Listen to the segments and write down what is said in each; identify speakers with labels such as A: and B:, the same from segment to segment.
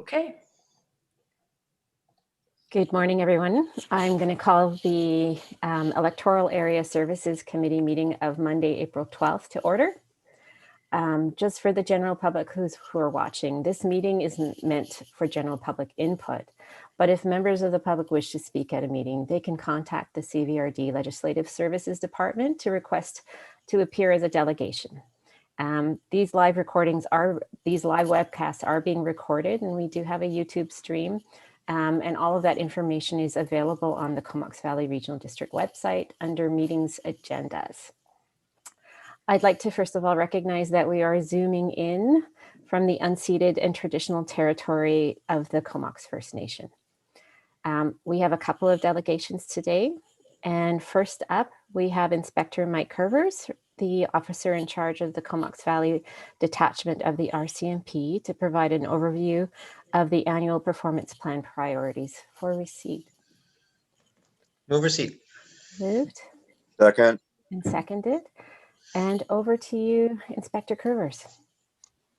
A: Okay.
B: Good morning, everyone. I'm going to call the Electoral Area Services Committee meeting of Monday, April 12th to order. Just for the general public who are watching, this meeting isn't meant for general public input, but if members of the public wish to speak at a meeting, they can contact the CVRD Legislative Services Department to request to appear as a delegation. These live webcasts are being recorded, and we do have a YouTube stream. And all of that information is available on the Comox Valley Regional District website under meetings agendas. I'd like to first of all recognize that we are zooming in from the unceded and traditional territory of the Comox First Nation. We have a couple of delegations today. And first up, we have Inspector Mike Curvers, the officer in charge of the Comox Valley Detachment of the RCMP, to provide an overview of the annual performance plan priorities for receipt.
C: Move receipt.
B: Moved.
D: Second.
B: And seconded. And over to you, Inspector Curvers.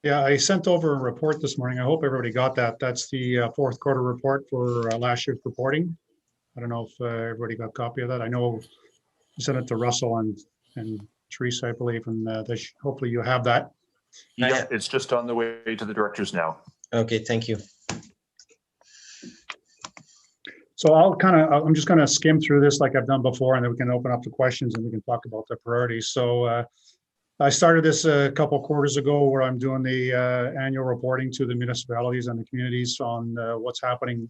E: Yeah, I sent over a report this morning. I hope everybody got that. That's the fourth quarter report for last year's reporting. I don't know if everybody got a copy of that. I know I sent it to Russell and Teresa, I believe, and hopefully you have that.
F: Yeah, it's just on the way to the directors now.
C: Okay, thank you.
E: So I'm just going to skim through this like I've done before, and then we can open up to questions and we can talk about the priorities. So I started this a couple quarters ago where I'm doing the annual reporting to the municipalities and the communities on what's happening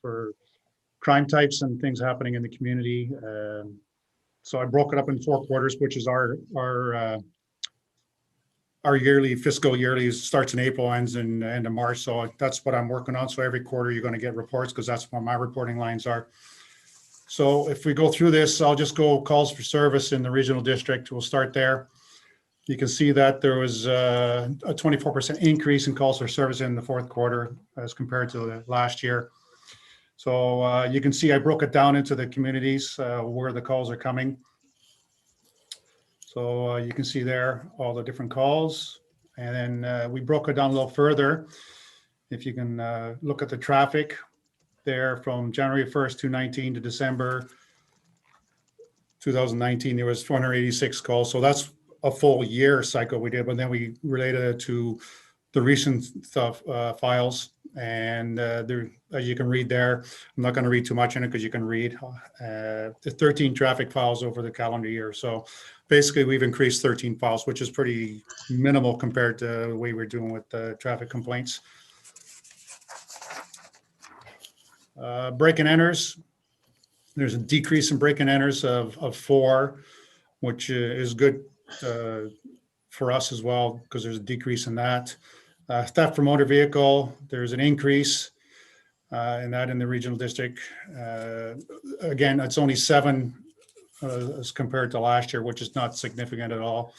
E: for crime types and things happening in the community. So I broke it up in 4 quarters, which is our fiscal yearly starts in April, ends in end of March. So that's what I'm working on. So every quarter you're going to get reports because that's what my reporting lines are. So if we go through this, I'll just go calls for service in the regional district. We'll start there. You can see that there was a 24% increase in calls for service in the fourth quarter as compared to last year. So you can see I broke it down into the communities where the calls are coming. So you can see there all the different calls. And then we broke it down a little further. If you can look at the traffic there from January 1st, 2019 to December 2019, there was 486 calls. So that's a full year cycle we did, but then we related it to the recent stuff files. And there, as you can read there, I'm not going to read too much in it because you can read the 13 traffic files over the calendar year. So basically we've increased 13 files, which is pretty minimal compared to the way we're doing with the traffic complaints. Break and enters. There's a decrease in break and enters of 4, which is good for us as well because there's a decrease in that. Theft from motor vehicle, there's an increase in that in the regional district. Again, it's only 7 as compared to last year, which is not significant at all.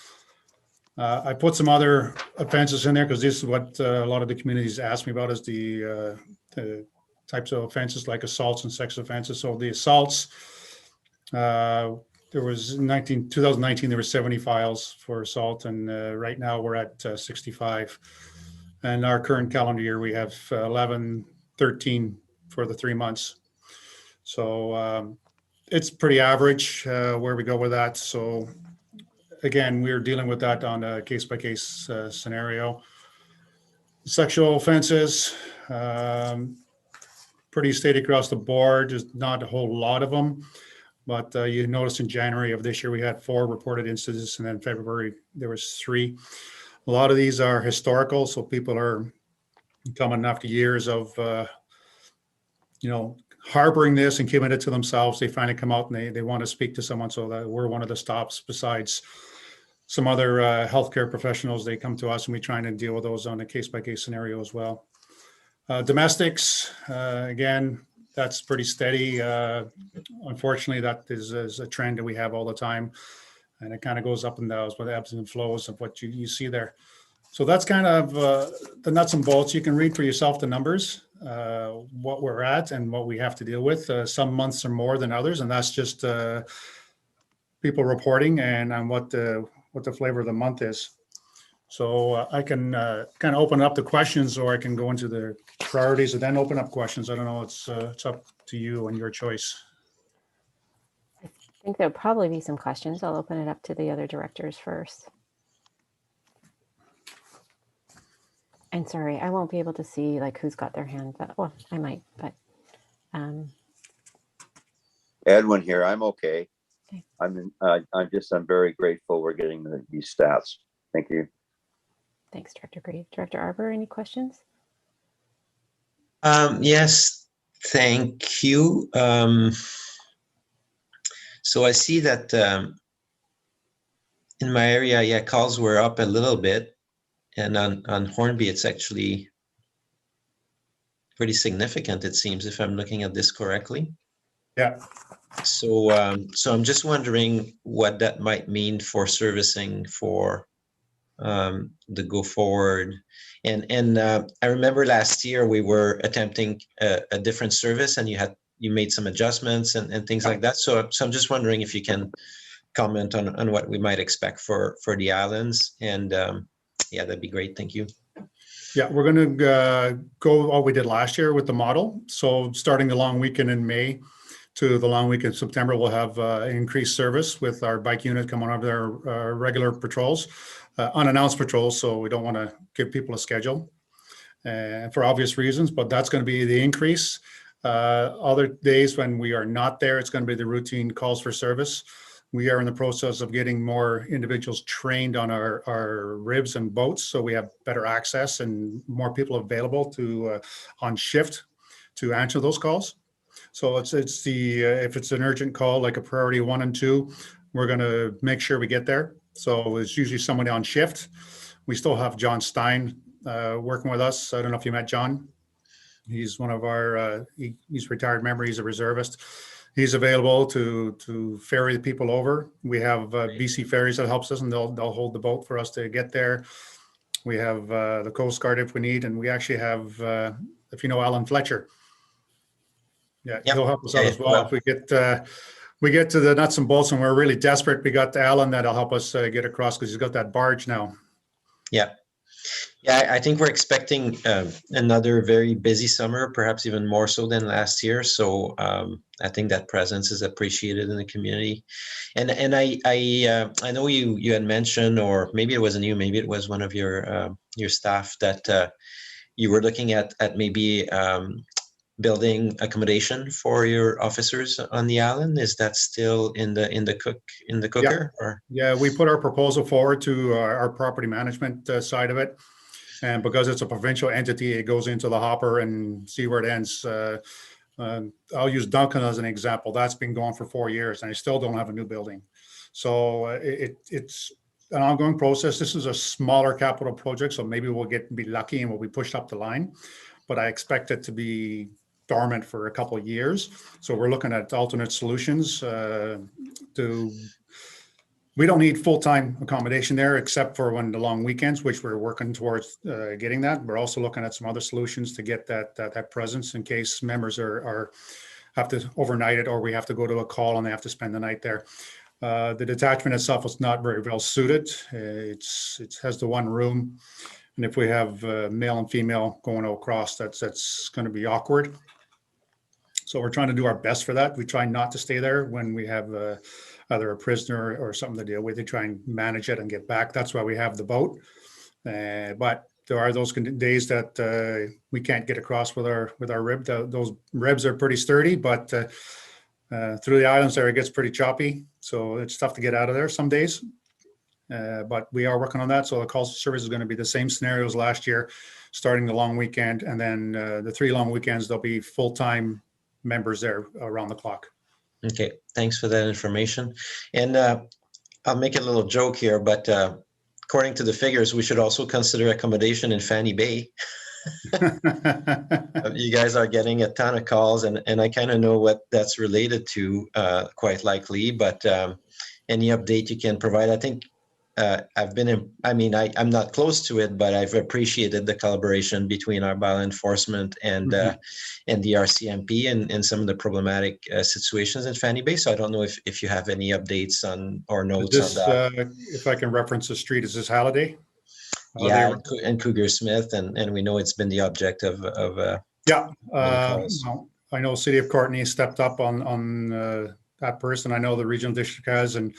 E: I put some other offenses in there because this is what a lot of the communities ask me about is the types of offenses like assaults and sex offenses. So the assaults, there was 2019, there were 70 files for assault, and right now we're at 65. And our current calendar year, we have 13 for the 3 months. So it's pretty average where we go with that. So again, we're dealing with that on a case-by-case scenario. Sexual offenses, pretty steady across the board, just not a whole lot of them. But you notice in January of this year, we had 4 reported incidents, and then February, there was 3. A lot of these are historical, so people are coming after years of, harboring this and keeping it to themselves. They finally come out and they want to speak to someone, so that we're one of the stops besides some other healthcare professionals. They come to us and we try and deal with those on a case-by-case scenario as well. Domestics, again, that's pretty steady. Unfortunately, that is a trend that we have all the time. And it kind of goes up and down with ebbs and flows of what you see there. So that's kind of the nuts and bolts. You can read for yourself the numbers, what we're at and what we have to deal with. Some months are more than others, and that's just people reporting and what the flavor of the month is. So I can kind of open up the questions, or I can go into the priorities and then open up questions. I don't know. It's up to you and your choice.
B: I think there'll probably be some questions. I'll open it up to the other directors first. And sorry, I won't be able to see like who's got their hand, but well, I might, but
A: Edwin here. I'm okay.
B: Okay.
A: I'm very grateful we're getting these stats. Thank you.
B: thanks, Director Grieve. Director Arbor, any questions?
C: Yes, thank you. So I see that in my area, yeah, calls were up a little bit, and on Hornby, it's actually pretty significant, it seems, if I'm looking at this correctly.
E: Yeah.
C: So I'm just wondering what that might mean for servicing for the go forward. And I remember last year we were attempting a different service, and you made some adjustments and things like that. So I'm just wondering if you can comment on what we might expect for the islands, and yeah, that'd be great. Thank you.
E: Yeah, we're going to go all we did last year with the model. So starting the long weekend in May to the long weekend in September, we'll have increased service with our bike unit coming over their regular patrols, unannounced patrols. So we don't want to give people a schedule for obvious reasons, but that's going to be the increase. Other days when we are not there, it's going to be the routine calls for service. We are in the process of getting more individuals trained on our ribs and boats, so we have better access and more people available to on shift to answer those calls. So it's the if it's an urgent call like a priority 1 and 2, we're going to make sure we get there. So it's usually somebody on shift. We still have John Stein working with us. I don't know if you met John. He's one of our he's a retired member. He's a reservist. He's available to ferry the people over. We have BC Ferries that helps us, and they'll hold the boat for us to get there. We have the Coast Guard if we need, and we actually have, if you know Alan Fletcher, yeah,
C: Yep.
E: he'll help us out as well.
C: Well,
E: If we get to the nuts and bolts and we're really desperate, we got Alan that'll help us get across because he's got that barge now.
C: yeah. Yeah, I think we're expecting another very busy summer, perhaps even more so than last year. So I think that presence is appreciated in the community. And I know you had mentioned, or maybe it wasn't you, maybe it was one of your staff, that you were looking at maybe building accommodation for your officers on the island. Is that still in the cooker?
E: Yeah.
C: Or?
E: Yeah, we put our proposal forward to our property management side of it. And because it's a provincial entity, it goes into the hopper and see where it ends. I'll use Duncan as an example. That's been going for 4 years, and I still don't have a new building. So it's an ongoing process. This is a smaller capital project, so maybe we'll be lucky and we'll be pushed up the line. But I expect it to be dormant for a couple of years. So we're looking at alternate solutions we don't need full-time accommodation there except for when the long weekends, which we're working towards getting that. We're also looking at some other solutions to get that presence in case members have to overnight it, or we have to go to a call and they have to spend the night there. The detachment itself is not very well suited. It has the one room, and if we have male and female going across, that's going to be awkward. So we're trying to do our best for that. We try not to stay there when we have either a prisoner or something to deal with. They try and manage it and get back. That's why we have the boat. But there are those days that we can't get across with our rib. Those ribs are pretty sturdy, but through the islands there, it gets pretty choppy. So it's tough to get out of there some days. But we are working on that. So the call service is going to be the same scenarios last year, starting the long weekend. And then the 3 long weekends, there'll be full-time members there around the clock.
C: Okay, thanks for that information. And I'll make a little joke here, but according to the figures, we should also consider accommodation in Fanny Bay. You guys are getting a ton of calls, and I kind of know what that's related to, quite likely, but any update you can provide. I think I'm not close to it, but I've appreciated the collaboration between our bylaw enforcement and the RCMP and some of the problematic situations in Fanny Bay. So I don't know if you have any updates on or notes on that.
E: If I can reference the street, is this Halliday?
C: Yeah, and Cougar Smith, and we know it's been the object of
E: Yeah,
C: calls.
E: well, I know City of Courtney stepped up on that person. I know the regional district has, and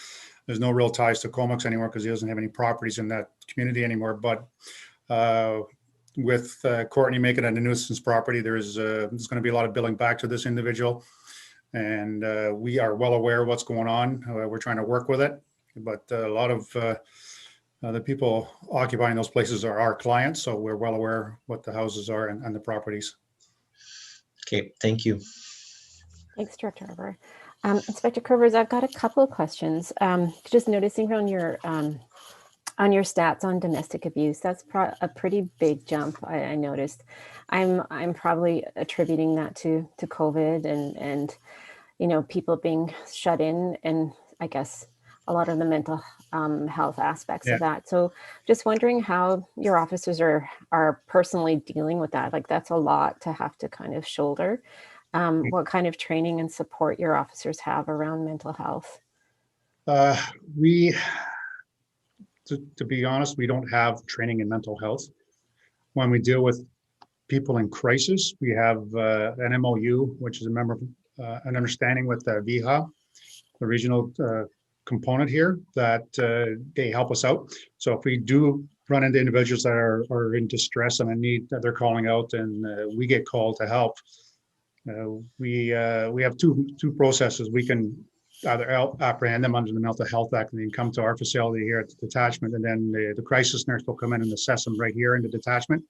E: there's no real ties to Comox anymore because he doesn't have any properties in that community anymore. But with Courtney making it a nuisance property, there's going to be a lot of billing back to this individual, and we are well aware of what's going on. We're trying to work with it, but a lot of the people occupying those places are our clients, so we're well aware what the houses are and the properties.
C: Okay, thank you.
B: Thanks, Director Harbour. Inspector Covers, I've got a couple of questions. Just noticing on your stats on domestic abuse, that's a pretty big jump. I noticed. I'm probably attributing that to COVID and people being shut in, and I guess a lot of the mental health aspects of that. So just wondering how your officers are personally dealing with that. Like, that's a lot to have to kind of shoulder. What kind of training and support your officers have around mental health?
E: To be honest, we don't have training in mental health. When we deal with people in crisis, we have an MOU, which is a member of an understanding with VIHA, the regional component here, that they help us out. So if we do run into individuals that are in distress and in need, that they're calling out, and we get called to help, we have two processes. We can either apprehend them under the Mental Health Act and then come to our facility here at the detachment, and then the crisis nurse will come in and assess them right here in the detachment,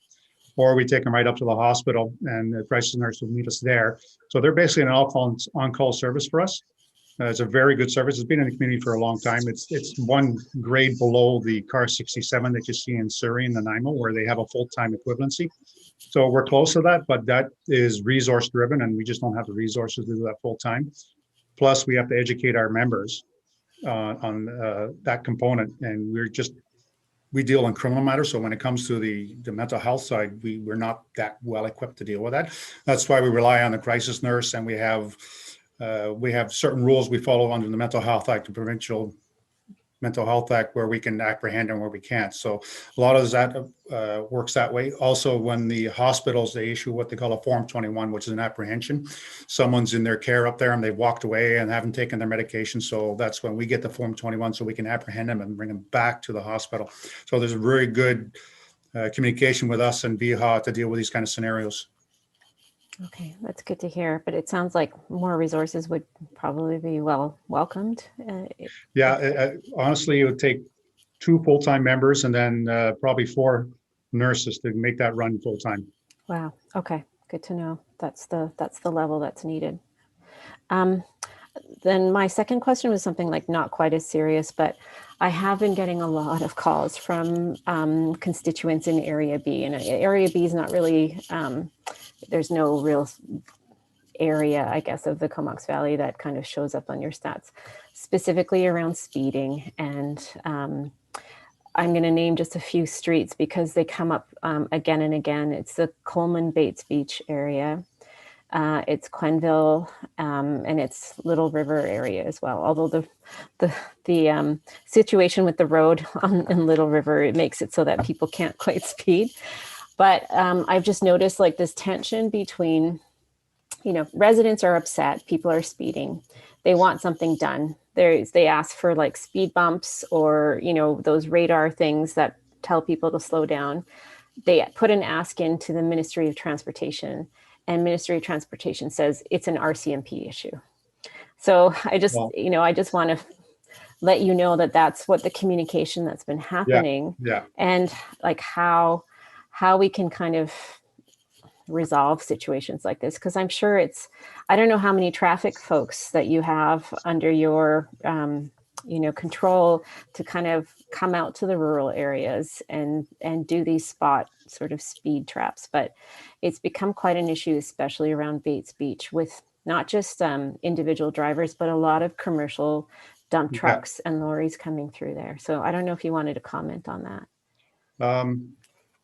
E: or we take them right up to the hospital and the crisis nurse will meet us there. So they're basically an on-call service for us. It's a very good service. It's been in the community for a long time. It's one grade below the CAR 67 that you see in Surrey and Nanaimo, where they have a full-time equivalency. So we're close to that, but that is resource driven, and we just don't have the resources to do that full time. Plus, we have to educate our members on that component, and we deal in criminal matters. So when it comes to the mental health side, we're not that well equipped to deal with that. That's why we rely on the crisis nurse, and we have certain rules we follow under the Mental Health Act, the Provincial Mental Health Act, where we can apprehend and where we can't. So a lot of that works that way. Also, when the hospitals, they issue what they call a Form 21, which is an apprehension. Someone's in their care up there and they've walked away and haven't taken their medication. So that's when we get the Form 21 so we can apprehend them and bring them back to the hospital. So there's a very good communication with us and VIHA to deal with these kind of scenarios.
B: Okay, that's good to hear. But it sounds like more resources would probably be welcomed.
E: Honestly, it would take 2 full-time members and then probably 4 nurses to make that run full-time.
B: Wow. Okay, good to know. That's the level that's needed. Then my second question was something like not quite as serious, but I have been getting a lot of calls from constituents in Area B, and Area B is not really. There's no real area, I guess, of the Comox Valley that kind of shows up on your stats, specifically around speeding. And I'm going to name just a few streets because they come up again and again. It's the Coleman Bates Beach area. It's Quenville, and it's Little River area as well. Although the situation with the road in Little River, it makes it so that people can't quite speed. But I've just noticed like this tension between, residents are upset, people are speeding, they want something done. They ask for like speed bumps or, those radar things that tell people to slow down. They put an ask into the Ministry of Transportation, and Ministry of Transportation says it's an RCMP issue. So I just want to let you know that that's what the communication that's been happening.
E: Yeah.
B: And like how we can kind of resolve situations like this, because I'm sure I don't know how many traffic folks that you have under your control to kind of come out to the rural areas and do these spot sort of speed traps, but it's become quite an issue, especially around Bates Beach, with not just individual drivers, but a lot of commercial dump trucks and lorries coming through there. So I don't know if you wanted to comment on that.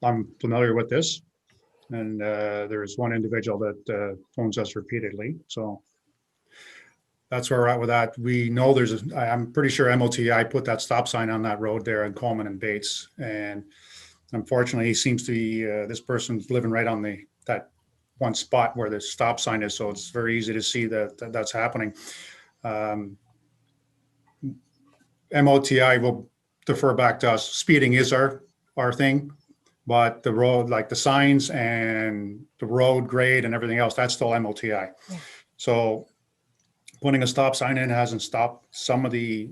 E: I'm familiar with this, and there is one individual that phones us repeatedly. So that's where we're at with that. We know I'm pretty sure MOTI put that stop sign on that road there in Coleman and Bates, and Unfortunately, he seems to be, this person's living right on that one spot where the stop sign is, so it's very easy to see that's happening. MOTI will defer back to us. Speeding is our thing, but the road, like the signs and the road grade and everything else, that's still MOTI.
B: Yeah.
E: So putting a stop sign in hasn't stopped some of the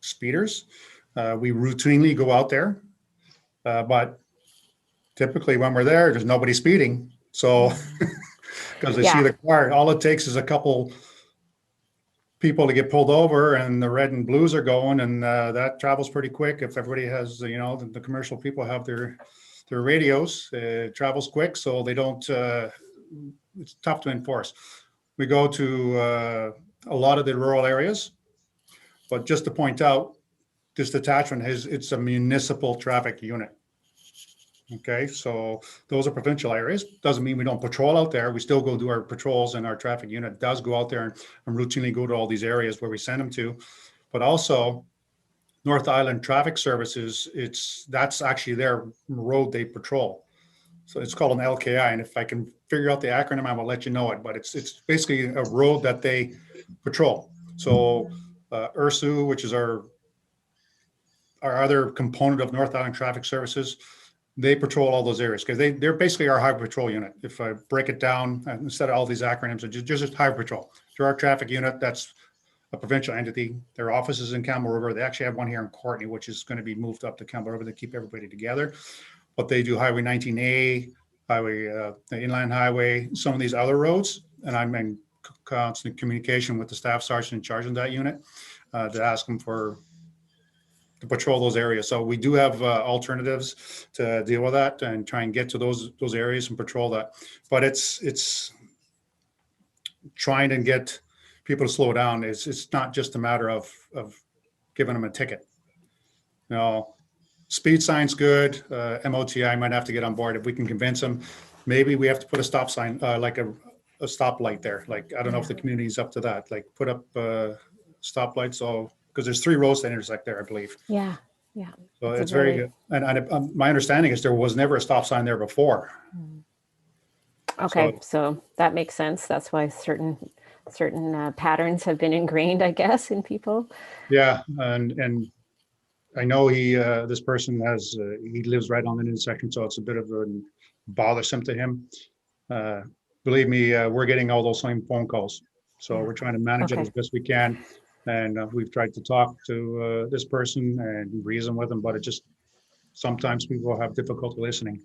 E: speeders. We routinely go out there, but typically when we're there, there's nobody speeding. So because they see the car, all it takes is a couple people to get pulled over and the red and blues are going, and that travels pretty quick. If everybody has, the commercial people have their radios, it travels quick, so they don't, it's tough to enforce. We go to a lot of the rural areas, but just to point out, this detachment it's a municipal traffic unit. Okay, so those are provincial areas. Doesn't mean we don't patrol out there. We still go do our patrols, and our traffic unit does go out there and routinely go to all these areas where we send them to. But also, North Island Traffic Services, that's actually their road they patrol. So it's called an LKI, and if I can figure out the acronym, I will let you know it. But it's basically a road that they patrol. So URSU, which is our other component of North Island Traffic Services, they patrol all those areas because they're basically our highway patrol unit. If I break it down, instead of all these acronyms, it's just highway patrol. They're our traffic unit. That's a provincial entity. Their office is in Campbell River. They actually have one here in Courtney, which is going to be moved up to Campbell River to keep everybody together. But they do Highway 19A, the Inland Highway, some of these other roads. And I'm in constant communication with the staff sergeant in charge of that unit to ask them to patrol those areas. So we do have alternatives to deal with that and try and get to those areas and patrol that. But it's trying to get people to slow down. It's not just a matter of giving them a ticket. Speed sign's good. MOTI might have to get on board if we can convince them. Maybe we have to put a stop sign, like a stoplight there. Like, I don't know if the community's up to that. Like, put up stoplights. So, because there's 3 roads that intersect there, I believe.
B: Yeah.
E: So it's very good. And my understanding is there was never a stop sign there before.
B: Okay, so that makes sense. That's why certain patterns have been ingrained, I guess, in people.
E: Yeah, and I know this person he lives right on the intersection, so it's a bit of a bothersome to him. Believe me, we're getting all those same phone calls, so we're trying to manage it as best we can. And we've tried to talk to this person and reason with them, but sometimes people have difficulty listening.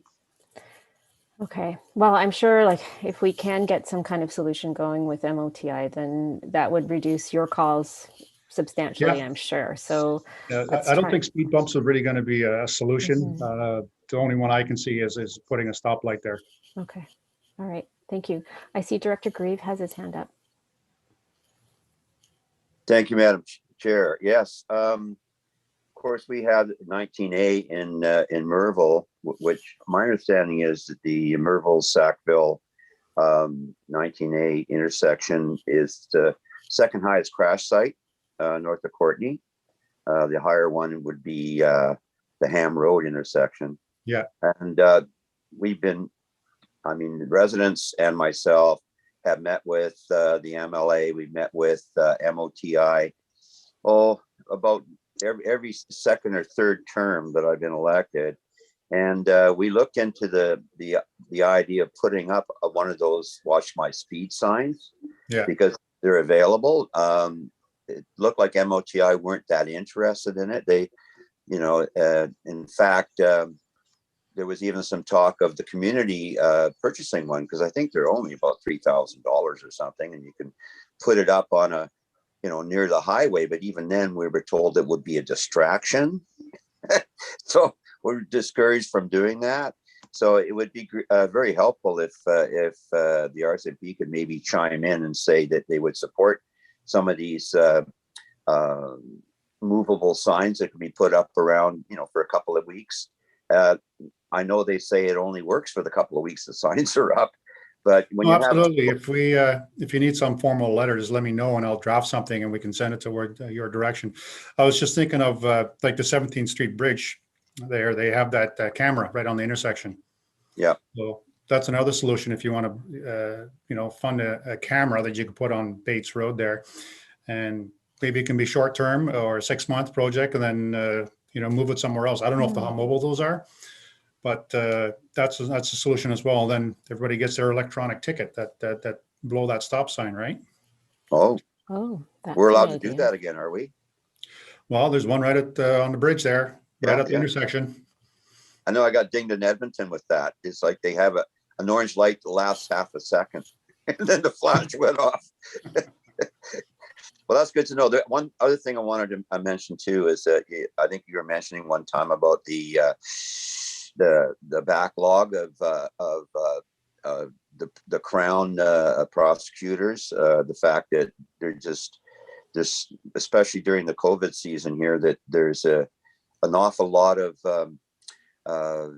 B: Okay. Well, I'm sure like if we can get some kind of solution going with MOTI, then that would reduce your calls substantially, I'm sure. So
E: I don't think speed bumps are really going to be a solution. The only one I can see is putting a stoplight there.
B: Okay. All right. Thank you. I see Director Grieve has his hand up.
A: Thank you, Madam Chair. Yes. Of course, we had 19A in Merville, which my understanding is that the Merville-Sackville 19A intersection is the second highest crash site north of Courtney. The higher one would be the Ham Road intersection.
E: Yeah. And
A: the residents and myself have met with the MLA. We've met with MOTI. About every second or third term that I've been elected, and we looked into the idea of putting up one of those "Watch My Speed" signs, because they're available. It looked like MOTI weren't that interested in it. They, in fact, there was even some talk of the community purchasing one, because I think they're only about $3,000 or something, and you can put it up on near the highway. But even then, we were told it would be a distraction. So we're discouraged from doing that. So it would be very helpful if the RCMP could maybe chime in and say that they would support some of these movable signs that can be put up around, for a couple of weeks. I know they say it only works for the couple of weeks the signs are up, but when
E: absolutely, if you need some formal letter, just let me know and I'll draft something and we can send it toward your direction. I was just thinking of like the 17th Street Bridge there, they have that camera right on the intersection.
A: Yeah.
E: So that's another solution if you want to, fund a camera that you can put on Bates Road there. And maybe it can be short-term or a 6-month project and then, move it somewhere else. I don't know how mobile those are, but that's a solution as well. Then everybody gets their electronic ticket that blow that stop sign, right?
A: Oh,
B: Oh, that's
A: we're
B: an
A: allowed to do
B: idea.
A: that again, are we?
E: Well, there's one right on the bridge there, right
A: Yeah,
E: at the
A: yeah.
E: intersection.
A: I know I got dinged in Edmonton with that. It's like they have an orange light that lasts half a second and then the flash went off. Well, that's good to know. One other thing I wanted to mention too is that I think you were mentioning one time about the backlog of the Crown prosecutors. The fact that they're just this, especially during the COVID season here, that there's an awful lot of I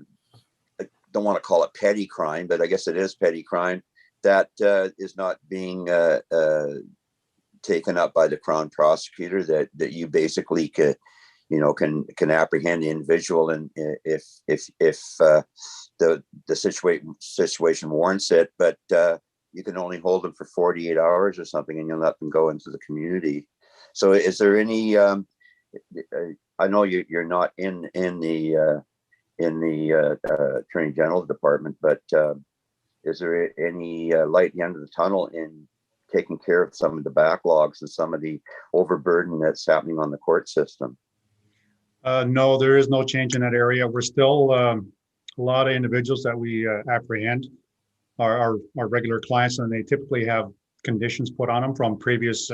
A: don't want to call it petty crime, but I guess it is petty crime that is not being taken up by the Crown prosecutor, that you basically can apprehend the individual, and if the situation warrants it, but you can only hold them for 48 hours or something, and you'll let them go into the community. So is there any I know you're not in the Attorney General's department, but is there any light at the end of the tunnel in taking care of some of the backlogs and some of the overburden that's happening on the court system?
E: No, there is no change in that area. We're still a lot of individuals that we apprehend are regular clients, and they typically have conditions put on them from previous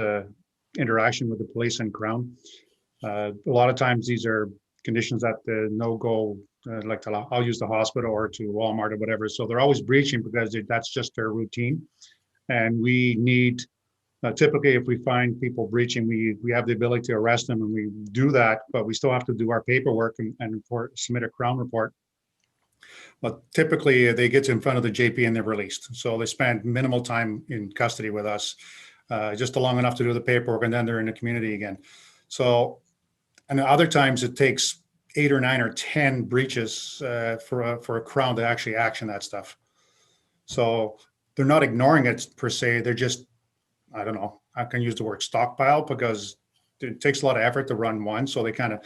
E: interaction with the police and Crown. A lot of times these are conditions that no go, like I'll use the hospital or to Walmart or whatever. So they're always breaching because that's just their routine. And we need, typically if we find people breaching, we have the ability to arrest them, and we do that, but we still have to do our paperwork and submit a Crown report. But typically they get in front of the JP and they're released. So they spend minimal time in custody with us, just long enough to do the paperwork, and then they're in the community again. So, and other times it takes 8 or 9 or 10 breaches for a Crown to actually action that stuff. So they're not ignoring it per se. They're just, I don't know, I can use the word stockpile, because it takes a lot of effort to run one. So they kind of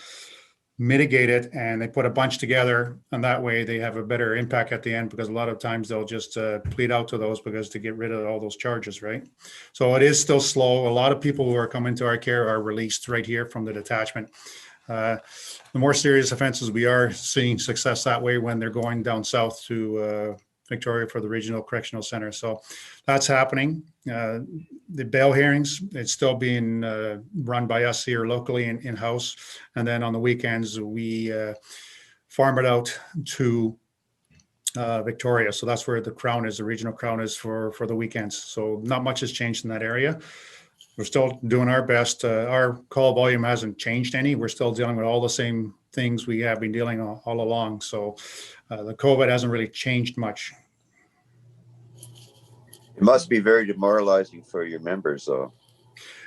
E: mitigate it and they put a bunch together, and that way they have a better impact at the end, because a lot of times they'll just plead out to those because to get rid of all those charges, right? So it is still slow. A lot of people who are coming to our care are released right here from the detachment. The more serious offenses, we are seeing success that way when they're going down south to Victoria for the Regional Correctional Center. So that's happening. The bail hearings, it's still being run by us here locally in-house. And then on the weekends, we farm it out to Victoria. So that's where the Crown is, the Regional Crown is for the weekends. So not much has changed in that area. We're still doing our best. Our call volume hasn't changed any. We're still dealing with all the same things we have been dealing all along. So the COVID hasn't really changed much.
A: It must be very demoralizing for your members, though.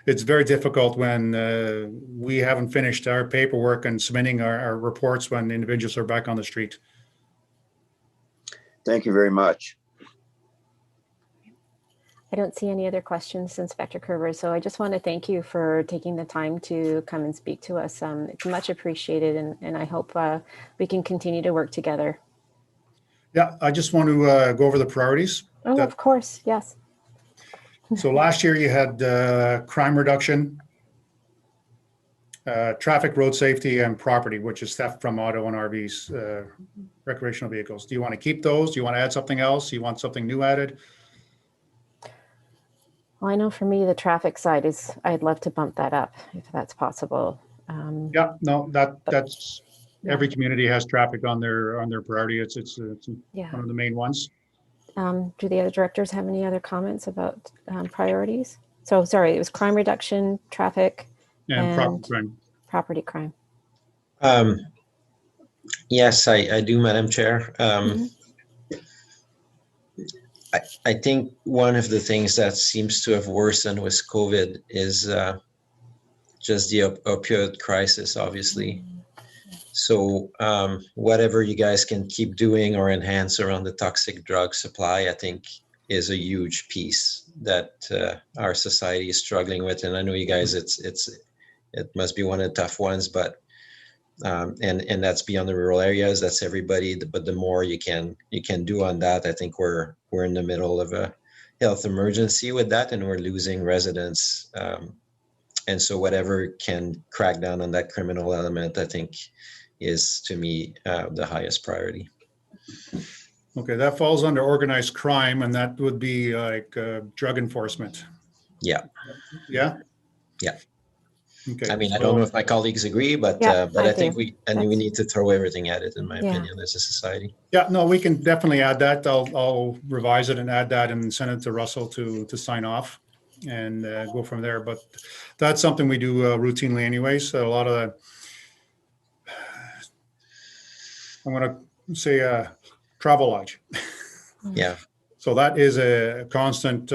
E: It's very difficult when we haven't finished our paperwork and submitting our reports when individuals are back on the street.
A: Thank you very much.
B: I don't see any other questions, Inspector Kerber. So I just want to thank you for taking the time to come and speak to us. It's much appreciated, and I hope we can continue to work together.
E: Yeah, I just want to go over the priorities.
B: Oh, of course, yes.
E: So last year you had crime reduction, traffic, road safety, and property, which is theft from auto and RVs, recreational vehicles. Do you want to keep those? Do you want to add something else? Do you want something new added?
B: Well, I know for me, the traffic side is, I'd love to bump that up if that's possible.
E: Yeah, no, that's every community has traffic on their priority. It's
B: Yeah.
E: one of the main ones.
B: Do the other directors have any other comments about priorities? So sorry, it was crime reduction, traffic,
E: And
B: property crime.
C: Yes, I do, Madam Chair. I think one of the things that seems to have worsened with COVID is just the opioid crisis, obviously. So whatever you guys can keep doing or enhance around the toxic drug supply, I think is a huge piece that our society is struggling with. And I know you guys, it must be one of the tough ones, but and that's beyond the rural areas. That's everybody. But the more you can do on that, I think we're in the middle of a health emergency with that, and we're losing residents. And so whatever can crack down on that criminal element, I think, is to me the highest priority.
E: Okay, that falls under organized crime, and that would be like drug enforcement.
C: Yeah.
E: Yeah?
C: Yeah.
E: Okay.
C: I mean, I don't know if my colleagues agree, but
B: Yeah,
C: I
B: I
C: think
B: do.
C: we
B: That's-
C: need to throw everything at it, in my
B: Yeah.
C: opinion, as a society.
E: Yeah, no, we can definitely add that. I'll revise it and add that and send it to Russell to sign off and go from there. But that's something we do routinely anyway. So a lot of the, I'm going to say travel lodge.
C: Yeah.
E: So that is a constant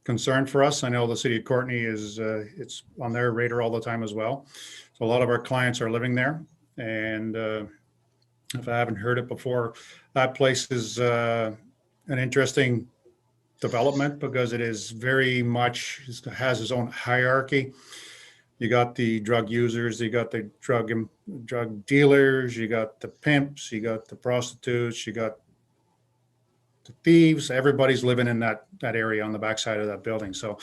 E: concern for us. I know the city of Courtenay is, it's on their radar all the time as well. So a lot of our clients are living there. And if I haven't heard it before, that place is an interesting development because it is very much, it has its own hierarchy. You got the drug users, you got the drug dealers, you got the pimps, you got the prostitutes, you got the thieves. Everybody's living in that area on the backside of that building. So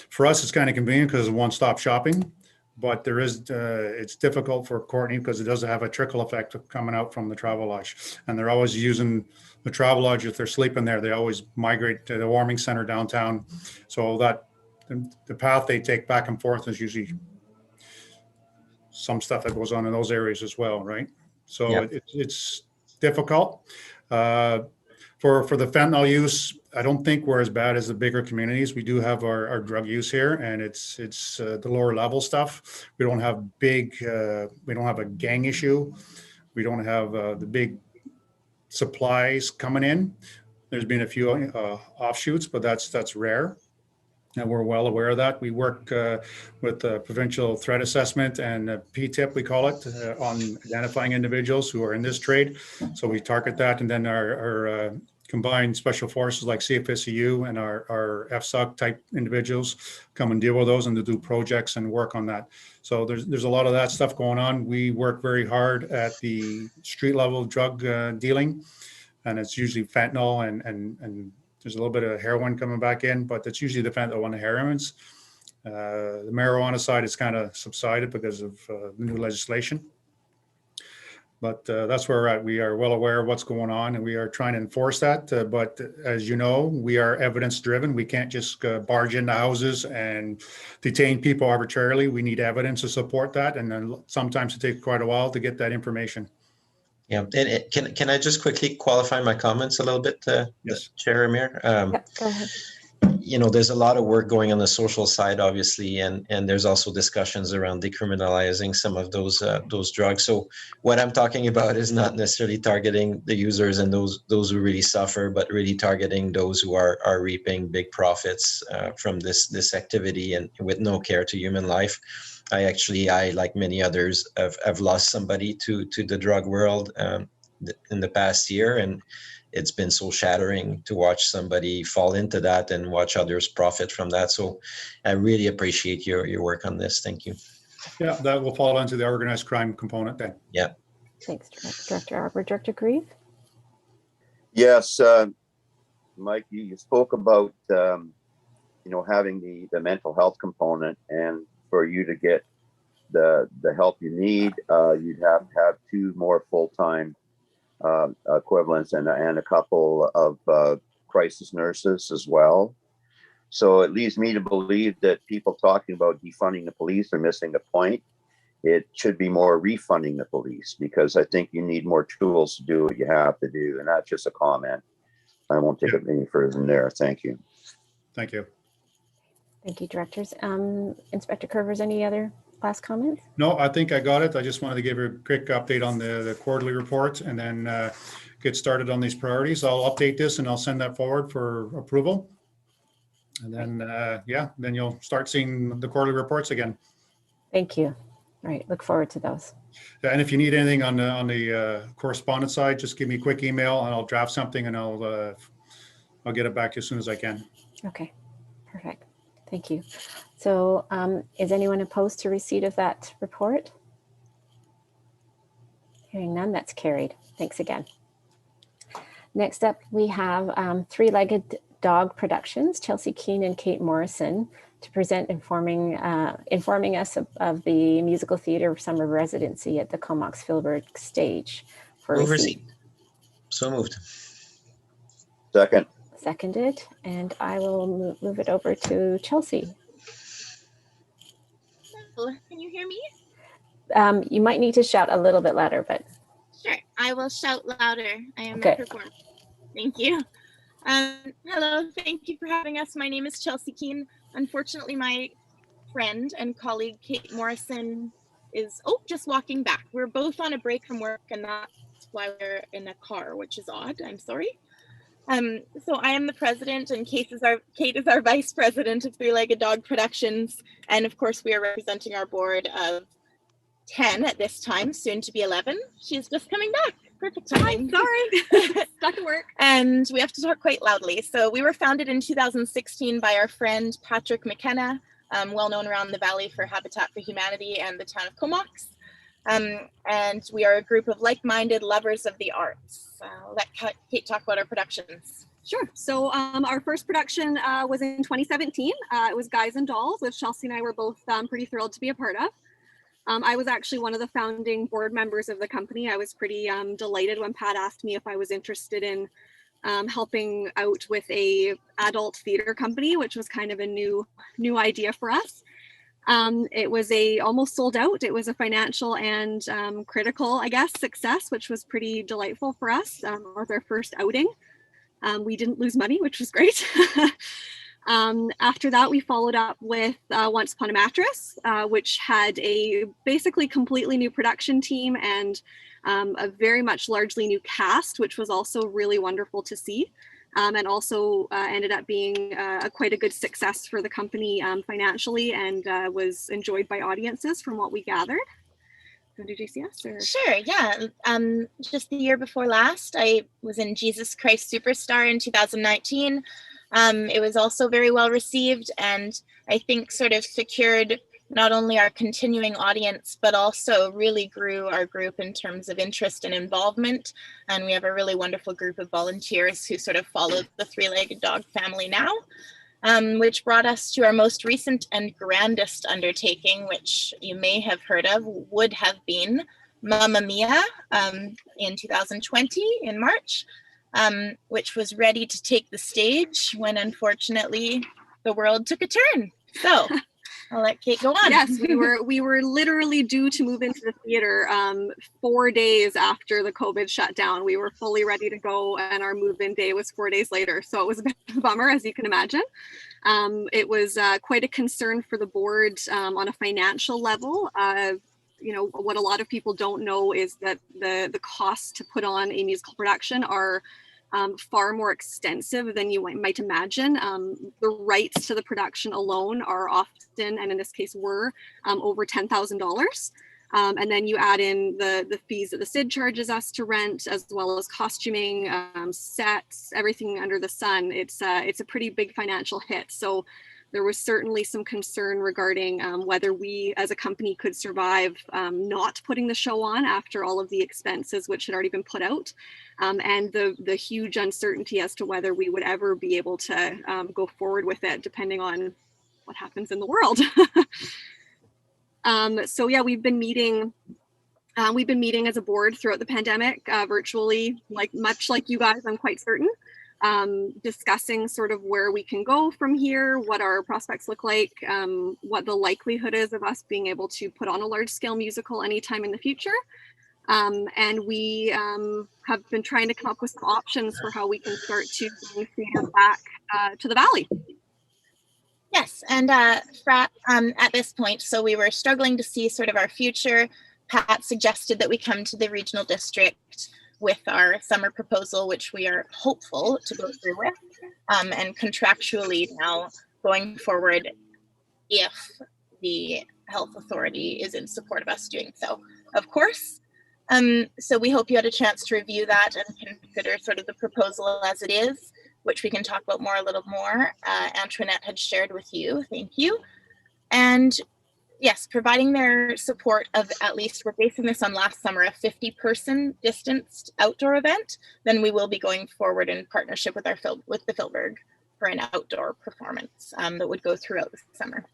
E: for us, it's kind of convenient because it's one-stop shopping. But there is, it's difficult for Courtenay because it does have a trickle effect coming out from the travel lodge, and they're always using the travel lodge. If they're sleeping there, they always migrate to the warming center downtown. So that the path they take back and forth is usually some stuff that goes on in those areas as well, right? So
C: Yeah.
E: it's difficult. For the fentanyl use, I don't think we're as bad as the bigger communities. We do have our drug use here, and it's the lower level stuff. We don't have we don't have a gang issue. We don't have the big supplies coming in. There's been a few offshoots, but that's rare. And we're well aware of that. We work with the provincial threat assessment and PTIP, we call it, on identifying individuals who are in this trade. So we target that, and then our combined special forces like CFSEU and our FSOC type individuals come and deal with those and to do projects and work on that. So there's a lot of that stuff going on. We work very hard at the street level drug dealing, and it's usually fentanyl and there's a little bit of heroin coming back in, but it's usually the fentanyl and the heroines. The marijuana side has kind of subsided because of the new legislation. But that's where we're at. We are well aware of what's going on, and we are trying to enforce that. But as you know, we are evidence driven. We can't just barge into houses and detain people arbitrarily. We need evidence to support that. And then sometimes it takes quite a while to get that information.
C: Yeah. And can I just quickly qualify my comments a little bit,
E: Yes.
C: Chair Amir?
B: Yeah, go ahead.
C: You know, there's a lot of work going on the social side, obviously, and there's also discussions around decriminalizing some of those drugs. So what I'm talking about is not necessarily targeting the users and those who really suffer, but really targeting those who are reaping big profits from this activity and with no care to human life. I like many others have lost somebody to the drug world in the past year, and it's been so shattering to watch somebody fall into that and watch others profit from that. So I really appreciate your work on this. Thank you.
E: Yeah, that will fall into the organized crime component then.
C: Yeah.
B: Thanks, Director Arbor. Director Grieve?
A: Yes, Mike, you spoke about, having the mental health component, and for you to get the help you need, you'd have to have 2 more full-time equivalents and a couple of crisis nurses as well. So it leads me to believe that people talking about defunding the police are missing the point. It should be more refunding the police, because I think you need more tools to do what you have to do. And that's just a comment. I won't take it any further than there. Thank you.
E: Thank you.
B: Thank you, Directors. Inspector Curvers, any other last comments?
E: No, I think I got it. I just wanted to give you a quick update on the quarterly report and then get started on these priorities. I'll update this and I'll send that forward for approval. And then, then you'll start seeing the quarterly reports again.
B: Thank you. Right. Look forward to those.
E: Yeah, and if you need anything on the correspondence side, just give me a quick email and I'll draft something and I'll get it back to you as soon as I can.
B: Okay, perfect. Thank you. So is anyone opposed to receipt of that report? Hearing none, that's carried. Thanks again. Next up, we have Three-Legged Dog Productions, Chelsea Keane and Kate Morrison, to present informing us of the musical theater summer residency at the Comox Philburg stage for
C: Move
B: receipt.
C: receipt. So moved.
A: Second.
B: Seconded, and I will move it over to Chelsea.
D: Hello, can you hear me?
B: You might need to shout a little bit louder, but
D: Sure, I will shout louder. I am
B: Okay.
D: a performer. Thank you. Hello, thank you for having us. My name is Chelsea Keane. Unfortunately, my friend and colleague Kate Morrison is just walking back. We're both on a break from work, and that's why we're in a car, which is odd. I'm sorry. So I am the president, and Kate is our vice president of Three-Legged Dog Productions, and of course we are representing our board of 10 at this time, soon to be 11. She's just coming back. Perfect timing.
G: Sorry, stuck at work.
D: And we have to talk quite loudly. So we were founded in 2016 by our friend Patrick McKenna, well known around the Valley for Habitat for Humanity and the town of Comox. And we are a group of like-minded lovers of the arts. I'll let Kate talk about our productions.
G: Sure. So our first production was in 2017. It was Guys and Dolls, which Chelsea and I were both pretty thrilled to be a part of. I was actually one of the founding board members of the company. I was pretty delighted when Pat asked me if I was interested in helping out with a adult theater company, which was kind of a new idea for us. It was almost sold out. It was a financial and critical, I guess, success, which was pretty delightful for us. It was our first outing. We didn't lose money, which was great. After that, we followed up with Once Upon a Mattress, which had a basically completely new production team and a very much largely new cast, which was also really wonderful to see. And also ended up being quite a good success for the company financially, and was enjoyed by audiences from what we gathered. Did you see us? Or?
D: Sure, yeah. Just the year before last, I was in Jesus Christ Superstar in 2019. It was also very well received, and I think sort of secured not only our continuing audience, but also really grew our group in terms of interest and involvement. And we have a really wonderful group of volunteers who sort of follow the Three-Legged Dog family now, which brought us to our most recent and grandest undertaking, which you may have heard of, would have been Mamma Mia in 2020 in March. Which was ready to take the stage when unfortunately the world took a turn. So I'll let Kate go on.
G: Yes, we were literally due to move into the theater 4 days after the COVID shut down. We were fully ready to go, and our move-in day was 4 days later. So it was a bit of a bummer, as you can imagine. It was quite a concern for the board on a financial level. You know, what a lot of people don't know is that the costs to put on a musical production are far more extensive than you might imagine. The rights to the production alone are often, and in this case were, over $10,000. And then you add in the fees that the SID charges us to rent, as well as costuming, sets, everything under the sun. It's a pretty big financial hit. So there was certainly some concern regarding whether we as a company could survive not putting the show on after all of the expenses which had already been put out, and the huge uncertainty as to whether we would ever be able to go forward with it, depending on what happens in the world. So yeah, we've been meeting as a board throughout the pandemic, virtually, much like you guys, I'm quite certain. Discussing sort of where we can go from here, what our prospects look like, what the likelihood is of us being able to put on a large scale musical anytime in the future. And we have been trying to come up with some options for how we can start to bring theater back to the Valley.
D: Yes, and at this point, so we were struggling to see sort of our future. Pat suggested that we come to the regional district with our summer proposal, which we are hopeful to go through with, and contractually now going forward, if the health authority is in support of us doing so, of course. So we hope you had a chance to review that and consider sort of the proposal as it is, which we can talk about a little more. Antoinette had shared with you. Thank you. And yes, providing their support of at least, we're basing this on last summer, a 50-person distanced outdoor event, then we will be going forward in partnership with the Filberg for an outdoor performance that would go throughout the summer.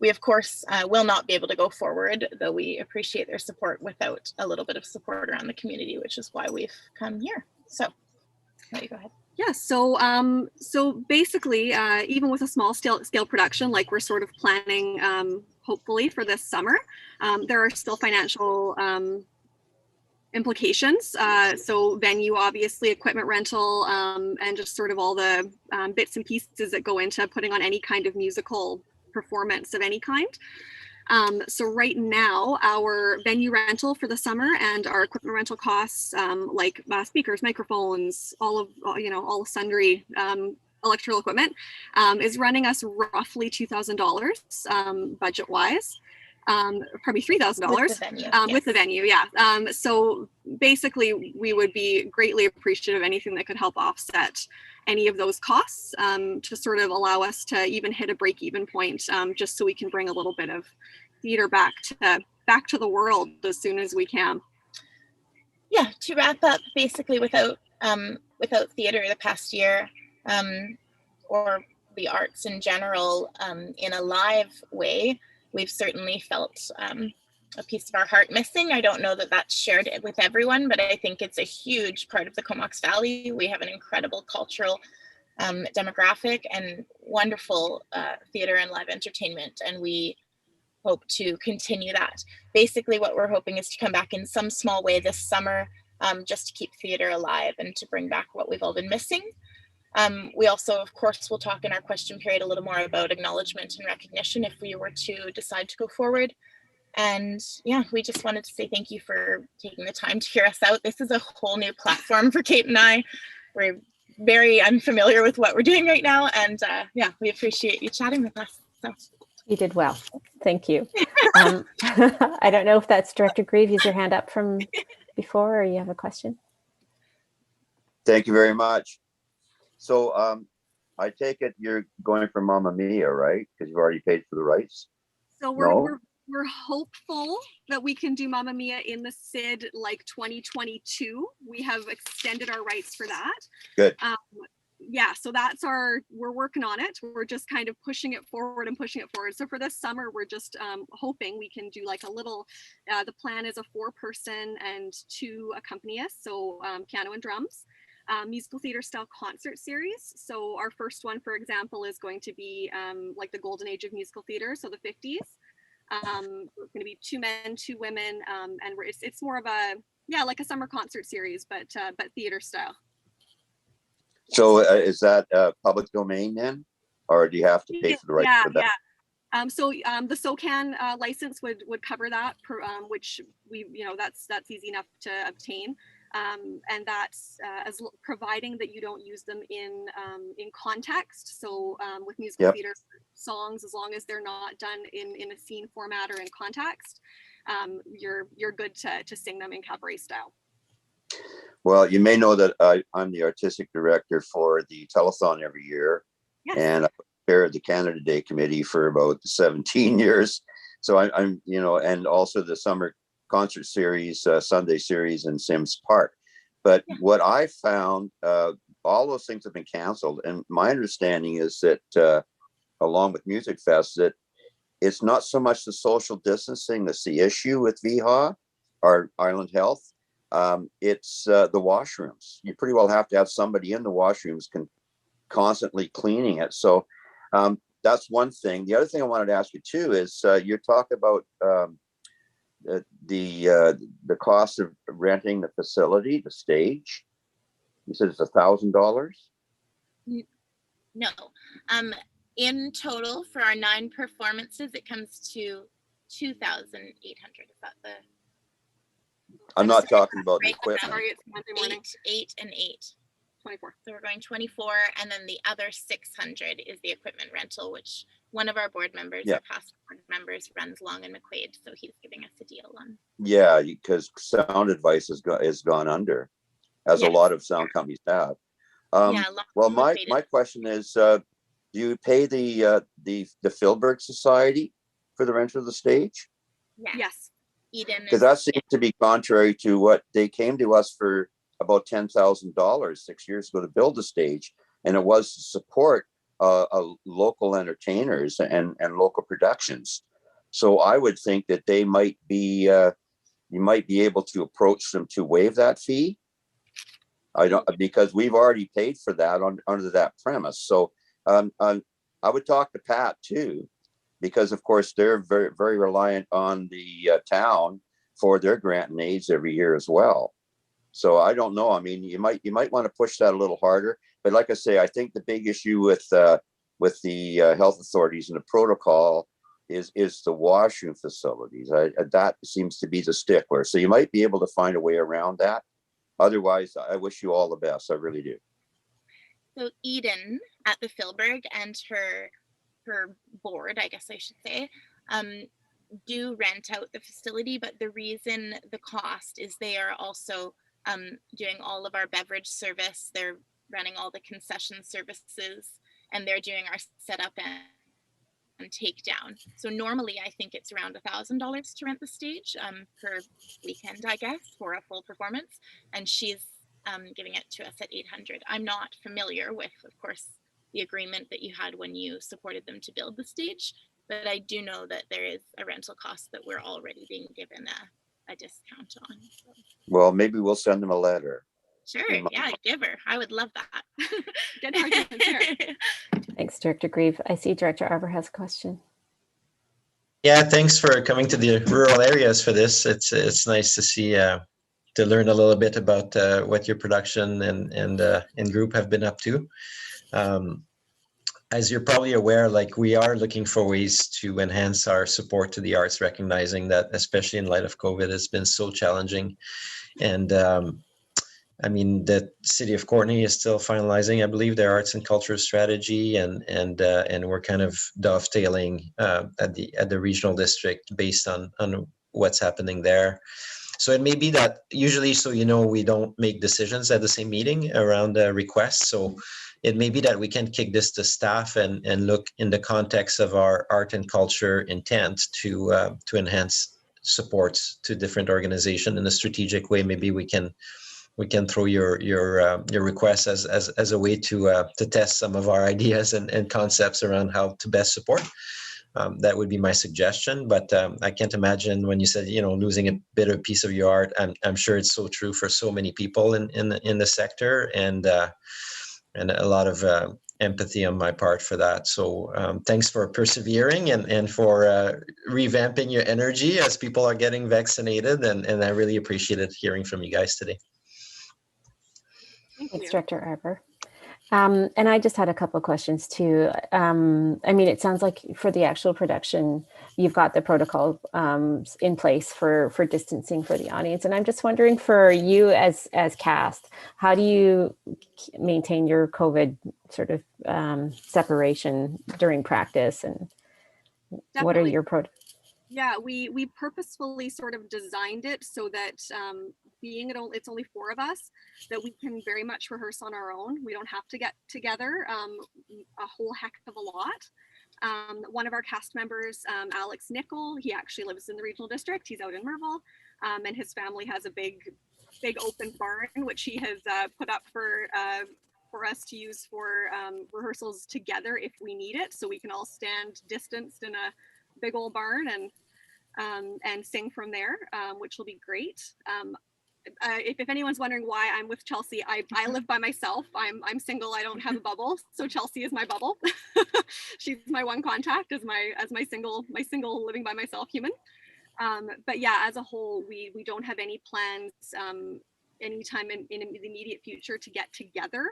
D: We, of course, will not be able to go forward, though we appreciate their support without a little bit of support around the community, which is why we've come here. So, let you go ahead.
G: Yeah, so basically, even with a small scale production, like we're sort of planning, hopefully for this summer, there are still financial implications. So venue, obviously, equipment rental, and just sort of all the bits and pieces that go into putting on any kind of musical performance of any kind. So right now, our venue rental for the summer and our equipment rental costs, like speakers, microphones, all sundry electrical equipment, is running us roughly $2,000 budget-wise. Probably $3,000 with the venue, yeah. So basically, we would be greatly appreciative of anything that could help offset any of those costs to sort of allow us to even hit a break-even point, just so we can bring a little bit of theater back to the world as soon as we can.
D: Yeah, to wrap up, basically, without theater the past year, or the arts in general, in a live way, we've certainly felt a piece of our heart missing. I don't know that that's shared with everyone, but I think it's a huge part of the Comox Valley. We have an incredible cultural demographic and wonderful theater and live entertainment, and we hope to continue that. Basically, what we're hoping is to come back in some small way this summer, just to keep theater alive and to bring back what we've all been missing. We also, of course, will talk in our question period a little more about acknowledgement and recognition if we were to decide to go forward. And yeah, we just wanted to say thank you for taking the time to hear us out. This is a whole new platform for Kate and I. We're very unfamiliar with what we're doing right now. And yeah, we appreciate you chatting with us. So.
B: You did well. Thank you. I don't know if that's Director Grieve. Use your hand up from before, or you have a question.
A: Thank you very much. So I take it you're going for Mamma Mia, right? Because you've already paid for the rights.
G: So we're hopeful that we can do Mamma Mia in the CID like 2022. We have extended our rights for that.
A: Good.
G: Yeah, so we're working on it. We're just kind of pushing it forward. So for this summer, we're just hoping we can do like a little, the plan is a 4-person and 2 accompanists, so piano and drums, musical theater style concert series. So our first one, for example, is going to be like the golden age of musical theater, so the 50s. It's going to be 2 men, 2 women, and it's more of a, yeah, like a summer concert series, but theater style.
A: So is that public domain then, or do you have to pay for the rights for that?
G: Yeah. So the SOCAN license would cover that, which that's easy enough to obtain, and that's providing that you don't use them in context. So with musical theater songs, as long as they're not done in a scene format or in context, you're good to sing them in cabaret style.
A: Well, you may know that I'm the artistic director for the telethon every year, and I chaired the Canada Day committee for about 17 years. So I'm and also the summer concert series, Sunday series in Sims Park. But what I found, all those things have been canceled. And my understanding is that along with Music Fest, that it's not so much the social distancing that's the issue with VHA or Island Health. It's the washrooms. You pretty well have to have somebody in the washrooms constantly cleaning it. So that's one thing. The other thing I wanted to ask you too is you talk about the cost of renting the facility, the stage. You said it's $1,000.
D: No, in total for our 9 performances, it comes to 2,800. Is that the?
A: I'm not talking about the equipment.
G: Sorry, it's Monday morning.
D: 8 and 8.
G: 24.
D: So we're going 24, and then the other 600 is the equipment rental, which one of our board members,
A: Yeah.
D: our past board members, runs Long and McQuaid, so he's giving us a deal on.
A: Yeah, because Sound Advice has gone under, as a
D: Yes.
A: lot of sound companies have.
D: Yeah, Long
A: Well,
D: and
A: my
D: McQuaid is-
A: question is, do you pay the Philberg Society for the rent of the stage?
G: Yes.
D: Eden
A: Because
D: is,
A: that seems to be contrary to what they came to us for about $10,000 6 years ago to build the stage, and it was to support local entertainers and local productions. So I would think that they might be you might be able to approach them to waive that fee. I don't, because we've already paid for that under that premise. So I would talk to Pat too, because of course they're very, very reliant on the town for their grant and aids every year as well. So I don't know. I mean, you might want to push that a little harder. But like I say, I think the big issue with the health authorities and the protocol is the washroom facilities. That seems to be the stickler. So you might be able to find a way around that. Otherwise, I wish you all the best. I really do.
D: so Eden at the Philberg and her board, I guess I should say, do rent out the facility, but the reason the cost is they are also doing all of our beverage service. They're running all the concession services, and they're doing our setup and takedown. So normally I think it's around $1,000 to rent the stage per weekend, I guess, for a full performance. And she's giving it to us at 800. I'm not familiar with, of course, the agreement that you had when you supported them to build the stage, but I do know that there is a rental cost that we're already being given a discount on. So.
A: Well, maybe we'll send them a letter.
D: Sure, yeah, give her. I would love that.
G: Good argument here.
B: Thanks, Director Grieve. I see Director Arbor has a question.
C: Yeah, thanks for coming to the rural areas for this. It's nice to see to learn a little bit about what your production and group have been up to. As you're probably aware, like we are looking for ways to enhance our support to the arts, recognizing that, especially in light of COVID, it's been so challenging. And I mean, the city of Courtenay is still finalizing, I believe, their arts and culture strategy, and we're kind of dovetailing at the regional district based on what's happening there. So it may be that usually, so you know, we don't make decisions at the same meeting around requests. So it may be that we can kick this to staff and look in the context of our art and culture intent to enhance supports to different organizations in a strategic way. Maybe we can throw your request as a way to test some of our ideas and concepts around how to best support. That would be my suggestion, but I can't imagine when you said, you know, losing a bit of a piece of your art. I'm sure it's so true for so many people in the sector, and a lot of empathy on my part for that. So thanks for persevering and for revamping your energy as people are getting vaccinated, and I really appreciated hearing from you guys today.
G: Thank
B: Thanks,
G: you.
B: Director Arbor. And I just had a couple of questions too. I mean, it sounds like for the actual production, you've got the protocol in place for distancing for the audience. And I'm just wondering, for you as cast, how do you maintain your COVID sort of separation during practice, and what are
G: Definitely.
B: your
G: Yeah, we purposefully sort of designed it so that it's only 4 of us, that we can very much rehearse on our own. We don't have to get together a whole heck of a lot. One of our cast members, Alex Nickel, he actually lives in the regional district. He's out in Merville, and his family has a big open barn, which he has put up for us to use for rehearsals together if we need it. So we can all stand distanced in a big old barn and sing from there, which will be great. If anyone's wondering why I'm with Chelsea, I live by myself. I'm single. I don't have a bubble, so Chelsea is my bubble. She's my one contact as my single living by myself human. But yeah, as a whole, we don't have any plans anytime in the immediate future to get together.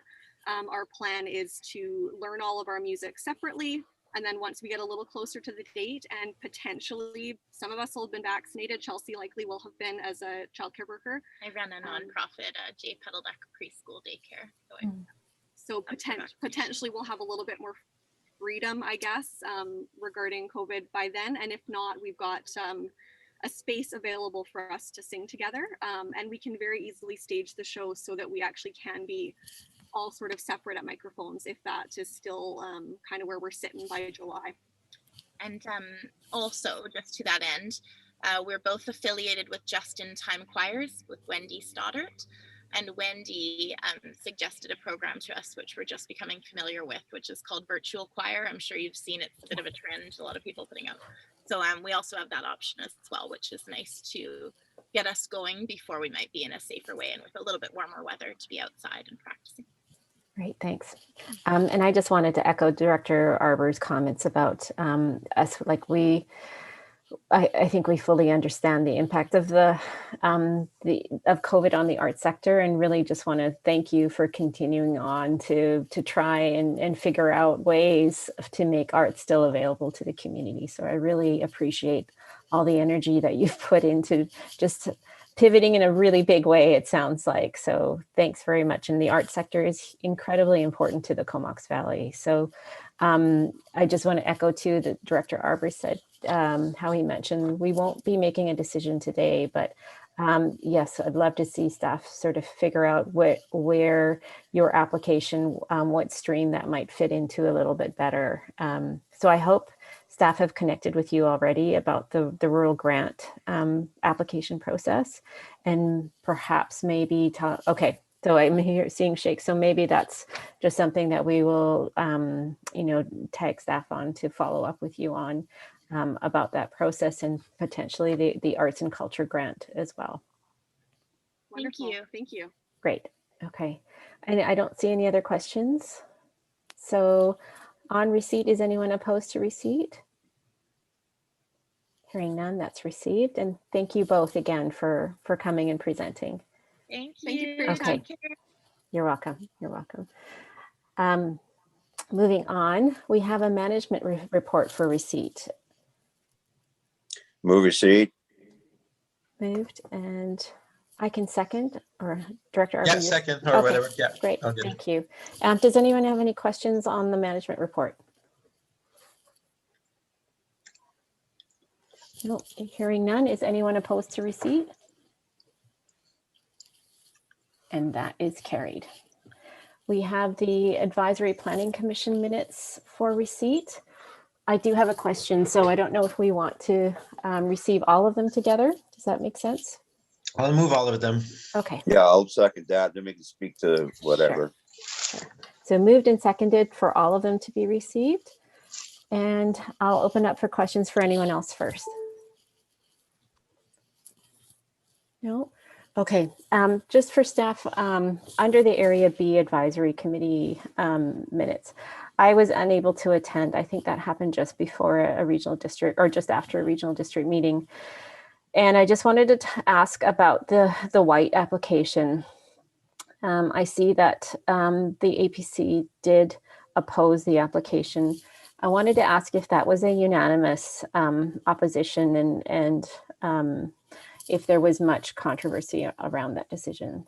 G: Our plan is to learn all of our music separately. And then once we get a little closer to the date, and potentially some of us will have been vaccinated, Chelsea likely will have been as a childcare worker.
D: I run a nonprofit, J. Petaldeck preschool daycare.
G: So potentially we'll have a little bit more freedom, I guess, regarding COVID by then. And if not, we've got a space available for us to sing together. And we can very easily stage the show so that we actually can be all sort of separate at microphones if that is still kind of where we're sitting by July.
D: And also, just to that end, we're both affiliated with Just in Time Choirs with Wendy Stoddart. And Wendy suggested a program to us, which we're just becoming familiar with, which is called Virtual Choir. I'm sure you've seen it's a bit of a trend, a lot of people putting out. So we also have that option as well, which is nice to get us going before we might be in a safer way and with a little bit warmer weather to be outside and practicing.
B: Great, thanks. And I just wanted to echo Director Arbor's comments about us, like I think we fully understand the impact of of COVID on the arts sector, and really just want to thank you for continuing on to try and figure out ways to make art still available to the community. So I really appreciate all the energy that you've put into just pivoting in a really big way, it sounds like. So thanks very much. And the art sector is incredibly important to the Comox Valley. So I just want to echo too that Director Arbor said, how he mentioned we won't be making a decision today, but yes, I'd love to see staff sort of figure out where your application, what stream that might fit into a little bit better. So I hope staff have connected with you already about the rural grant application process, and perhaps maybe okay. So I'm here seeing shake. So maybe that's just something that we will, tag staff on to follow up with you on about that process, and potentially the arts and culture grant as well.
G: Wonderful. Thank you.
B: Great. Okay. And I don't see any other questions. So on receipt, is anyone opposed to receipt? Hearing none, that's received. And thank you both again for coming and presenting.
D: Thank you.
G: Thank you for your time.
B: You're welcome. You're welcome. Moving on, we have a management report for receipt.
A: Move receipt.
B: Moved, and I can second, or Director Arby?
C: Yeah, second or whatever. Yeah.
B: Great. Thank you. Does anyone have any questions on the management report? No, hearing none. Is anyone opposed to receipt? And that is carried. We have the Advisory Planning Commission minutes for receipt. I do have a question, so I don't know if we want to receive all of them together. Does that make sense?
C: I'll move all of them.
B: Okay.
A: Yeah, I'll second that. Then we can speak to whatever.
B: Sure. So moved and seconded for all of them to be received. And I'll open up for questions for anyone else first. No? Okay, just for staff, under the Area B Advisory Committee minutes, I was unable to attend. I think that happened just before a regional district, or just after a regional district meeting. And I just wanted to ask about the white application. I see that the APC did oppose the application. I wanted to ask if that was a unanimous opposition, and if there was much controversy around that decision.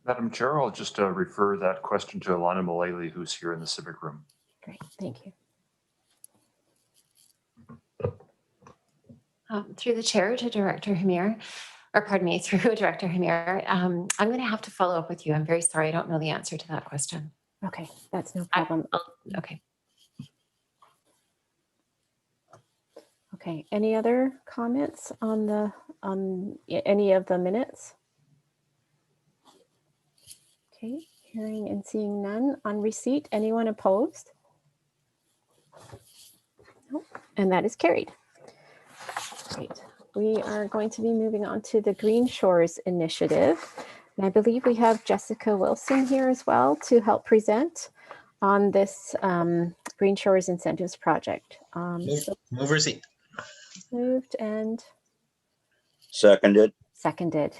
F: Madam Chair, I'll just refer that question to Alana Mullally, who's here in the civic room.
B: Great, thank you.
H: Through the chair to Director Hamir, or pardon me, through Director Hamir, I'm going to have to follow up with you. I'm very sorry, I don't know the answer to that question.
B: Okay, that's no problem.
H: Okay.
B: Okay, any other comments on any of the minutes? Okay, hearing and seeing none. On receipt, anyone opposed? Nope. And that is carried. Great. We are going to be moving on to the Green Shores Initiative. And I believe we have Jessica Wilson here as well to help present on this Green Shores Incentives Project.
C: Move receipt.
B: Moved and
A: Seconded.
B: seconded.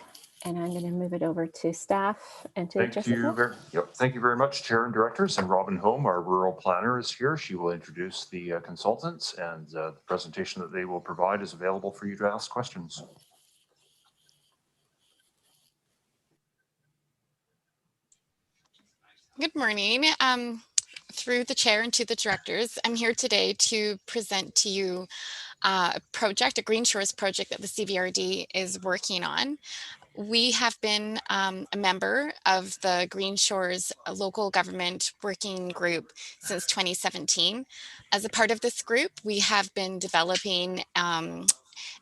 B: And I'm going to move it over to staff and to Jessica.
F: Thank you very much, Chair and Directors. And Robin Holm, our rural planner, is here. She will introduce the consultants, and the presentation that they will provide is available for you to ask questions.
I: Good morning. through the chair and to the directors, I'm here today to present to you a project, a Green Shores project that the CVRD is working on. We have been a member of the Green Shores local government working group since 2017. As a part of this group, we have been developing and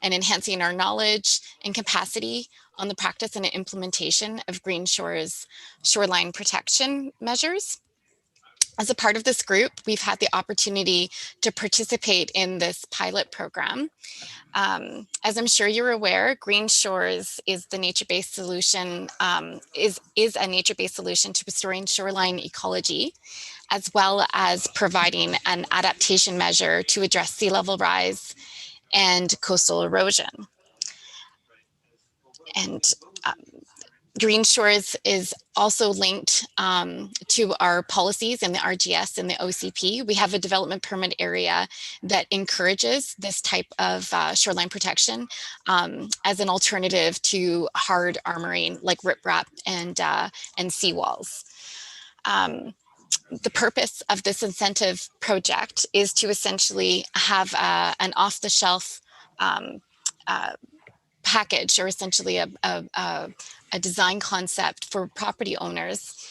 I: enhancing our knowledge and capacity on the practice and implementation of Green Shores shoreline protection measures. As a part of this group, we've had the opportunity to participate in this pilot program. As I'm sure you're aware, Green Shores is the nature-based solution, is a nature-based solution to restoring shoreline ecology, as well as providing an adaptation measure to address sea level rise and coastal erosion. And Green Shores is also linked to our policies in the RGS and the OCP. We have a development permit area that encourages this type of shoreline protection as an alternative to hard armoring like riprap and seawalls. The purpose of this incentive project is to essentially have an off-the-shelf package, or essentially a design concept for property owners,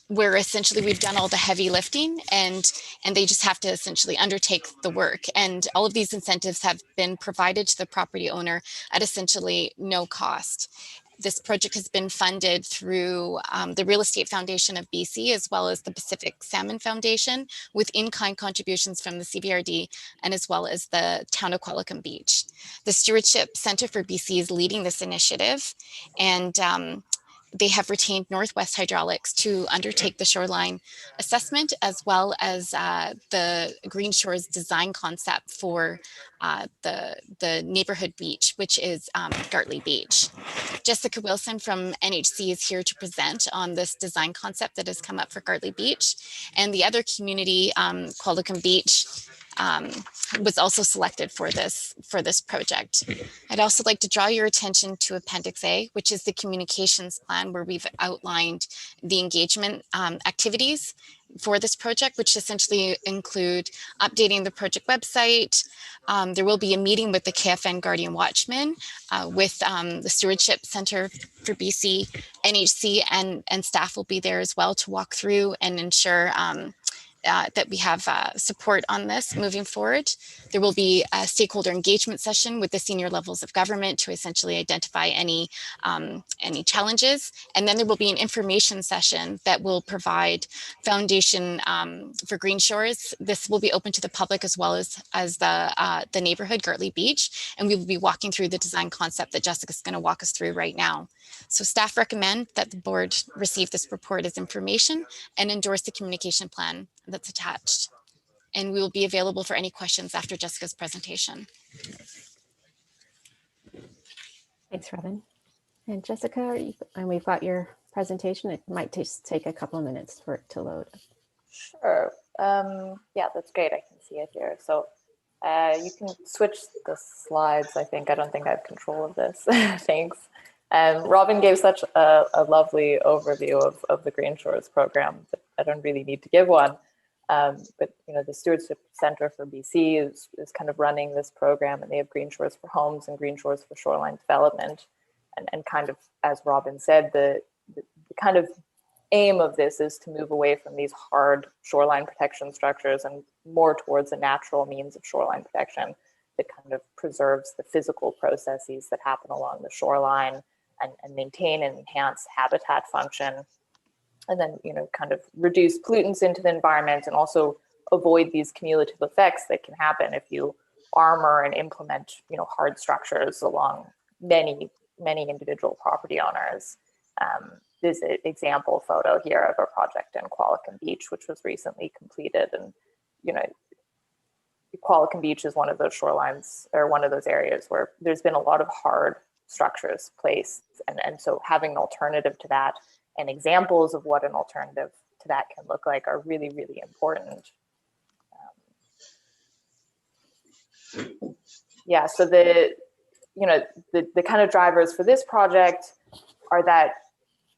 I: where essentially we've done all the heavy lifting and they just have to essentially undertake the work. And all of these incentives have been provided to the property owner at essentially no cost. This project has been funded through the Real Estate Foundation of BC, as well as the Pacific Salmon Foundation, with in-kind contributions from the CVRD, and as well as the town of Qualicum Beach. The Stewardship Centre for BC is leading this initiative, and they have retained Northwest Hydraulics to undertake the shoreline assessment, as well as the Green Shores design concept for the neighborhood beach, which is Gartley Beach. Jessica Wilson from NHC is here to present on this design concept that has come up for Gartley Beach. And the other community, Qualicum Beach, was also selected for this project. I'd also like to draw your attention to Appendix A, which is the communications plan, where we've outlined the engagement activities for this project, which essentially include updating the project website. There will be a meeting with the KFN Guardian Watchman, with the Stewardship Centre for BC, NHC, and staff will be there as well to walk through and ensure that we have support on this moving forward. There will be a stakeholder engagement session with the senior levels of government to essentially identify any challenges. And then there will be an information session that will provide foundation for Green Shores. This will be open to the public as well as the neighborhood, Gartley Beach. And we will be walking through the design concept that Jessica's going to walk us through right now. So staff recommend that the board receive this report as information and endorse the communication plan that's attached. And we will be available for any questions after Jessica's presentation.
B: Thanks, Robin. And Jessica, and we've got your presentation. It might just take a couple of minutes for it to load.
J: Sure. Yeah, that's great. I can see it here. So you can switch the slides, I think. I don't think I have control of this. Thanks. Robin gave such a lovely overview of the Green Shores program that I don't really need to give one. But the Stewardship Centre for BC is kind of running this program, and they have Green Shores for Homes and Green Shores for Shoreline Development. And kind of, as Robin said, the kind of aim of this is to move away from these hard shoreline protection structures and more towards a natural means of shoreline protection that kind of preserves the physical processes that happen along the shoreline and maintain and enhance habitat function. And then, kind of reduce pollutants into the environment and also avoid these cumulative effects that can happen if you armor and implement, hard structures along many individual property owners. There's an example photo here of a project in Qualicum Beach, which was recently completed. And, Qualicum Beach is one of those shorelines, or one of those areas where there's been a lot of hard structures placed. And so having an alternative to that and examples of what an alternative to that can look like are really, really important. Yeah, so the kind of drivers for this project are that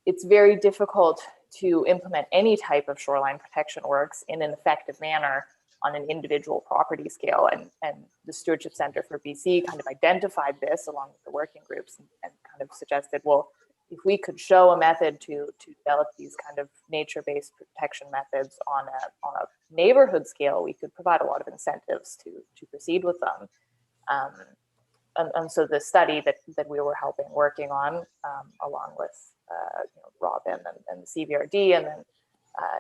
J: it's very difficult to implement any type of shoreline protection works in an effective manner on an individual property scale. And the Stewardship Center for BC kind of identified this along with the working groups and kind of suggested, well, if we could show a method to develop these kind of nature-based protection methods on a neighborhood scale, we could provide a lot of incentives to proceed with them. And so the study that we were working on, along with Robin and the CVRD, and then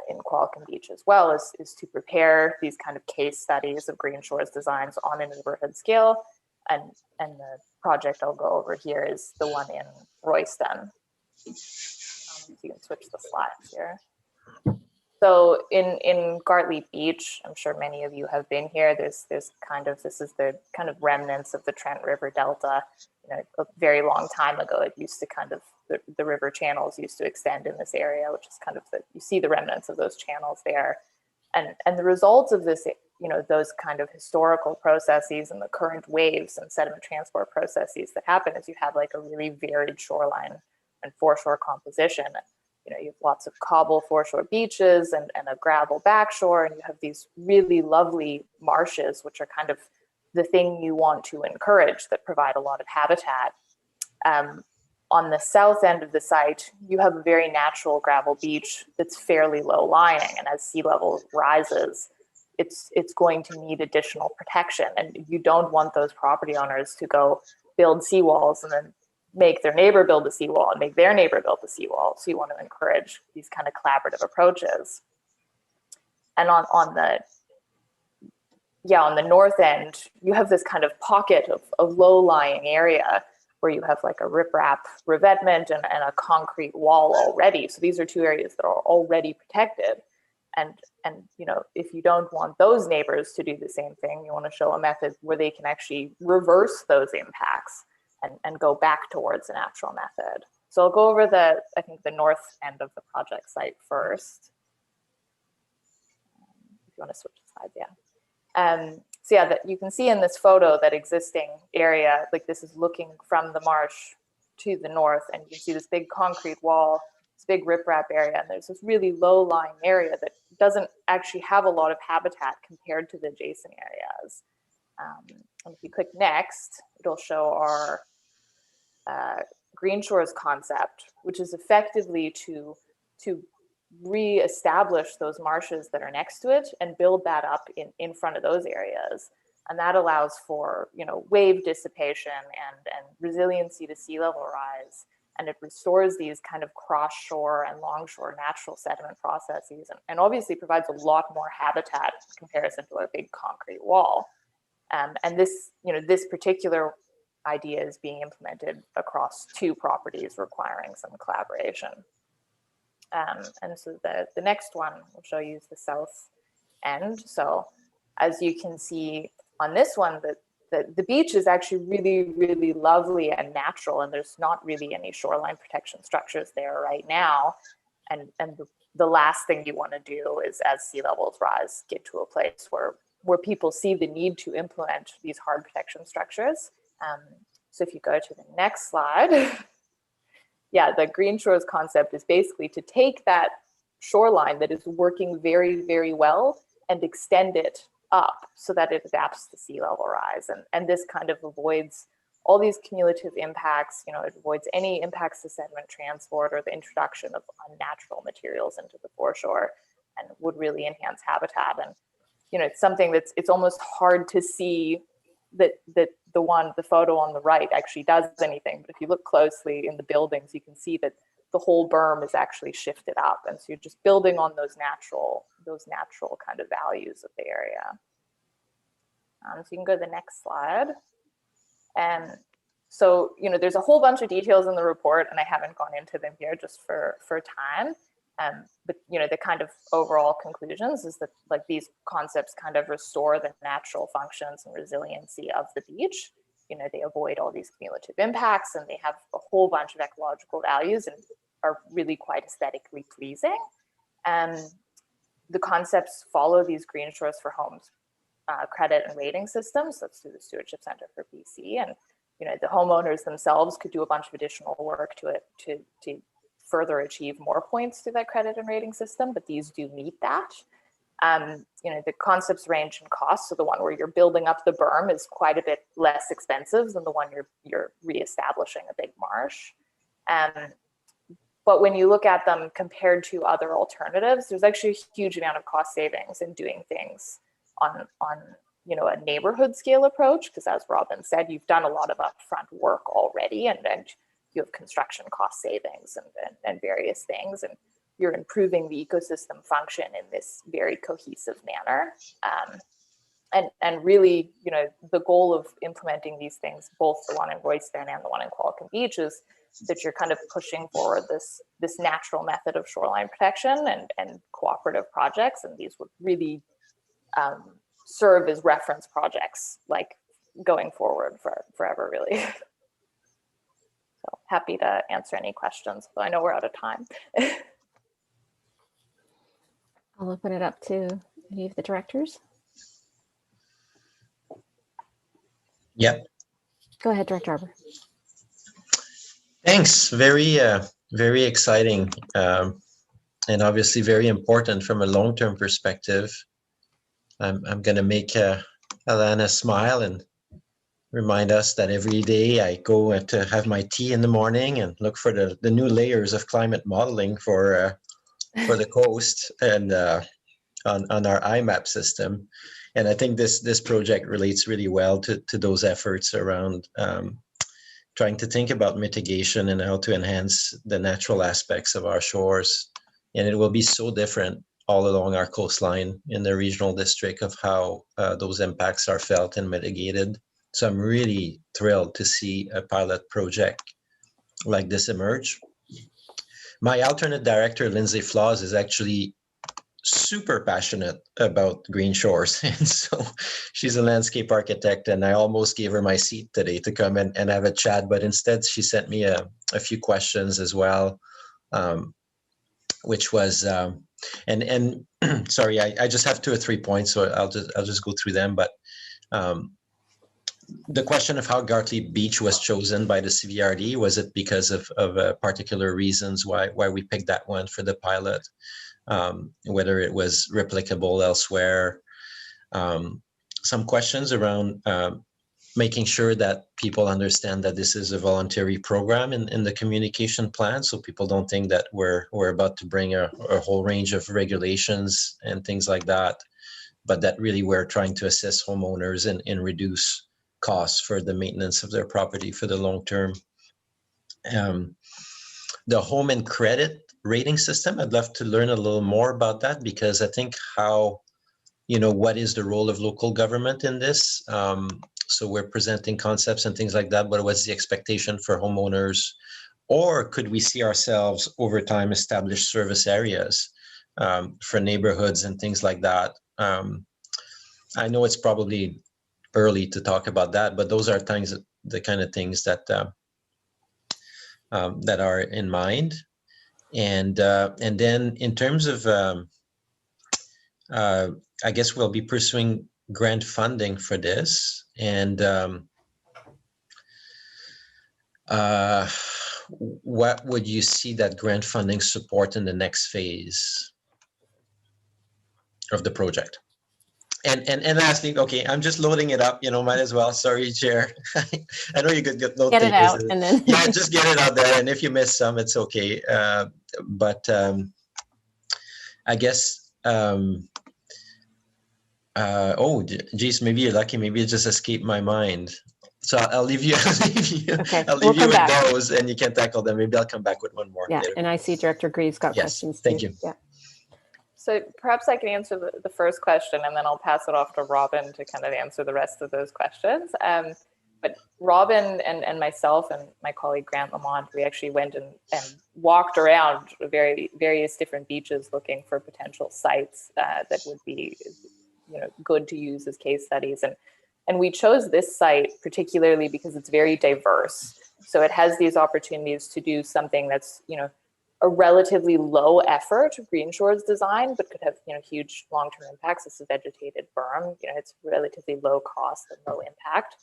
J: in Qualicum Beach as well, is to prepare these kind of case studies of Green Shores designs on a neighborhood scale. And the project I'll go over here is the one in Royston. So you can switch the slides here. So in Gartley Beach, I'm sure many of you have been here. This is the kind of remnants of the Trent River Delta. A very long time ago, it used to kind of, the river channels used to extend in this area, which is kind of you see the remnants of those channels there. And the results of this, those kind of historical processes and the current waves and sediment transport processes that happen is you have like a really varied shoreline and foreshore composition. You have lots of cobble foreshore beaches and a gravel backshore, and you have these really lovely marshes, which are kind of the thing you want to encourage, that provide a lot of habitat. On the south end of the site, you have a very natural gravel beach that's fairly low lying, and as sea level rises, it's going to need additional protection, and you don't want those property owners to go build seawalls and then make their neighbor build a seawall and make their neighbor build a seawall. So you want to encourage these kind of collaborative approaches. And on the north end, you have this kind of pocket of low-lying area where you have like a riprap revetment and a concrete wall already. So these are two areas that are already protected. And if you don't want those neighbors to do the same thing, you want to show a method where they can actually reverse those impacts and go back towards a natural method. So I'll go over the north end of the project site first. If you want to switch slides, yeah. So yeah, that you can see in this photo that existing area, like this is looking from the marsh to the north, and you can see this big concrete wall, this big riprap area, and there's this really low-lying area that doesn't actually have a lot of habitat compared to the adjacent areas. And if you click next, it'll show our Green Shores concept, which is effectively to re-establish those marshes that are next to it and build that up in front of those areas. And that allows for wave dissipation and resiliency to sea level rise. And it restores these kind of cross-shore and long-shore natural sediment processes, and obviously provides a lot more habitat in comparison to a big concrete wall. And this particular idea is being implemented across 2 properties requiring some collaboration. And so the next one we'll show you is the south end. So as you can see on this one, the beach is actually really, really lovely and natural, and there's not really any shoreline protection structures there right now. And the last thing you want to do is, as sea levels rise, get to a place where people see the need to implement these hard protection structures. So if you go to the next slide, yeah, the Green Shores concept is basically to take that shoreline that is working very, very well and extend it up so that it adapts to sea level rise. And this kind of avoids all these cumulative impacts, it avoids any impacts to sediment transport or the introduction of unnatural materials into the foreshore, and would really enhance habitat. And it's something it's almost hard to see that the photo on the right actually does anything. But if you look closely in the buildings, you can see that the whole berm is actually shifted up. And so you're just building on those natural kind of values of the area. So you can go to the next slide. And so, there's a whole bunch of details in the report, and I haven't gone into them here just for time. But the kind of overall conclusions is that like these concepts kind of restore the natural functions and resiliency of the beach. They avoid all these cumulative impacts, and they have a whole bunch of ecological values and are really quite aesthetically pleasing. And the concepts follow these Green Shores for Homes credit and rating systems. That's through the Stewardship Center for BC, and the homeowners themselves could do a bunch of additional work to further achieve more points through that credit and rating system, but these do meet that. The concepts range in cost. So the one where you're building up the berm is quite a bit less expensive than the one you're reestablishing a big marsh. But when you look at them compared to other alternatives, there's actually a huge amount of cost savings in doing things on a neighborhood scale approach, because as Robin said, you've done a lot of upfront work already, and you have construction cost savings and various things, and you're improving the ecosystem function in this very cohesive manner. And really, the goal of implementing these things, both the one in Royston and the one in Qualicum Beach, is that you're kind of pushing forward this natural method of shoreline protection and cooperative projects, and these would really serve as reference projects, like going forward forever, really. So happy to answer any questions, but I know we're out of time.
B: I'll open it up to any of the directors.
C: Yep.
B: Go ahead, Director Arbor.
C: Thanks. Very exciting, and obviously very important from a long-term perspective. I'm going to make Alana smile and remind us that every day I go to have my tea in the morning and look for the new layers of climate modeling for the coast and on our IMAP system. And I think this project relates really well to those efforts around trying to think about mitigation and how to enhance the natural aspects of our shores. And it will be so different all along our coastline in the regional district of how those impacts are felt and mitigated. So I'm really thrilled to see a pilot project like this emerge. My alternate director, Lindsay Flaws, is actually super passionate about green shores. And so she's a landscape architect, and I almost gave her my seat today to come and have a chat, but instead she sent me a few questions as well, which was, and sorry, I just have 2 or 3 points, so I'll just go through them. But the question of how Gartley Beach was chosen by the CVRD, was it because of particular reasons why we picked that one for the pilot? Whether it was replicable elsewhere. Some questions around making sure that people understand that this is a voluntary program in the communication plan, so people don't think that we're about to bring a whole range of regulations and things like that, but that really we're trying to assist homeowners and reduce costs for the maintenance of their property for the long term. The home and credit rating system, I'd love to learn a little more about that, because I think what is the role of local government in this? So we're presenting concepts and things like that, but what's the expectation for homeowners? Or could we see ourselves over time establish service areas for neighborhoods and things like that? I know it's probably early to talk about that, but those are the kind of things that that are in mind. And then in terms of, I guess we'll be pursuing grant funding for this. And what would you see that grant funding support in the next phase of the project? And lastly, okay, I'm just loading it up, might as well. Sorry, Chair. I know you could get note
B: Get it out and then.
C: Yeah, just get it out there. And if you miss some, it's okay. But I guess, oh, geez, maybe you're lucky. Maybe it just escaped my mind. So I'll leave you.
B: Okay,
C: I'll leave
B: we'll
C: you
B: come
C: with
B: back.
C: those, and you can tackle them. Maybe I'll come back with one more.
B: Yeah,
C: later.
B: and I see Director Greaves got
C: Yes,
B: questions too.
C: thank you.
B: Yeah.
J: So perhaps I can answer the first question, and then I'll pass it off to Robin to kind of answer the rest of those questions. But Robin and myself and my colleague Grant Lamont, we actually went and walked around various different beaches looking for potential sites that would be good to use as case studies. And we chose this site particularly because it's very diverse. So it has these opportunities to do something that's, a relatively low effort green shores design, but could have, huge long-term impacts. It's a vegetated berm, it's relatively low cost and low impact.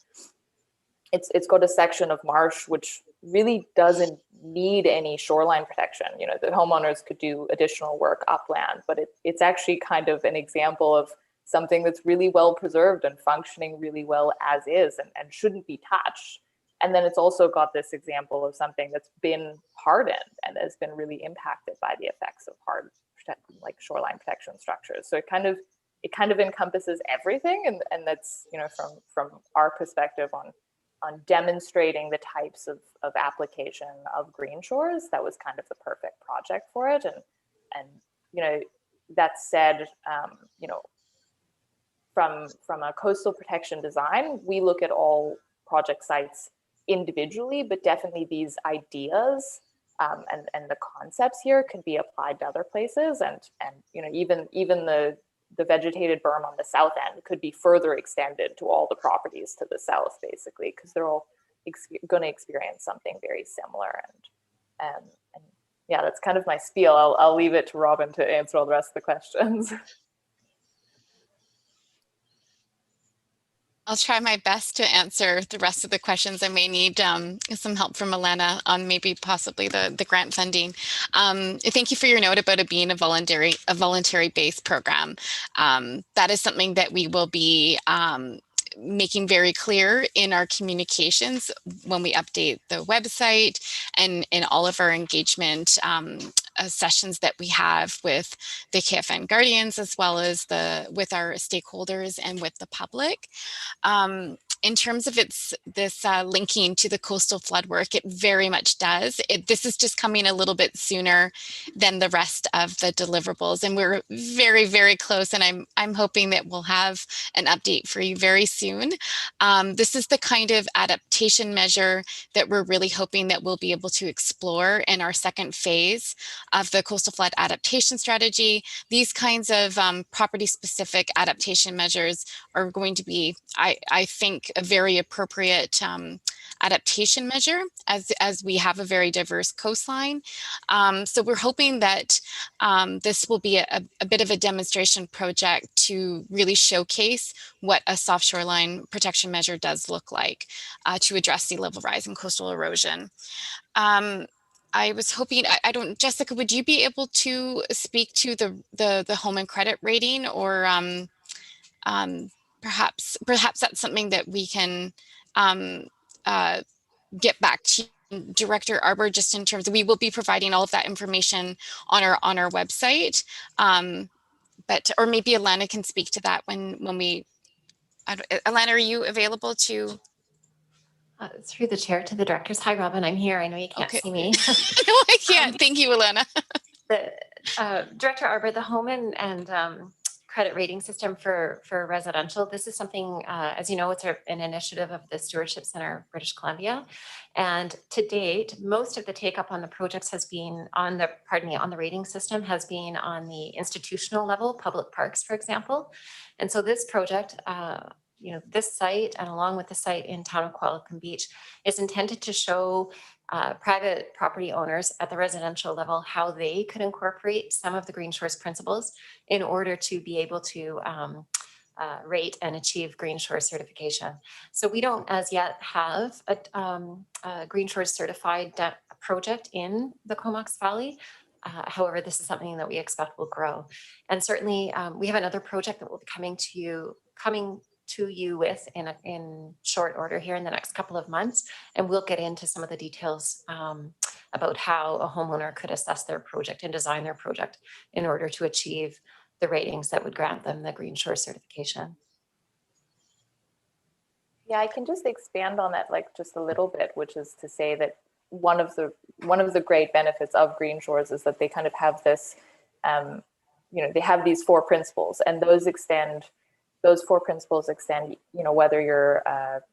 J: It's got a section of marsh which really doesn't need any shoreline protection. You know, the homeowners could do additional work upland, but it's actually kind of an example of something that's really well preserved and functioning really well as is, and shouldn't be touched. And then it's also got this example of something that's been hardened and has been really impacted by the effects of hard, like shoreline protection structures. So it kind of encompasses everything, and that's, you know, from our perspective on demonstrating the types of application of green shores, that was kind of the perfect project for it. And you know, that said, you know, from a coastal protection design, we look at all project sites individually, but definitely these ideas and the concepts here could be applied to other places. And you know, even the vegetated berm on the south end could be further extended to all the properties to the south, basically, because they're all going to experience something very similar. And yeah, that's kind of my spiel. I'll leave it to Robin to answer all the rest of the questions.
I: I'll try my best to answer the rest of the questions. I may need some help from Elena on maybe possibly the grant funding. Thank you for your note about it being a voluntary-based program. That is something that we will be making very clear in our communications when we update the website and in all of our engagement sessions that we have with the KFN Guardians, as well as with our stakeholders and with the public. In terms of this linking to the coastal flood work, it very much does. This is just coming a little bit sooner than the rest of the deliverables, and we're very, very close. And I'm hoping that we'll have an update for you very soon. This is the kind of adaptation measure that we're really hoping that we'll be able to explore in our second phase of the coastal flood adaptation strategy. These kinds of property-specific adaptation measures are going to be, I think, a very appropriate adaptation measure as we have a very diverse coastline. So we're hoping that this will be a bit of a demonstration project to really showcase what a soft shoreline protection measure does look like to address sea level rise and coastal erosion. I was hoping, Jessica, would you be able to speak to the home and credit rating, or perhaps that's something that we can get back to Director Arbor, just in terms of, we will be providing all of that information on our website. Or maybe Alana can speak to that when we, Alana, are you available to?
H: Through the chair to the directors. Hi, Robin, I'm here. I know you can't see me.
I: No, I can't. Thank you, Alana.
H: Director Arbor, the home and credit rating system for residential, this is something, as you know, it's an initiative of the Stewardship Center, British Columbia. And to date, most of the take up on the projects has been on the rating system has been on the institutional level, public parks, for example. And so this project, you know, this site, and along with the site in town of Qualicum Beach, is intended to show private property owners at the residential level how they could incorporate some of the Green Shores principles in order to be able to rate and achieve Green Shores certification. So we don't as yet have a Green Shores certified project in the Comox Valley. However, this is something that we expect will grow. And certainly we have another project that will be coming to you with in short order here in the next couple of months, and we'll get into some of the details about how a homeowner could assess their project and design their project in order to achieve the ratings that would grant them the Green Shore certification.
J: Yeah, I can just expand on that like just a little bit, which is to say that one of the great benefits of Green Shores is that they kind of have this, you know, they have these 4 principles, and those 4 principles extend, you know, whether you're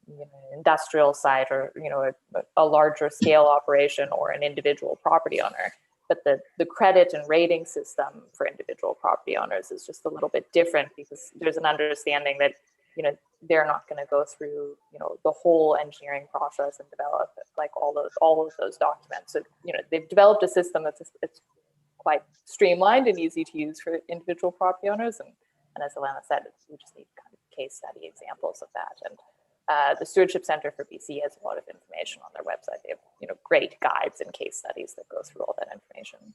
J: you know, an industrial site or, you know, a larger scale operation or an individual property owner. But the credit and rating system for individual property owners is just a little bit different, because there's an understanding that, you know, they're not going to go through, you know, the whole engineering process and develop like all of those documents. So, you know, they've developed a system it's quite streamlined and easy to use for individual property owners. And as Alana said, we just need kind of case study examples of that. The Stewardship Center for BC has a lot of information on their website. They have, great guides and case studies that go through all that information.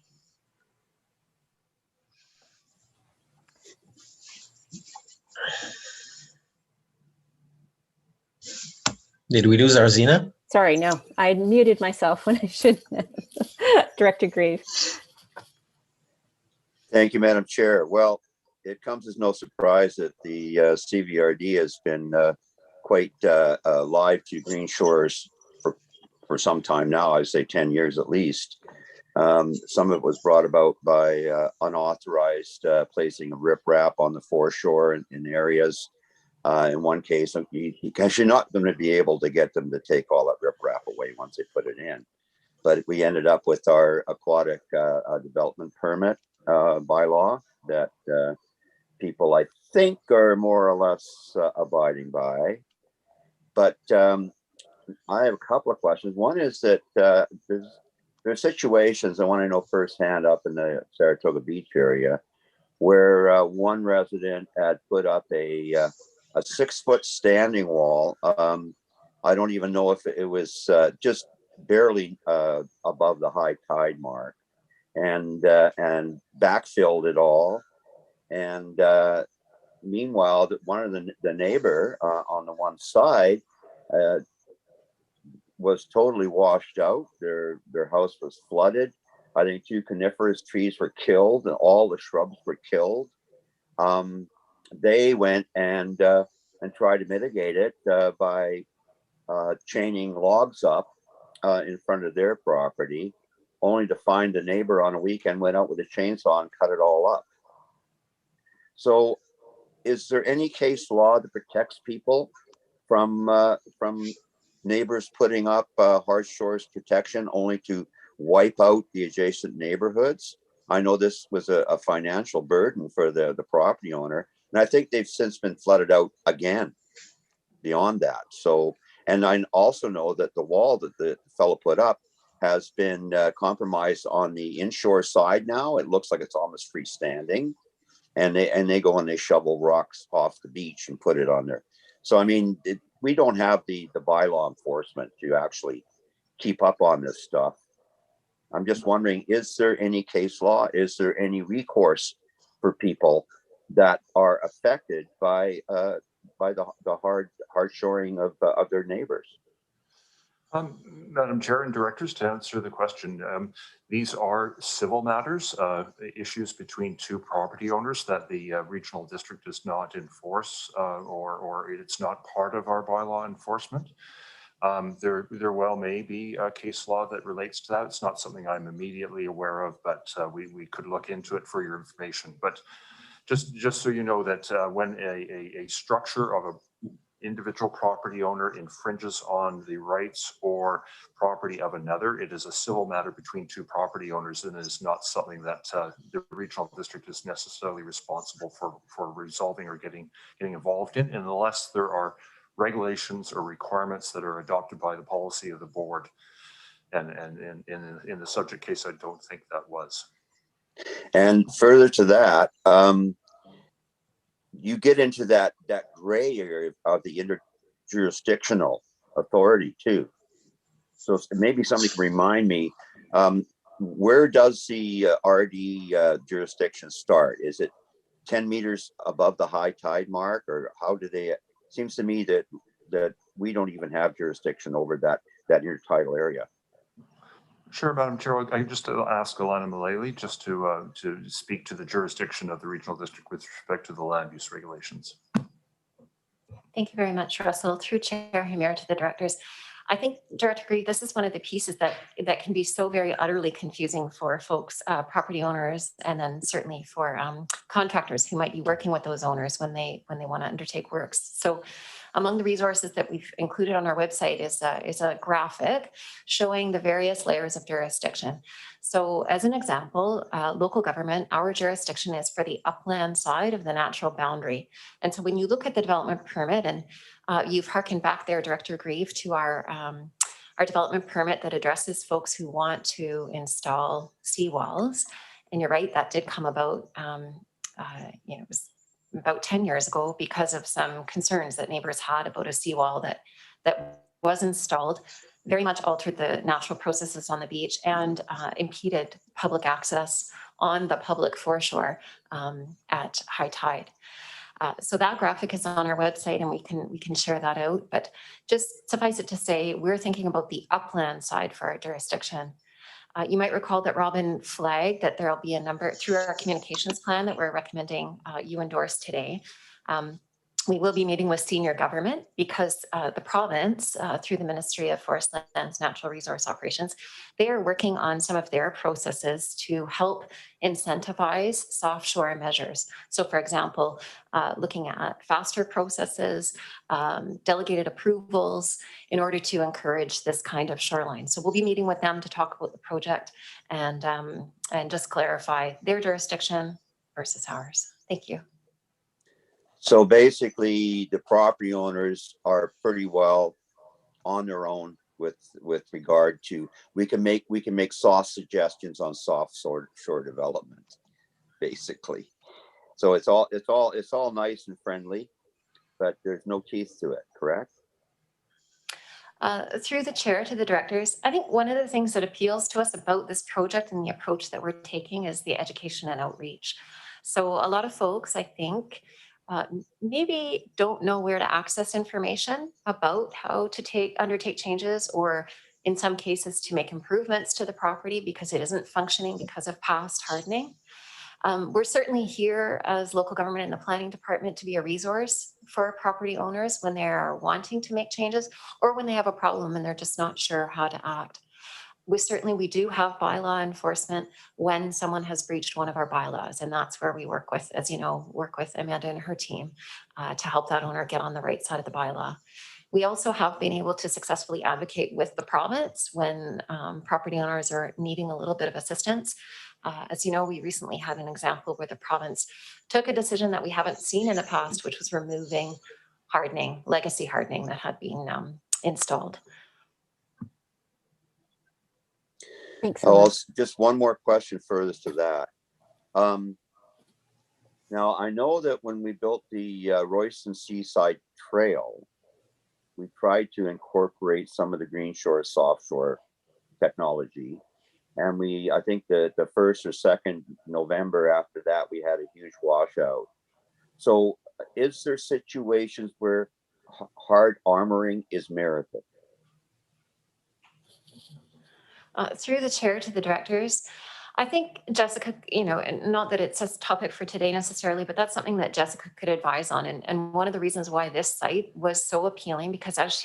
C: Did we lose Arzina?
B: Sorry, no, I muted myself when I shouldn't have. Director Grieve.
A: Thank you, Madam Chair. Well, it comes as no surprise that the CVRD has been quite live to Green Shores for some time now. I'd say 10 years at least. Some of it was brought about by unauthorized placing of riprap on the foreshore in areas. In one case, because you're not going to be able to get them to take all that riprap away once they put it in. But we ended up with our aquatic development permit bylaw that people, I think, are more or less abiding by. But I have a couple of questions. One is that there's situations, I want to know firsthand up in the Saratoga Beach area, where one resident had put up a 6-foot standing wall. I don't even know if it was just barely above the high tide mark, and backfilled it all. And meanwhile, one of the neighbor on the one side was totally washed out. Their house was flooded. I think 2 coniferous trees were killed, and all the shrubs were killed. They went and tried to mitigate it by chaining logs up in front of their property, only to find the neighbor on a weekend went out with a chainsaw and cut it all up. So, is there any case law that protects people from neighbors putting up harsh shores protection only to wipe out the adjacent neighborhoods? I know this was a financial burden for the property owner, and I think they've since been flooded out again beyond that. So, and I also know that the wall that the fellow put up has been compromised on the inshore side now. It looks like it's almost freestanding, and they go and they shovel rocks off the beach and put it on there. So, I mean, we don't have the bylaw enforcement to actually keep up on this stuff. I'm just wondering, is there any case law? Is there any recourse for people that are affected by the hard shoring of their neighbors?
F: Madam Chair and directors, to answer the question, these are civil matters, issues between 2 property owners that the regional district does not enforce, or it's not part of our bylaw enforcement. There well may be a case law that relates to that. It's not something I'm immediately aware of, but we could look into it for your information. But just so you know that when a structure of a individual property owner infringes on the rights or property of another, it is a civil matter between 2 property owners, and it is not something that the regional district is necessarily responsible for resolving or getting involved in, unless there are regulations or requirements that are adopted by the policy of the board. And in the subject case, I don't think that was.
A: And further to that, you get into that gray area of the interjurisdictional authority too. So maybe somebody can remind me, where does the RD jurisdiction start? Is it 10 meters above the high tide mark, or how do they? It seems to me that we don't even have jurisdiction over that intertidal area.
F: Sure, Madam Chair. I can just ask Alana Mullally just to speak to the jurisdiction of the regional district with respect to the land use regulations.
H: Thank you very much, Russell. Through Chair Hamir to the directors. I think, Director Grieve, this is one of the pieces that can be so very utterly confusing for folks, property owners, and then certainly for contractors who might be working with those owners when they want to undertake works. So among the resources that we've included on our website is a graphic showing the various layers of jurisdiction. So as an example, local government, our jurisdiction is for the upland side of the natural boundary. And so when you look at the development permit, and you've harkened back there, Director Grieve, to our development permit that addresses folks who want to install seawalls. And you're right, that did come about, it was about 10 years ago because of some concerns that neighbors had about a seawall that was installed, very much altered the natural processes on the beach and impeded public access on the public foreshore at high tide. So that graphic is on our website and we can share that out, but just suffice it to say, we're thinking about the upland side for our jurisdiction. You might recall that Robin flagged that there'll be a number through our communications plan that we're recommending you endorse today. We will be meeting with senior government because the province, through the Ministry of Forest Lands Natural Resource Operations, they are working on some of their processes to help incentivize soft shore measures. So for example, looking at faster processes, delegated approvals in order to encourage this kind of shoreline. So we'll be meeting with them to talk about the project and just clarify their jurisdiction versus ours. Thank you.
A: So basically, the property owners are pretty well on their own with regard to we can make soft suggestions on soft shore development, basically. So it's all nice and friendly, but there's no teeth to it, correct?
H: Through the chair to the directors, I think one of the things that appeals to us about this project and the approach that we're taking is the education and outreach. So a lot of folks, I think, maybe don't know where to access information about how to undertake changes, or in some cases to make improvements to the property because it isn't functioning because of past hardening. We're certainly here as local government in the planning department to be a resource for property owners when they're wanting to make changes or when they have a problem and they're just not sure how to act. We do have bylaw enforcement when someone has breached one of our bylaws, and that's where we work with, as you know, Amanda and her team to help that owner get on the right side of the bylaw. We also have been able to successfully advocate with the province when property owners are needing a little bit of assistance. As you know, we recently had an example where the province took a decision that we haven't seen in the past, which was removing legacy hardening that had been installed.
B: Thanks.
A: Just one more question further to that. Now, I know that when we built the Royston Seaside Trail, we tried to incorporate some of the green shore, soft shore technology. And I think the 1st or 2nd November after that, we had a huge washout. So is there situations where hard armoring is merited?
H: Through the chair to the directors, I think Jessica, and not that it's a topic for today necessarily, but that's something that Jessica could advise on. And one of the reasons why this site was so appealing, because as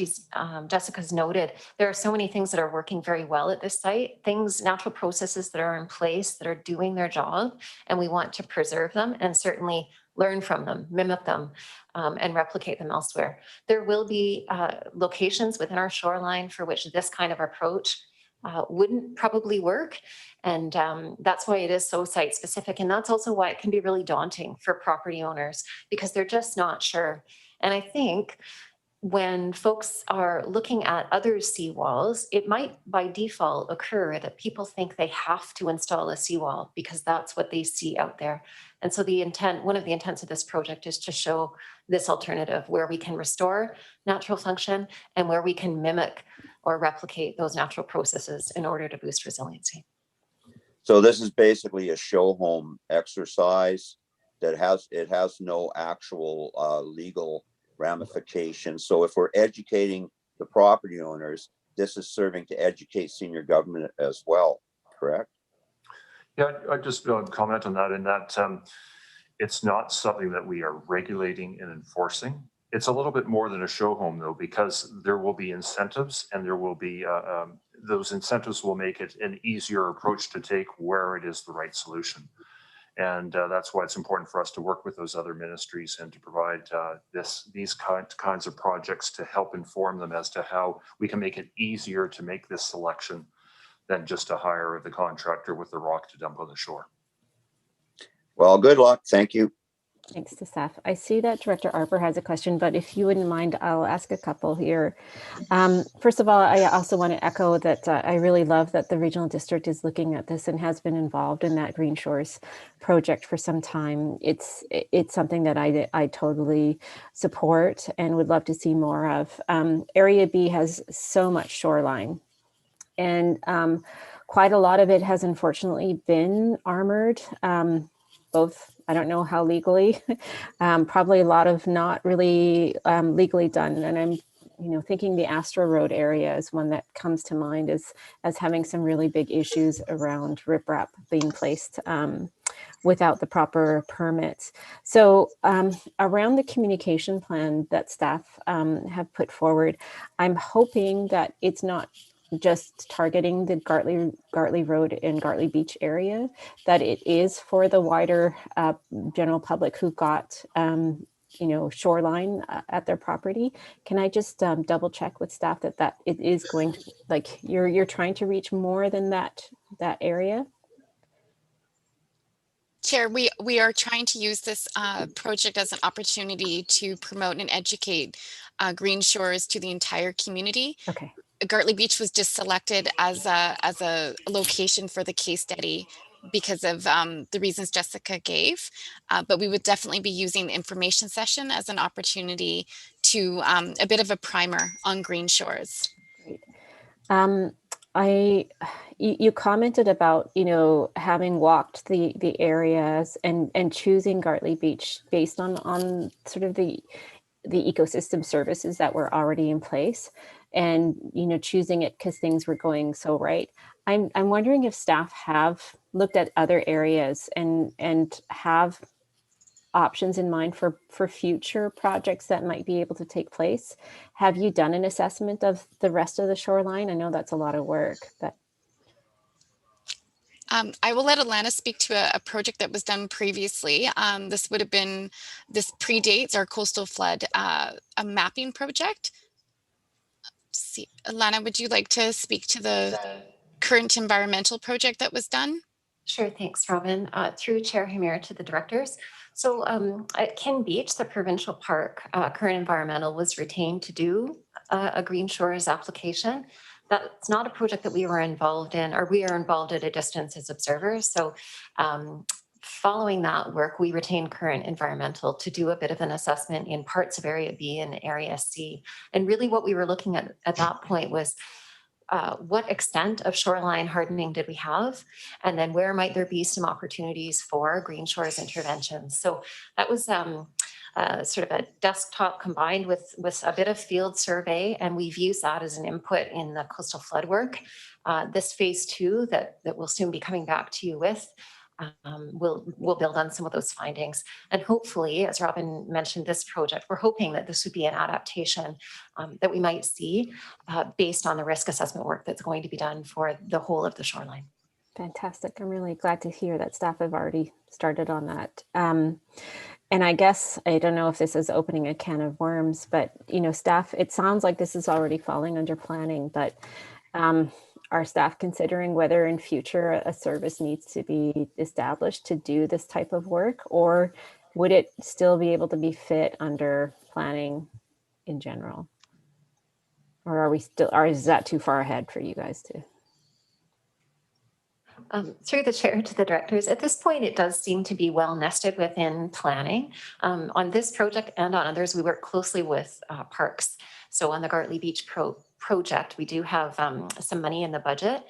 H: Jessica's noted, there are so many things that are working very well at this site, natural processes that are in place that are doing their job, and we want to preserve them and certainly learn from them, mimic them, and replicate them elsewhere. There will be locations within our shoreline for which this kind of approach wouldn't probably work. And that's why it is so site specific. And that's also why it can be really daunting for property owners because they're just not sure. And I think when folks are looking at other seawalls, it might by default occur that people think they have to install a seawall because that's what they see out there. And so one of the intents of this project is to show this alternative where we can restore natural function and where we can mimic or replicate those natural processes in order to boost resiliency.
A: So this is basically a show home exercise that has no actual legal ramifications. So if we're educating the property owners, this is serving to educate senior government as well, correct?
F: Yeah, I just comment on that in that it's not something that we are regulating and enforcing. It's a little bit more than a show home though, because there will be incentives and there will be, those incentives will make it an easier approach to take where it is the right solution. And that's why it's important for us to work with those other ministries and to provide these kinds of projects to help inform them as to how we can make it easier to make this selection than just to hire the contractor with the rock to dump on the shore.
A: Well, good luck. Thank you.
B: Thanks to staff. I see that Director Arbor has a question, but if you wouldn't mind, I'll ask a couple here. First of all, I also want to echo that I really love that the regional district is looking at this and has been involved in that Green Shores project for some time. It's something that I totally support and would love to see more of. Area B has so much shoreline, and quite a lot of it has unfortunately been armored, both, I don't know how legally, probably a lot of not really legally done. And I'm, thinking the Astra Road area is one that comes to mind as having some really big issues around riprap being placed without the proper permits. So around the communication plan that staff have put forward, I'm hoping that it's not just targeting the Gartley Road and Gartley Beach area, that it is for the wider general public who got shoreline at their property. Can I just double check with staff that it is going to, like, you're trying to reach more than that area?
I: Chair, we are trying to use this project as an opportunity to promote and educate Green Shores to the entire community.
B: Okay.
I: Gartley Beach was just selected as a location for the case study because of the reasons Jessica gave, but we would definitely be using the information session as an opportunity to a bit of a primer on Green Shores.
B: Great. You commented about, having walked the areas and choosing Gartley Beach based on sort of the ecosystem services that were already in place, and choosing it because things were going so right. I'm wondering if staff have looked at other areas and have options in mind for future projects that might be able to take place. Have you done an assessment of the rest of the shoreline? I know that's a lot of work, but
I: I will let Alana speak to a project that was done previously. This predates our coastal flood, a mapping project. See, Alana, would you like to speak to the current environmental project that was done?
H: Sure, thanks, Robin. Through Chair Hamir to the directors. So at Ken Beach, the provincial park, current environmental was retained to do a Green Shores application. That's not a project that we were involved in, or we are involved at a distance as observers. So following that work, we retained current environmental to do a bit of an assessment in parts of Area B and Area C. And really what we were looking at that point was what extent of shoreline hardening did we have? And then where might there be some opportunities for Green Shores interventions? So that was sort of a desktop combined with a bit of field survey, and we've used that as an input in the coastal flood work. This phase 2 that we'll soon be coming back to you with, we'll build on some of those findings. And hopefully, as Robin mentioned, this project, we're hoping that this would be an adaptation that we might see based on the risk assessment work that's going to be done for the whole of the shoreline.
B: Fantastic. I'm really glad to hear that staff have already started on that. And I guess, I don't know if this is opening a can of worms, but, staff, it sounds like this is already falling under planning, but are staff considering whether in future a service needs to be established to do this type of work, or would it still be able to be fit under planning in general? Or is that too far ahead for you guys to?
H: Through the chair to the directors, at this point, it does seem to be well nested within planning. On this project and on others, we work closely with parks. So on the Gartley Beach project, we do have some money in the budget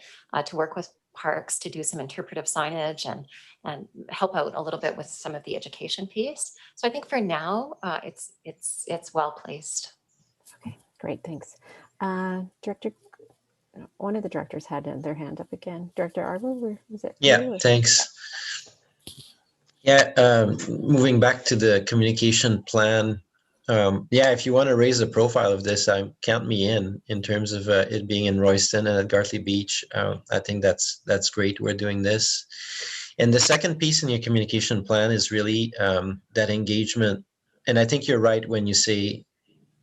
H: to work with parks to do some interpretive signage and help out a little bit with some of the education piece. So I think for now, it's well placed.
B: Okay, great, thanks. Director, one of the directors had their hand up again. Director Arbor, was it?
C: Yeah, thanks. Yeah, moving back to the communication plan. Yeah, if you want to raise the profile of this, count me in terms of it being in Royston and at Gartley Beach. I think that's great. We're doing this. And the second piece in your communication plan is really that engagement. And I think you're right when you say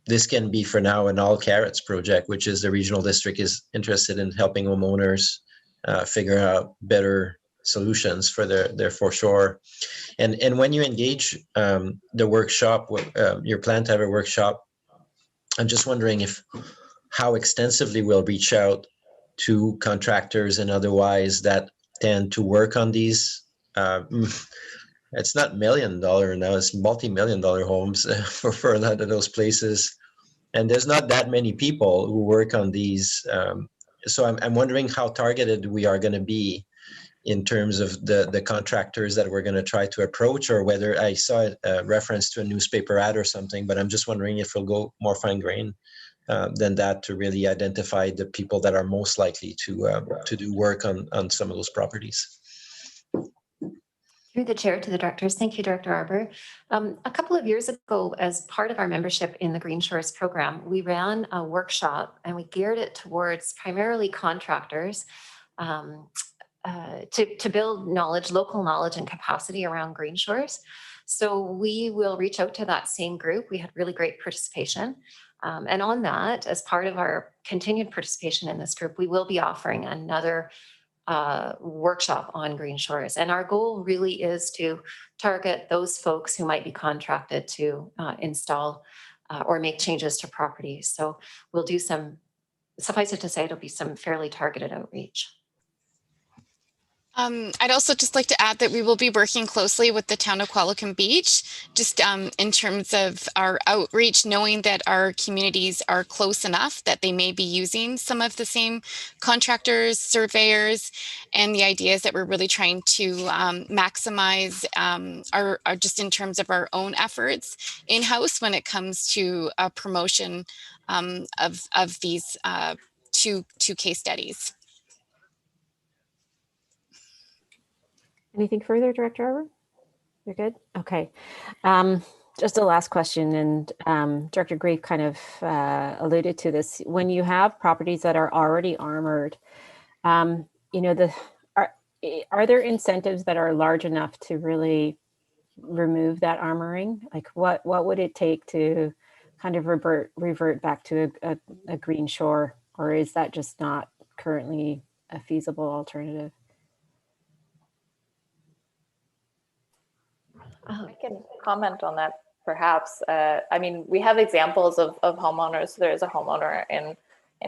C: this can be for now an all carrots project, which is the regional district is interested in helping homeowners figure out better solutions for their foreshore. And when you engage the workshop, your plan to have a workshop, I'm just wondering how extensively we'll reach out to contractors and otherwise that tend to work on these. It's not $1 million now; it's multi-million-dollar homes for a lot of those places, and there's not that many people who work on these. So I'm wondering how targeted we are going to be in terms of the contractors that we're going to try to approach, or whether I saw a reference to a newspaper ad or something, but I'm just wondering if we'll go more fine grain than that to really identify the people that are most likely to do work on some of those properties.
H: Through the chair to the directors. Thank you, Director Arbor. A couple of years ago, as part of our membership in the Green Shores program, we ran a workshop and we geared it towards primarily contractors to build knowledge, local knowledge and capacity around Green Shores. So we will reach out to that same group. We had really great participation. And on that, as part of our continued participation in this group, we will be offering another workshop on Green Shores. And our goal really is to target those folks who might be contracted to install or make changes to properties. So we'll do some, suffice it to say, it'll be some fairly targeted outreach.
I: I'd also just like to add that we will be working closely with the town of Qualicum Beach, just in terms of our outreach, knowing that our communities are close enough that they may be using some of the same contractors, surveyors, and the idea is that we're really trying to maximize our just in terms of our own efforts in-house when it comes to promotion of these two case studies.
B: Anything further, Director Arbor? You're good? Okay. Just a last question, and Director Grieve kind of alluded to this. When you have properties that are already armored, you know, are there incentives that are large enough to really remove that armoring? Like what would it take to kind of revert back to a green shore, or is that just not currently a feasible alternative?
J: I can comment on that perhaps. I mean, we have examples of homeowners. There is a homeowner in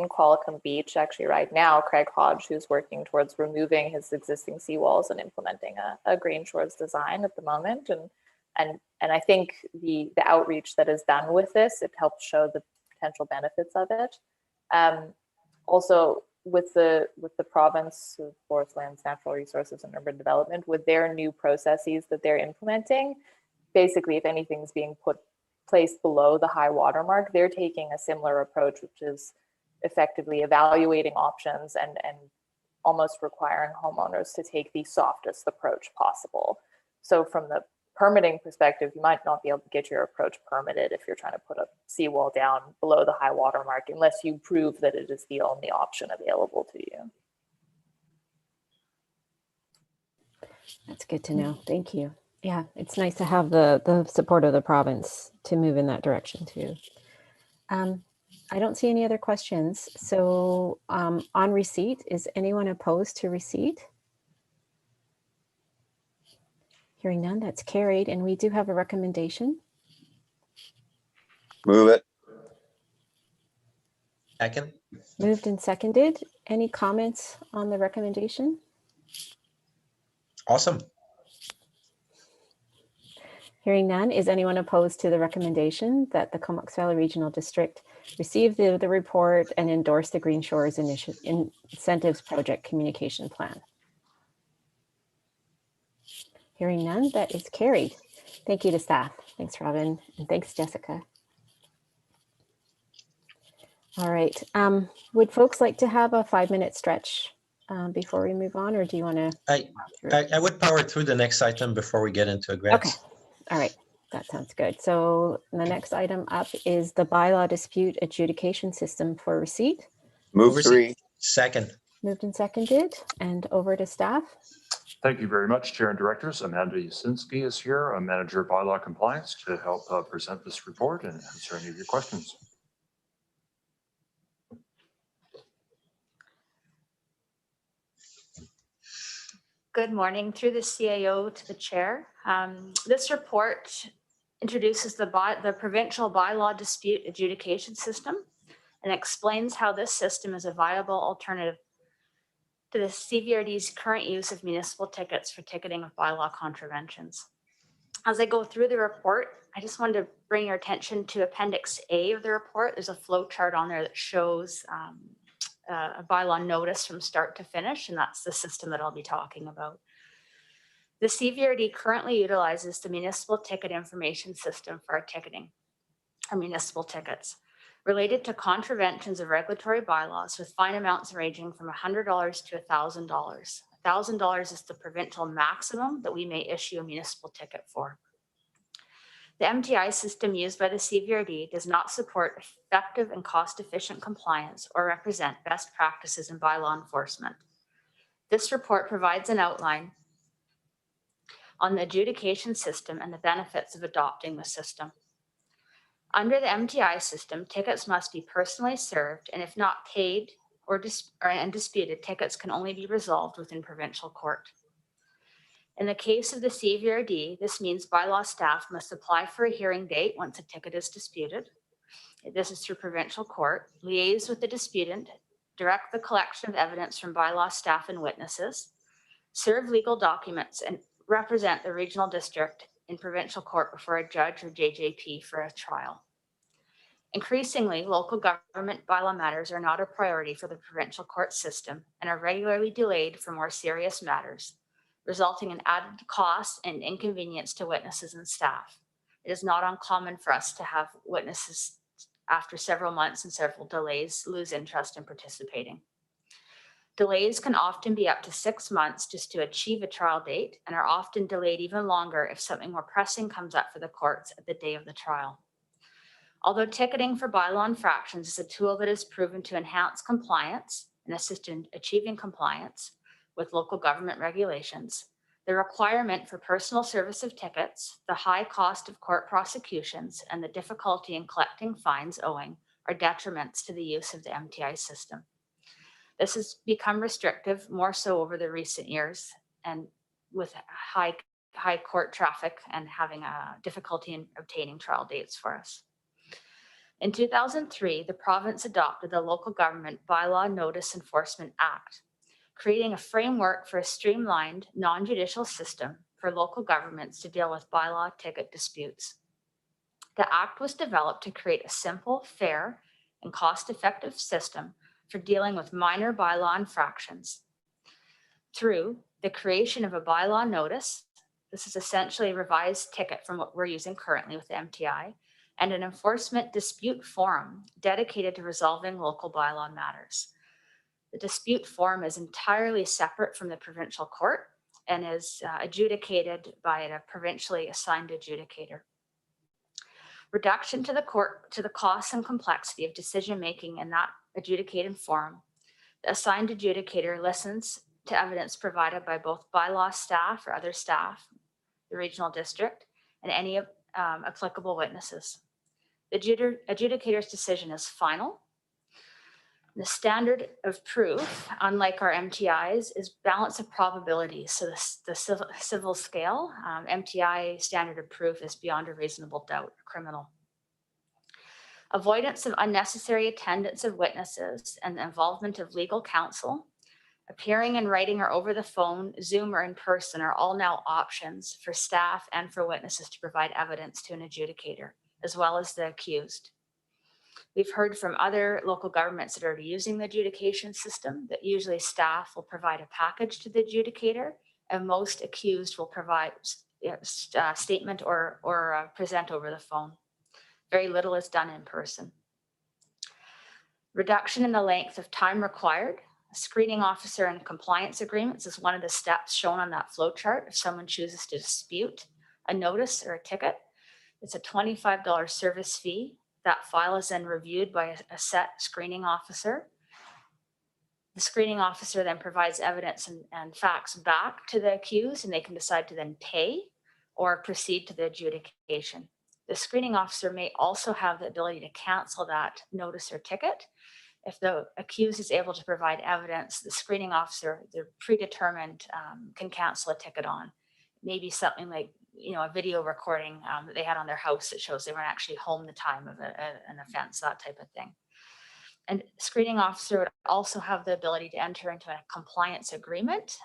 J: Qualicum Beach actually right now, Craig Hodge, who's working towards removing his existing seawalls and implementing a Green Shores design at the moment. And I think the outreach that is done with this, it helps show the potential benefits of it. Also, with the province of Forest, Lands, Natural Resources and Urban Development, with their new processes that they're implementing, basically if anything's being placed below the high water mark, they're taking a similar approach, which is effectively evaluating options and almost requiring homeowners to take the softest approach possible. So from the permitting perspective, you might not be able to get your approach permitted if you're trying to put a seawall down below the high water mark, unless you prove that it is the only option available to you.
B: That's good to know. Thank you. Yeah, it's nice to have the support of the province to move in that direction too. I don't see any other questions. So on receipt, is anyone opposed to receipt? Hearing none, that's carried. And we do have a recommendation.
A: Move it.
C: Second.
B: Moved and seconded. Any comments on the recommendation?
C: Awesome.
B: Hearing none, is anyone opposed to the recommendation that the Comox Valley Regional District receive the report and endorse the Green Shores Incentives Project Communication Plan? Hearing none, that is carried. Thank you to staff. Thanks, Robin, and thanks, Jessica. All right. Would folks like to have a 5-minute stretch before we move on, or do you want to?
C: I would power through the next item before we get into a grant.
B: Okay. All right. That sounds good. So the next item up is the bylaw dispute adjudication system for receipt.
A: Move 3.
C: Second.
B: Moved and seconded, and over to staff.
F: Thank you very much, Chair and Directors. Amanda Yasinski is here, a Manager of Bylaw Compliance, to help present this report and answer any of your questions.
K: Good morning. Through the CAO to the chair. This report introduces the provincial bylaw dispute adjudication system and explains how this system is a viable alternative to the CVRD's current use of municipal tickets for ticketing of bylaw contraventions. As I go through the report, I just wanted to bring your attention to Appendix A of the report. There's a flow chart on there that shows a bylaw notice from start to finish, and that's the system that I'll be talking about. The CVRD currently utilizes the municipal ticket information system for our ticketing, our municipal tickets, related to contraventions of regulatory bylaws with fine amounts ranging from $100 to $1,000. $1,000 is the provincial maximum that we may issue a municipal ticket for. The MTI system used by the CVRD does not support effective and cost-efficient compliance or represent best practices in bylaw enforcement. This report provides an outline on the adjudication system and the benefits of adopting the system. Under the MTI system, tickets must be personally served, and if not paid or disputed, tickets can only be resolved within provincial court. In the case of the CVRD, this means bylaw staff must apply for a hearing date once a ticket is disputed. This is through provincial court, liaise with the disputant, direct the collection of evidence from bylaw staff and witnesses, serve legal documents, and represent the regional district in provincial court before a judge or JJP for a trial. Increasingly, local government bylaw matters are not a priority for the provincial court system and are regularly delayed for more serious matters, resulting in added costs and inconvenience to witnesses and staff. It is not uncommon for us to have witnesses, after several months and several delays, lose interest in participating. Delays can often be up to 6 months just to achieve a trial date and are often delayed even longer if something more pressing comes up for the courts at the day of the trial. Although ticketing for bylaw infractions is a tool that is proven to enhance compliance and assist in achieving compliance with local government regulations, the requirement for personal service of tickets, the high cost of court prosecutions, and the difficulty in collecting fines owing are detriments to the use of the MTI system. This has become restrictive more so over the recent years, and with high court traffic and having a difficulty in obtaining trial dates for us. In 2003, the province adopted the Local Government Bylaw Notice Enforcement Act, creating a framework for a streamlined, non-judicial system for local governments to deal with bylaw ticket disputes. The act was developed to create a simple, fair, and cost-effective system for dealing with minor bylaw infractions through the creation of a bylaw notice. This is essentially a revised ticket from what we're using currently with the MTI, and an enforcement dispute forum dedicated to resolving local bylaw matters. The dispute forum is entirely separate from the provincial court and is adjudicated by a provincially assigned adjudicator. Reduction to the cost and complexity of decision-making in that adjudicated forum. The assigned adjudicator listens to evidence provided by both bylaw staff or other staff, the regional district, and any applicable witnesses. The adjudicator's decision is final. The standard of proof, unlike our MTIs, is balance of probabilities. So the civil scale, MTI standard of proof is beyond a reasonable doubt, criminal. Avoidance of unnecessary attendance of witnesses and the involvement of legal counsel, appearing in writing or over the phone, Zoom, or in person are all now options for staff and for witnesses to provide evidence to an adjudicator, as well as the accused. We've heard from other local governments that are using the adjudication system that usually staff will provide a package to the adjudicator, and most accused will provide a statement or present over the phone. Very little is done in person. Reduction in the length of time required. A screening officer and compliance agreements is one of the steps shown on that flow chart. If someone chooses to dispute a notice or a ticket, it's a $25 service fee. That file is then reviewed by a set screening officer. The screening officer then provides evidence and facts back to the accused, and they can decide to then pay or proceed to the adjudication. The screening officer may also have the ability to cancel that notice or ticket If the accused is able to provide evidence, the screening officer, they're predetermined, can cancel a ticket on. Maybe something like, a video recording that they had on their house that shows they weren't actually home the time of an offense, that type of thing. And screening officer would also have the ability to enter into a compliance agreement.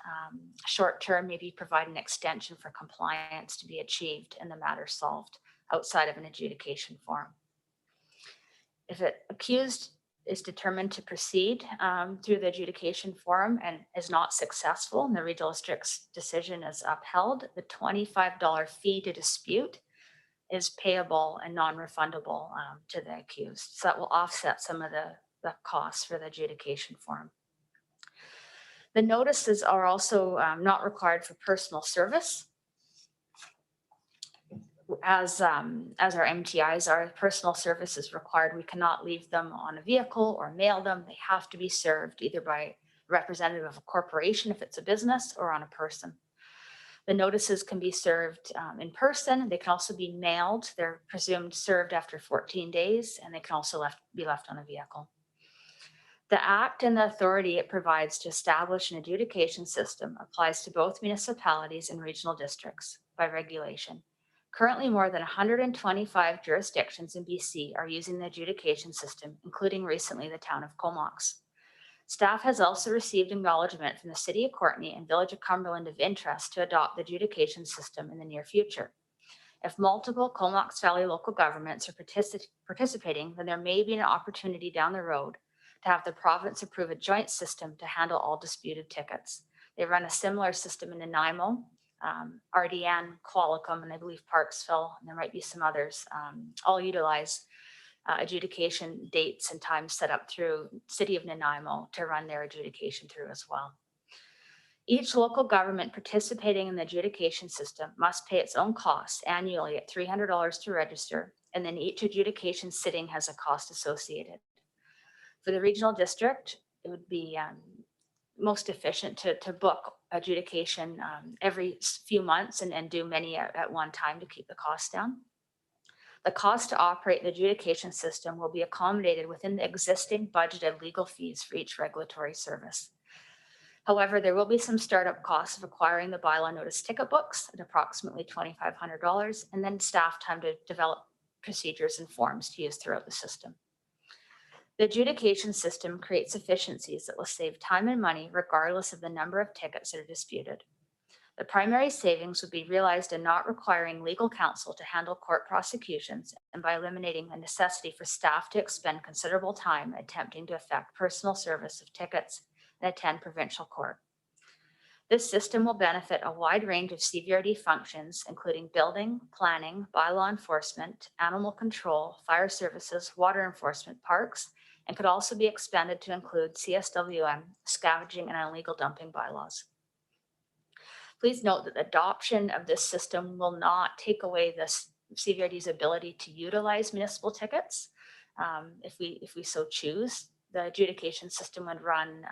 K: Short term, maybe provide an extension for compliance to be achieved and the matter solved outside of an adjudication form. If an accused is determined to proceed through the adjudication forum and is not successful and the regional district's decision is upheld, the $25 fee to dispute is payable and non-refundable to the accused. So that will offset some of the costs for the adjudication forum. The notices are also not required for personal service. As our MTIs are, personal service is required. We cannot leave them on a vehicle or mail them. They have to be served either by a representative of a corporation if it's a business, or on a person. The notices can be served in person. They can also be mailed. They're presumed served after 14 days, and they can also be left on a vehicle. The Act and the authority it provides to establish an adjudication system applies to both municipalities and regional districts by regulation. Currently, more than 125 jurisdictions in BC are using the adjudication system, including recently the town of Comox. Staff has also received acknowledgement from the City of Courtenay and Village of Cumberland of interest to adopt the adjudication system in the near future. If multiple Comox Valley local governments are participating, then there may be an opportunity down the road to have the province approve a joint system to handle all disputed tickets. They run a similar system in Nanaimo, RDN, Qualicum, and I believe Parksville, and there might be some others, all utilize adjudication dates and times set up through City of Nanaimo to run their adjudication through as well. Each local government participating in the adjudication system must pay its own costs annually at $300 to register, and then each adjudication sitting has a cost associated. For the regional district, it would be most efficient to book adjudication every few months and do many at one time to keep the costs down. The cost to operate the adjudication system will be accommodated within the existing budgeted legal fees for each regulatory service. However, there will be some startup costs of acquiring the bylaw notice ticket books at approximately $2,500, and then staff time to develop procedures and forms to use throughout the system. The adjudication system creates efficiencies that will save time and money regardless of the number of tickets that are disputed. The primary savings would be realized in not requiring legal counsel to handle court prosecutions and by eliminating the necessity for staff to expend considerable time attempting to effect personal service of tickets and attend provincial court. This system will benefit a wide range of CVRD functions, including building, planning, bylaw enforcement, animal control, fire services, water enforcement, parks, and could also be expanded to include CSWM, scavenging, and illegal dumping bylaws. Please note that the adoption of this system will not take away this CVRD's ability to utilize municipal tickets. If we so choose, the adjudication system would run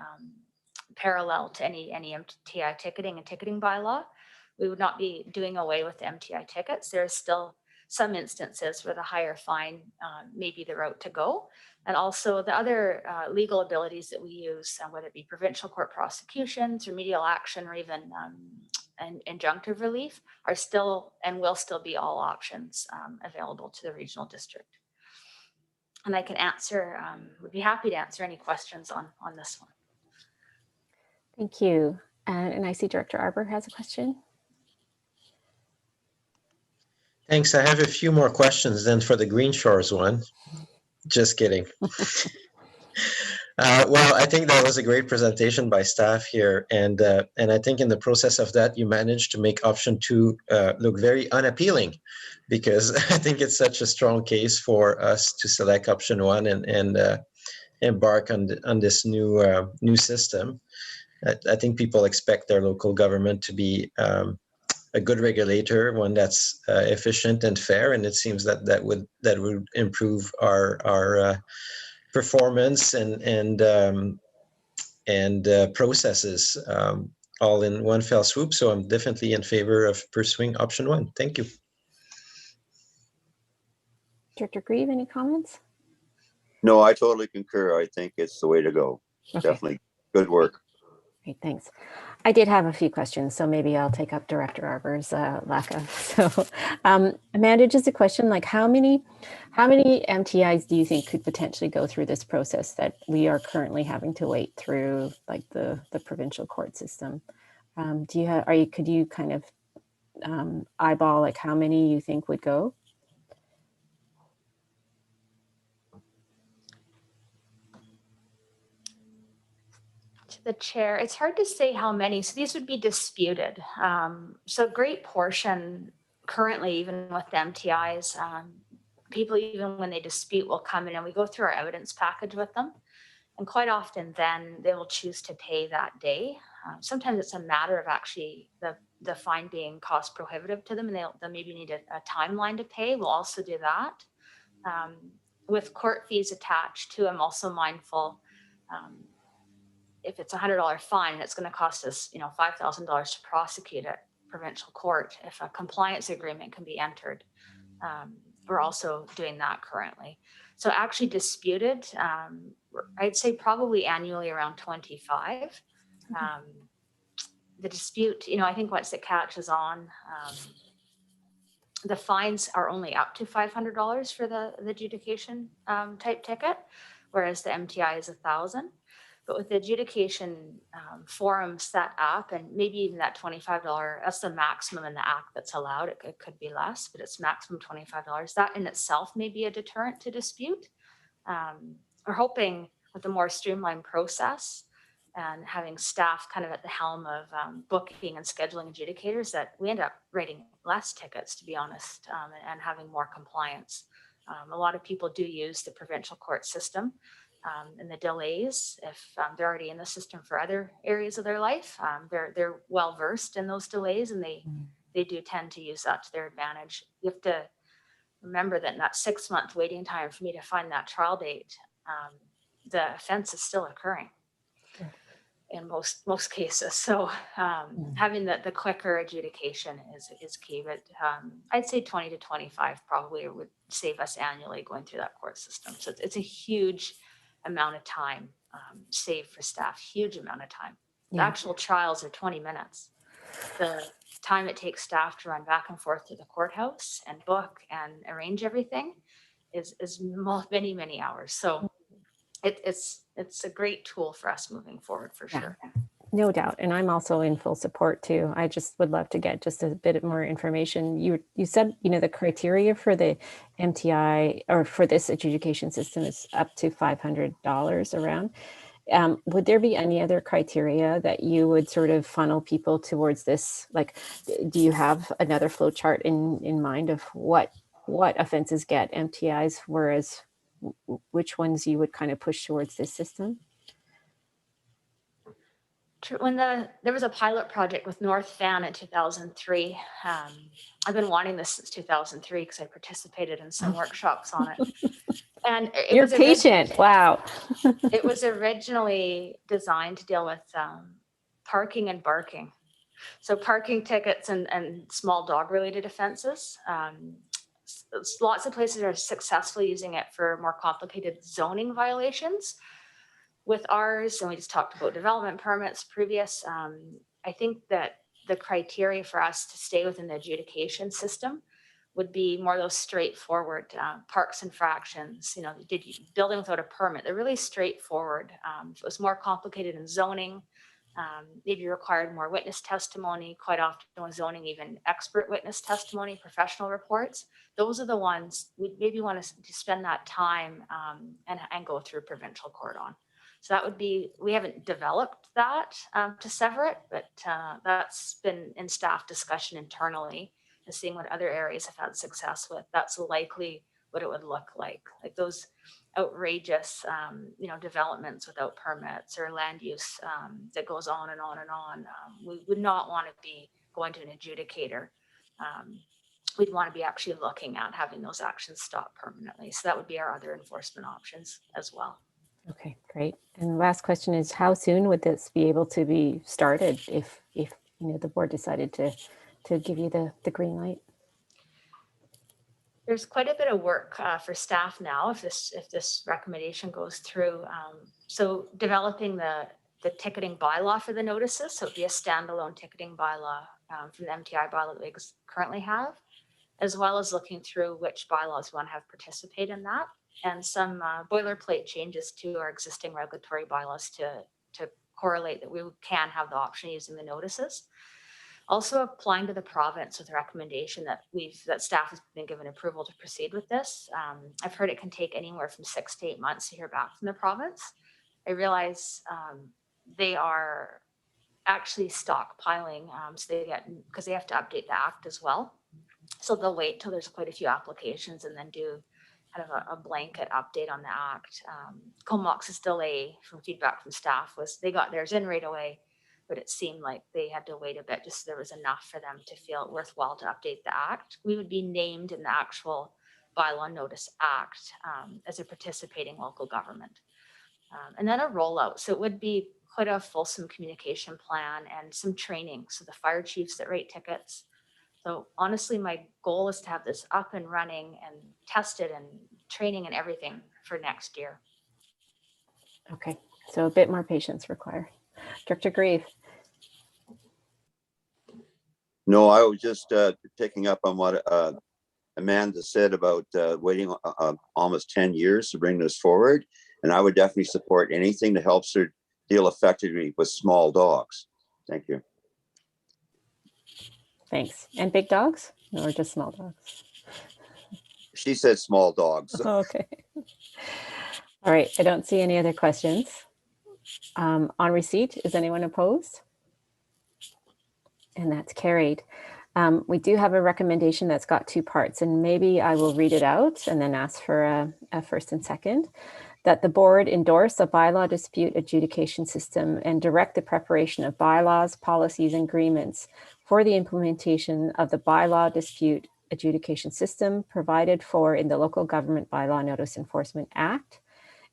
K: parallel to any MTI ticketing and ticketing bylaw. We would not be doing away with the MTI tickets. There is still some instances where the higher fine may be the route to go. And also the other legal abilities that we use, whether it be provincial court prosecutions, remedial action, or even injunctive relief, are still and will still be all options available to the regional district. And I can answer, would be happy to answer any questions on this one.
B: Thank you. And I see Director Arbour has a question.
C: Thanks. I have a few more questions than for the Green Shores one. Just kidding. Well, I think that was a great presentation by staff here, and I think in the process of that, you managed to make option 2 look very unappealing, because I think it's such a strong case for us to select option 1 and embark on this new system. I think people expect their local government to be a good regulator, one that's efficient and fair, and it seems that would improve our performance and processes all in one fell swoop. So I'm definitely in favor of pursuing option 1. Thank you.
B: Director Grieve, any comments?
A: No, I totally concur. I think it's the way to go.
B: Okay.
A: Definitely good work.
B: Great, thanks. I did have a few questions, so maybe I'll take up Director Arbor's lack of. So, Amanda, just a question: like, how many MTIs do you think could potentially go through this process that we are currently having to wait through, like the provincial court system? Do you have? Could you kind of eyeball like how many you think would go?
K: To the chair, it's hard to say how many. So these would be disputed. So a great portion currently, even with the MTIs, people, even when they dispute, will come in and we go through our evidence package with them. And quite often then they will choose to pay that day. Sometimes it's a matter of actually the fine being cost prohibitive to them and they'll maybe need a timeline to pay. We'll also do that. With court fees attached too, I'm also mindful, if it's $100 fine and it's going to cost us, $5,000 to prosecute at provincial court, if a compliance agreement can be entered, we're also doing that currently. So actually disputed, I'd say probably annually around 25. The dispute, I think once it catches on, the fines are only up to $500 for the adjudication type ticket, whereas the MTI is $1,000. But with the adjudication forum set up and maybe even that $25, that's the maximum in the act that's allowed. It could be less, but it's maximum $25. That in itself may be a deterrent to dispute. We're hoping with a more streamlined process and having staff kind of at the helm of booking and scheduling adjudicators that we end up writing less tickets, to be honest, and having more compliance. A lot of people do use the provincial court system. And the delays, if they're already in the system for other areas of their life, they're well versed in those delays, and they do tend to use that to their advantage. You have to remember that in that 6-month waiting time for me to find that trial date, the offense is still occurring in most cases. So having the quicker adjudication is key. But I'd say 20 to 25 probably would save us annually going through that court system. So it's a huge amount of time saved for staff, huge amount of time. The actual trials are 20 minutes. The time it takes staff to run back and forth to the courthouse and book and arrange everything is many, many hours. So it's a great tool for us moving forward for sure.
B: No doubt. And I'm also in full support too. I just would love to get just a bit more information. You said, the criteria for the MTI or for this adjudication system is up to $500 around. Would there be any other criteria that you would sort of funnel people towards this? Like, do you have another flow chart in mind of what offenses get MTIs, whereas which ones you would kind of push towards this system?
K: When there was a pilot project with North Van in 2003, I've been wanting this since 2003 because I participated in some workshops on it. And
B: you're patient. Wow.
K: It was originally designed to deal with parking and barking. So parking tickets and small dog related offenses. Lots of places are successfully using it for more complicated zoning violations. With ours, and we just talked about development permits previous, I think that the criteria for us to stay within the adjudication system would be more those straightforward parks infractions, building without a permit. They're really straightforward. If it was more complicated in zoning, maybe required more witness testimony, quite often with zoning, even expert witness testimony, professional reports. Those are the ones we maybe want to spend that time and go through provincial court on. So that would be, we haven't developed that to sever it, but that's been in staff discussion internally and seeing what other areas have had success with. That's likely what it would look like those outrageous, developments without permits or land use that goes on and on and on. We would not want to be going to an adjudicator. We'd want to be actually looking at having those actions stop permanently. So that would be our other enforcement options as well.
B: Okay, great. And last question is, how soon would this be able to be started if the board decided to give you the green light?
K: there's quite a bit of work for staff now if this recommendation goes through. So developing the ticketing bylaw for the notices, so it'd be a standalone ticketing bylaw from the MTI bylaw that we currently have, as well as looking through which bylaws we want to have participate in that, and some boilerplate changes to our existing regulatory bylaws to correlate that we can have the option of using the notices. Also applying to the province with a recommendation that staff has been given approval to proceed with this. I've heard it can take anywhere from 6 to 8 months to hear back from the province. I realize they are actually stockpiling, so because they have to update the act as well. So they'll wait till there's quite a few applications and then do kind of a blanket update on the act. Comox's delay, from feedback from staff, was they got theirs in right away, but it seemed like they had to wait a bit just so there was enough for them to feel it worthwhile to update the act. We would be named in the actual bylaw notice act as a participating local government. And then a rollout. So it would be quite a fulsome communication plan and some training. So the fire chiefs that write tickets. So honestly, my goal is to have this up and running and tested and training and everything for next year.
B: Okay, so a bit more patience required. Director Grieve.
A: No, I was just picking up on what Amanda said about waiting almost 10 years to bring this forward. And I would definitely support anything that helps her deal effectively with small dogs. Thank you.
B: Thanks. And big dogs or just small dogs?
A: She said small dogs.
B: Okay. All right. I don't see any other questions. On receipt, is anyone opposed? And that's carried. We do have a recommendation that's got 2 parts, and maybe I will read it out and then ask for a first and second. That the board endorse a bylaw dispute adjudication system and direct the preparation of bylaws, policies, and agreements for the implementation of the bylaw dispute adjudication system provided for in the Local Government Bylaw Notice Enforcement Act,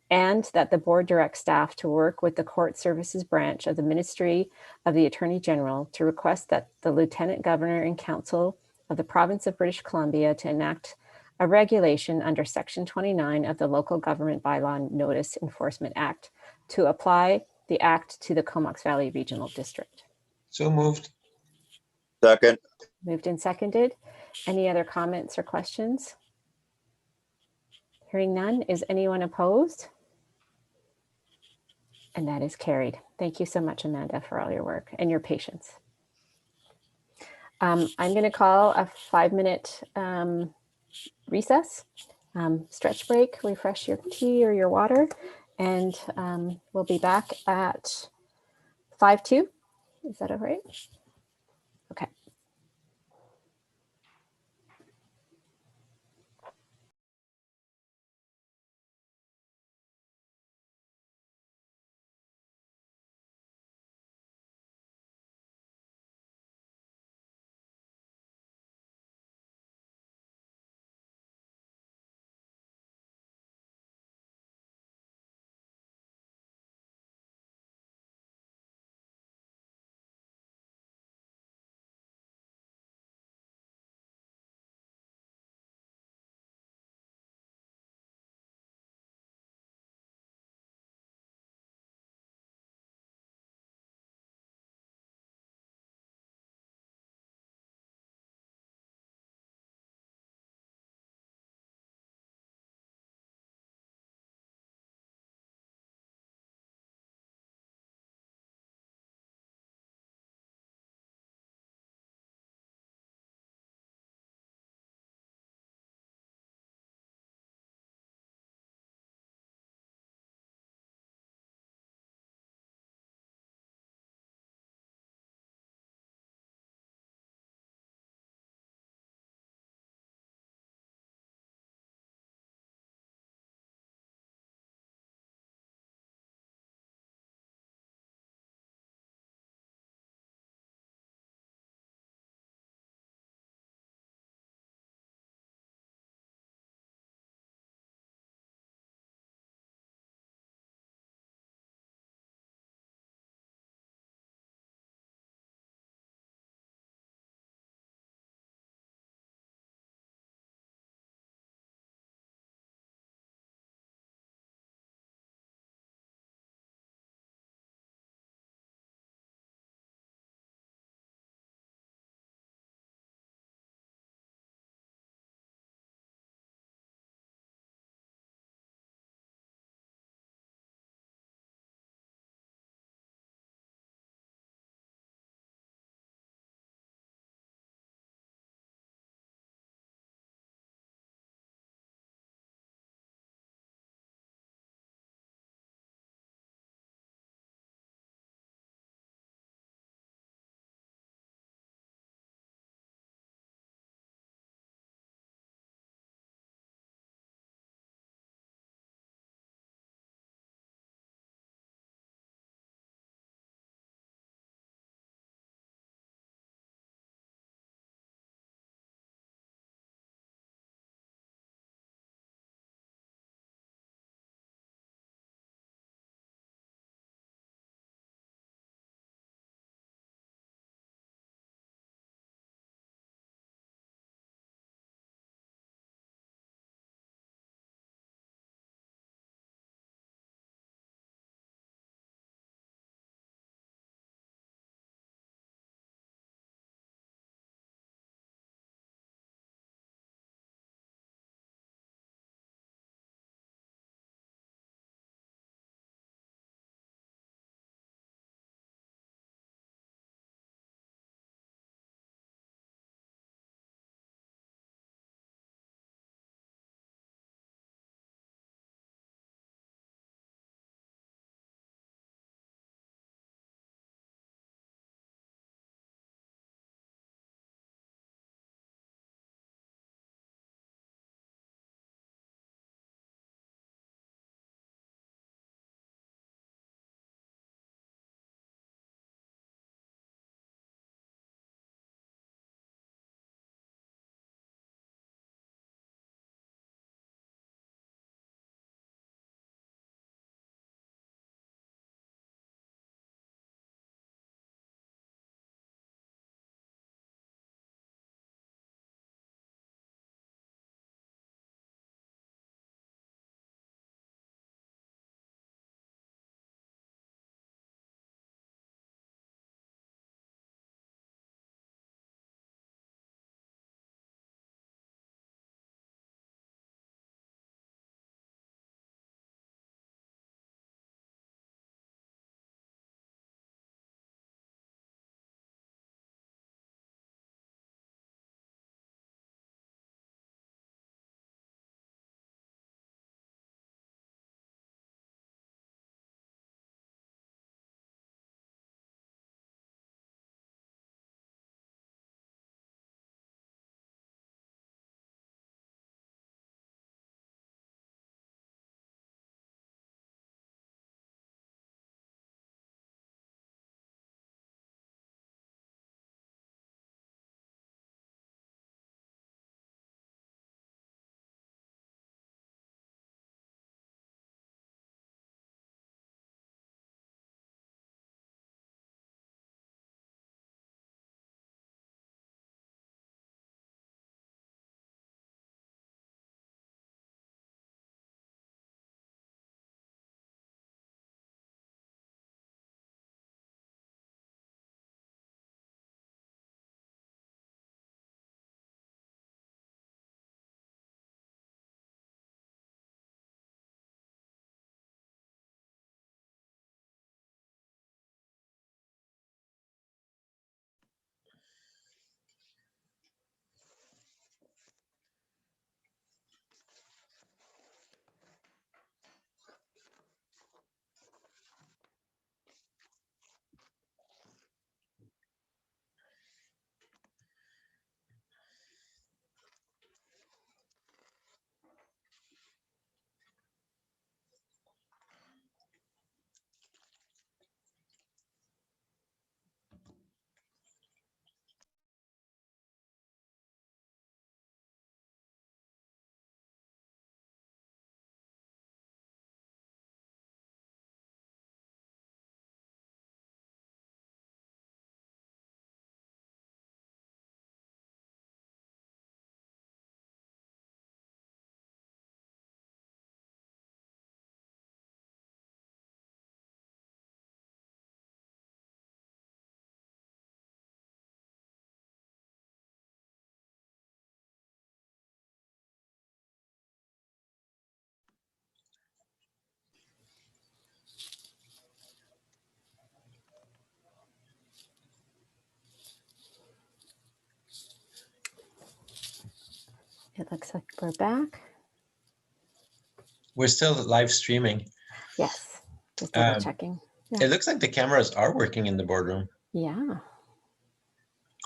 B: and that the board directs staff to work with the Court Services Branch of the Ministry of the Attorney General to request that the Lieutenant Governor and Council of the Province of British Columbia to enact a regulation under Section 29 of the Local Government Bylaw Notice Enforcement Act to apply the act to the Comox Valley Regional District.
C: So moved.
A: Second.
B: Moved and seconded. Any other comments or questions? Hearing none, is anyone opposed? And that is carried. Thank you so much, Amanda, for all your work and your patience. I'm going to call a 5-minute recess, stretch break, refresh your tea or your water, and we'll be back at 5:02. Is that all right? Okay. It looks like we're back.
C: We're still live streaming.
B: Yes, just double checking. Yeah.
C: It looks like the cameras are working in the boardroom.
B: Yeah.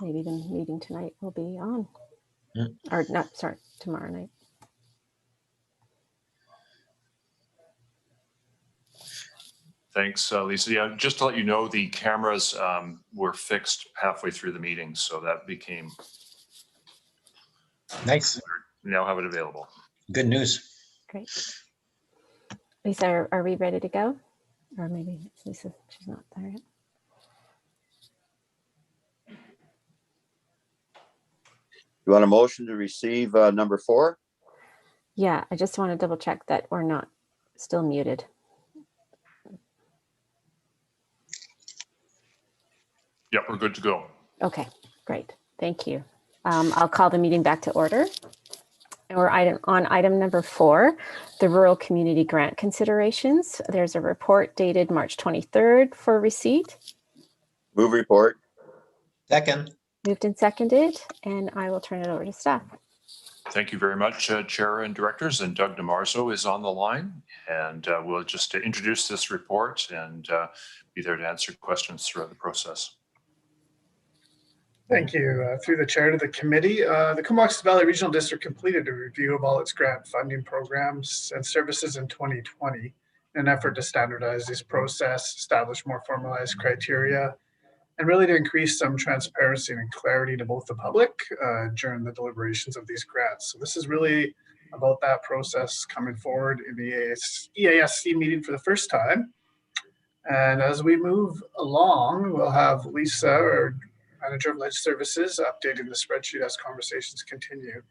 B: Maybe the meeting tonight will be on.
C: Mm.
B: Or not, sorry, tomorrow night.
F: Thanks, Lisa. Yeah, just to let you know, the cameras were fixed halfway through the meeting, so that became
C: Nice.
F: we now have it available.
C: Good news.
B: Great. Lisa, are we ready to go? Or maybe it's Lisa, she's not there yet.
A: You want a motion to receive number 4?
B: Yeah, I just want to double check that we're not still muted.
F: Yep, we're good to go.
B: Okay, great. Thank you. I'll call the meeting back to order. And we're on item number 4, the rural community grant considerations. There's a report dated March 23rd for receipt.
A: Move report.
C: Second.
B: Moved and seconded, and I will turn it over to staff.
F: Thank you very much, Chair and Directors. And Doug DeMarzo is on the line, and we'll just introduce this report and be there to answer questions throughout the process.
L: Thank you. Through the chair to the committee, the Comox Valley Regional District completed a review of all its grant funding programs and services in 2020 in an effort to standardize this process, establish more formalized criteria, and really to increase some transparency and clarity to both the public during the deliberations of these grants. So this is really about that process coming forward in the EASC meeting for the first time. And as we move along, we'll have Lisa, our Manager of Ledge Services, updating the spreadsheet as conversations continue.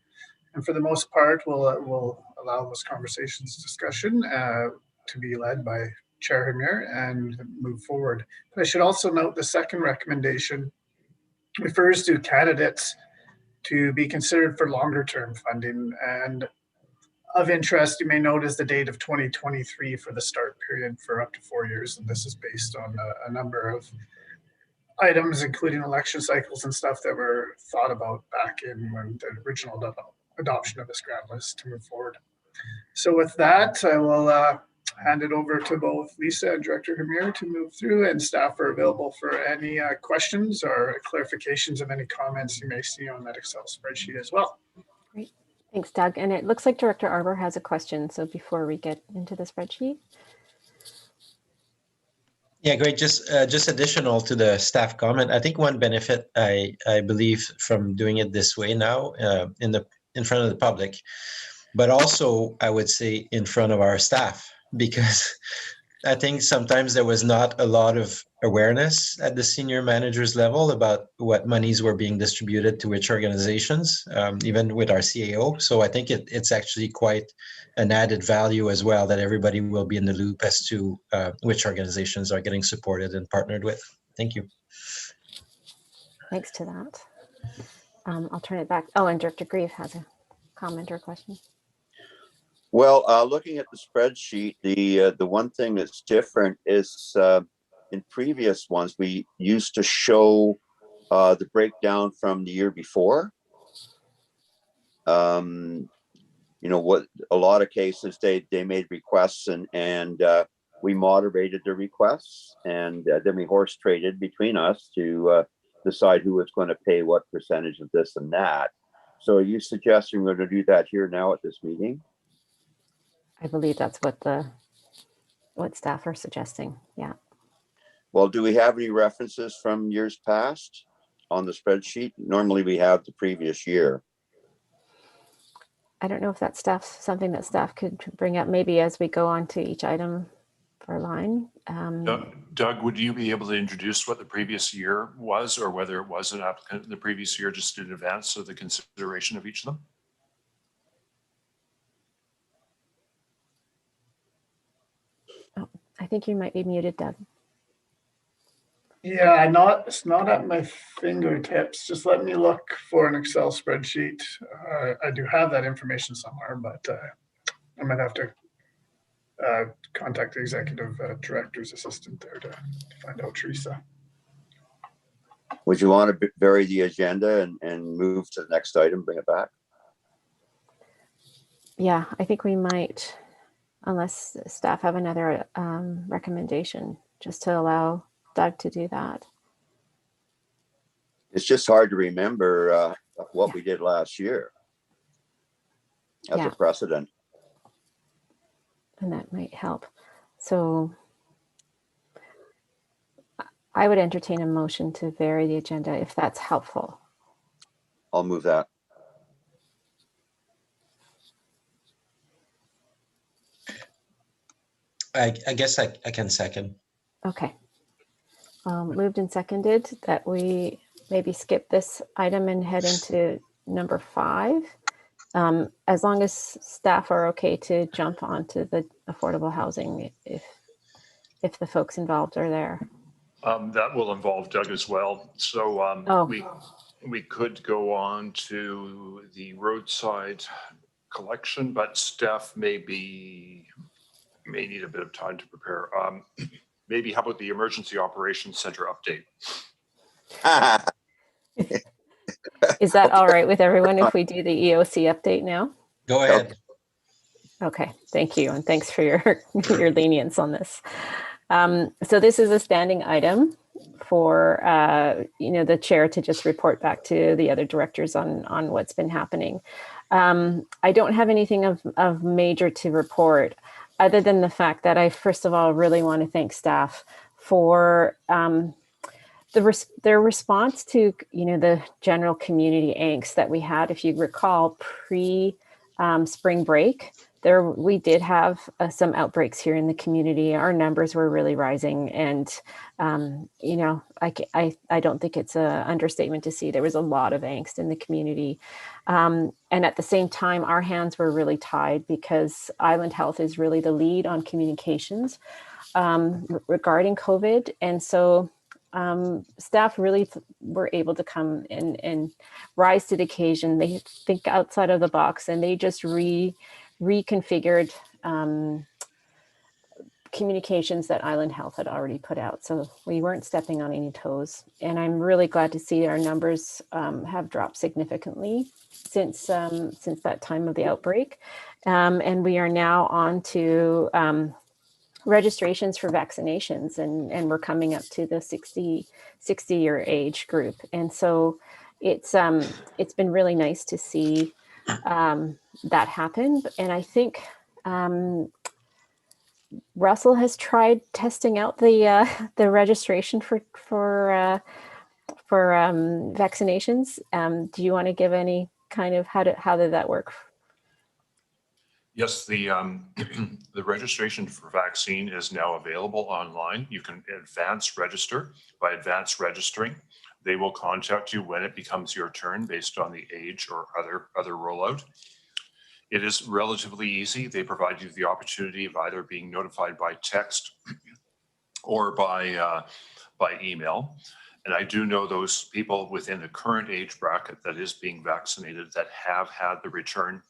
L: And for the most part, we'll allow those conversations discussion to be led by Chair Hamir and move forward. But I should also note the second recommendation refers to candidates to be considered for longer term funding. And of interest, you may note is the date of 2023 for the start period for up to 4 years. And this is based on a number of items, including election cycles and stuff that were thought about back in when the original adoption of this grant was to move forward. So with that, I will hand it over to both Lisa and Director Hamir to move through, and staff are available for any questions or clarifications of any comments you may see on that Excel spreadsheet as well.
B: Great. Thanks, Doug. And it looks like Director Arbor has a question. So before we get into the spreadsheet.
C: Yeah, great. Just additional to the staff comment, I think one benefit I believe from doing it this way now in front of the public, but also I would say in front of our staff, because I think sometimes there was not a lot of awareness at the senior managers level about what monies were being distributed to which organizations, even with our CAO. So I think it's actually quite an added value as well that everybody will be in the loop as to which organizations are getting supported and partnered with. Thank you.
B: Thanks to that. I'll turn it back. Oh, and Director Grieve has a comment or question.
A: Well, looking at the spreadsheet, the one thing that's different is in previous ones, we used to show the breakdown from the year before. You know, what a lot of cases they made requests and we moderated the requests, and then we horse traded between us to decide who was going to pay what percentage of this and that. So are you suggesting we're going to do that here now at this meeting?
B: I believe that's what staff are suggesting. Yeah.
A: Well, do we have any references from years past on the spreadsheet? Normally we have the previous year.
B: I don't know if that's something that staff could bring up maybe as we go on to each item per line.
F: Doug, would you be able to introduce what the previous year was, or whether it was an applicant the previous year just in advance of the consideration of each of them?
B: Oh, I think you might be muted, Doug.
L: Yeah, it's not at my fingertips. Just let me look for an Excel spreadsheet. I do have that information somewhere, but I might have to contact the executive director's assistant there to find out, Teresa.
A: Would you want to vary the agenda and move to the next item, bring it back?
B: yeah, I think we might, unless staff have another recommendation, just to allow Doug to do that.
A: It's just hard to remember what we did last year as
B: Yeah.
A: a precedent.
B: And that might help. So I would entertain a motion to vary the agenda if that's helpful.
A: I'll move that.
C: I guess I can second.
B: Okay. Moved and seconded that we maybe skip this item and head into number 5. As long as staff are okay to jump onto the affordable housing if the folks involved are there.
F: That will involve Doug as well. So
B: Oh.
F: we could go on to the roadside collection, but staff may need a bit of time to prepare. Maybe how about the Emergency Operations Center update?
B: Is that all right with everyone if we do the EOC update now?
C: Go ahead.
B: Okay, thank you. And thanks for your, your lenience on this. So this is a standing item for, the chair to just report back to the other directors on what's been happening. I don't have anything of major to report other than the fact that I, first of all, really want to thank staff for their response to, the general community angst that we had. If you recall, spring break, we did have some outbreaks here in the community. Our numbers were really rising, and I don't think it's an understatement to see there was a lot of angst in the community. And at the same time, our hands were really tied because Island Health is really the lead on communications regarding COVID, and so staff really were able to come and rise to the occasion. They think outside of the box, and they just reconfigured communications that Island Health had already put out. So we weren't stepping on any toes. And I'm really glad to see our numbers have dropped significantly since that time of the outbreak. And we are now on to registrations for vaccinations, and we're coming up to the 60 year age group. And so it's been really nice to see that happen. And I think Russell has tried testing out the registration for vaccinations. Do you want to give any kind of how did that work?
F: Yes, the the registration for vaccine is now available online. You can advance register. By advance registering, they will contact you when it becomes your turn based on the age or other rollout. It is relatively easy. They provide you the opportunity of either being notified by text or by email. And I do know those people within the current age bracket that is being vaccinated that have had the return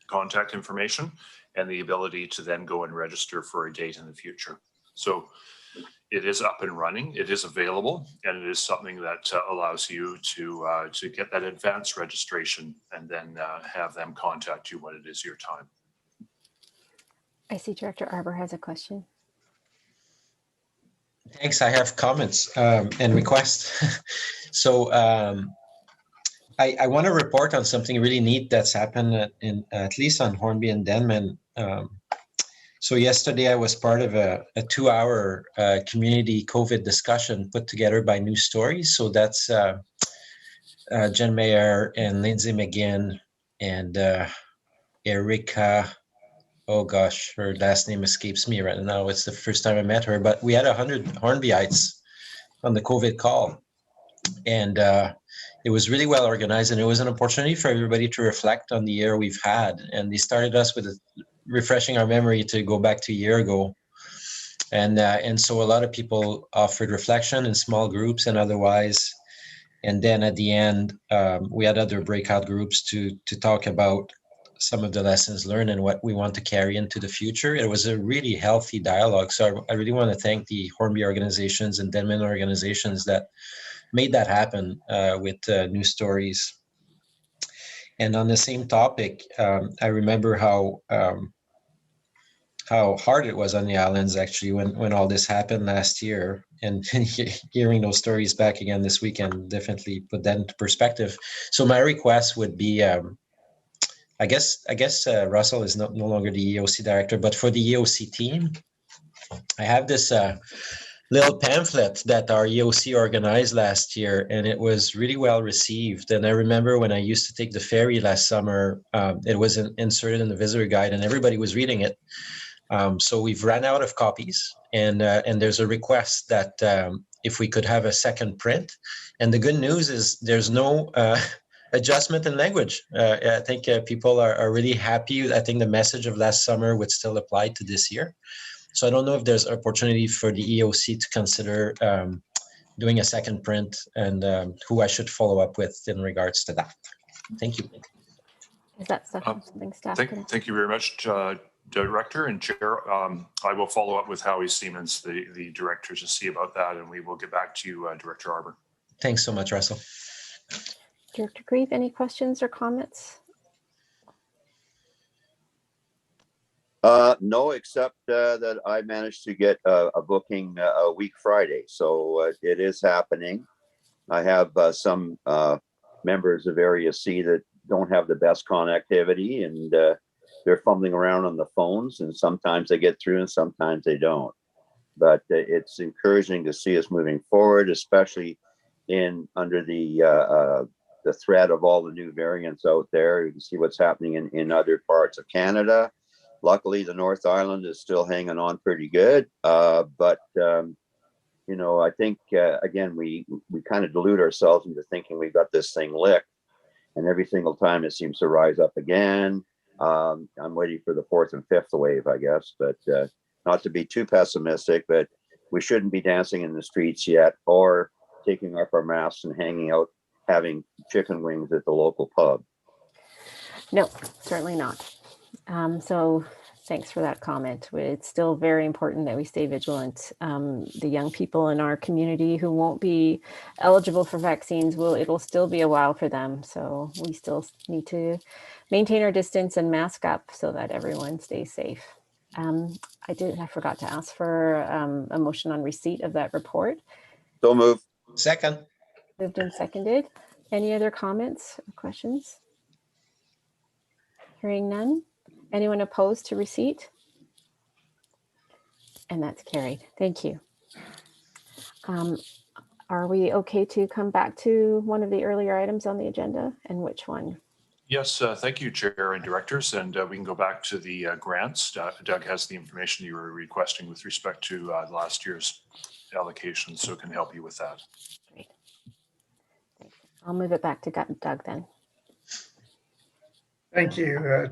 F: contact information and the ability to then go and register for a date in the future. So it is up and running, it is available, and it is something that allows you to get that advanced registration and then have them contact you when it is your time.
B: I see Director Arbor has a question.
C: Thanks. I have comments and requests. So I want to report on something really neat that's happened at least on Hornby and Denman. So yesterday I was part of a 2-hour community COVID discussion put together by News Stories. So that's Jen Mayer and Lindsay McGinn and Erica. Oh gosh, her last name escapes me right now. It's the first time I met her, but we had 100 Hornbyites on the COVID call. And it was really well organized, and it was an opportunity for everybody to reflect on the year we've had. And they started us with refreshing our memory to go back to a year ago. And so a lot of people offered reflection in small groups and otherwise. And then at the end, we had other breakout groups to talk about some of the lessons learned and what we want to carry into the future. It was a really healthy dialogue. So I really want to thank the Hornby organizations and Denman organizations that made that happen with News Stories. And on the same topic, I remember how hard it was on the islands actually when all this happened last year, and hearing those stories back again this weekend definitely put that into perspective. So my request would be, I guess Russell is no longer the EOC director, but for the EOC team, I have this little pamphlet that our EOC organized last year, and it was really well received. And I remember when I used to take the ferry last summer, it was inserted in the visitor guide, and everybody was reading it. So we've ran out of copies, and there's a request that if we could have a second print. And the good news is there's no adjustment in language. I think people are really happy. I think the message of last summer would still apply to this year. So I don't know if there's opportunity for the EOC to consider doing a second print, and who I should follow up with in regards to that. Thank you.
B: Is that something staff can?
F: Thank you very much, Director and Chair. I will follow up with Howie Siemens, the director, to see about that, and we will get back to you, Director Arbor.
C: Thanks so much, Russell.
B: Director Grieve, any questions or comments?
A: No, except that I managed to get a booking a week Friday, so it is happening. I have some members of Area C that don't have the best connectivity, and they're fumbling around on the phones, and sometimes they get through and sometimes they don't. But it's encouraging to see us moving forward, especially under the threat of all the new variants out there. You can see what's happening in other parts of Canada. Luckily, the North Island is still hanging on pretty good. But I think, again, we kind of delude ourselves into thinking we've got this thing licked. And every single time it seems to rise up again. I'm waiting for the fourth and fifth wave, I guess. But not to be too pessimistic, but we shouldn't be dancing in the streets yet or taking off our masks and hanging out, having chicken wings at the local pub.
B: No, certainly not. So thanks for that comment. It's still very important that we stay vigilant. The young people in our community who won't be eligible for vaccines, it'll still be a while for them. So we still need to maintain our distance and mask up so that everyone stays safe. I forgot to ask for a motion on receipt of that report.
A: So move.
C: Second.
B: Moved and seconded. Any other comments or questions? Hearing none. Anyone opposed to receipt? And that's carried. Thank you. Are we okay to come back to one of the earlier items on the agenda, and which one?
F: Yes, thank you, Chair and Directors, and we can go back to the grants. Doug has the information you were requesting with respect to last year's allocation, so it can help you with that.
B: Great. Thanks. I'll move it back to Doug then.
L: Thank you,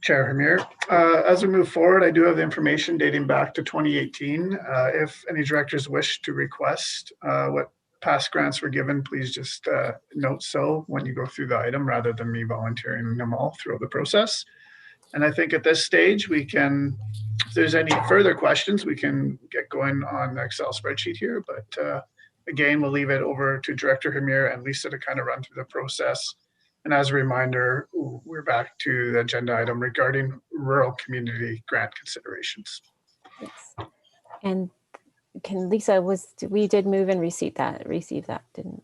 L: Chair Hamir. As we move forward, I do have the information dating back to 2018. If any directors wish to request what past grants were given, please just note so when you go through the item rather than me volunteering them all throughout the process. And I think at this stage, we can, if there's any further questions, we can get going on the Excel spreadsheet here. But again, we'll leave it over to Director Hamir and Lisa to kind of run through the process. And as a reminder, we're back to the agenda item regarding rural community grant considerations.
B: Yes. And can Lisa, we did move and receive that, didn't?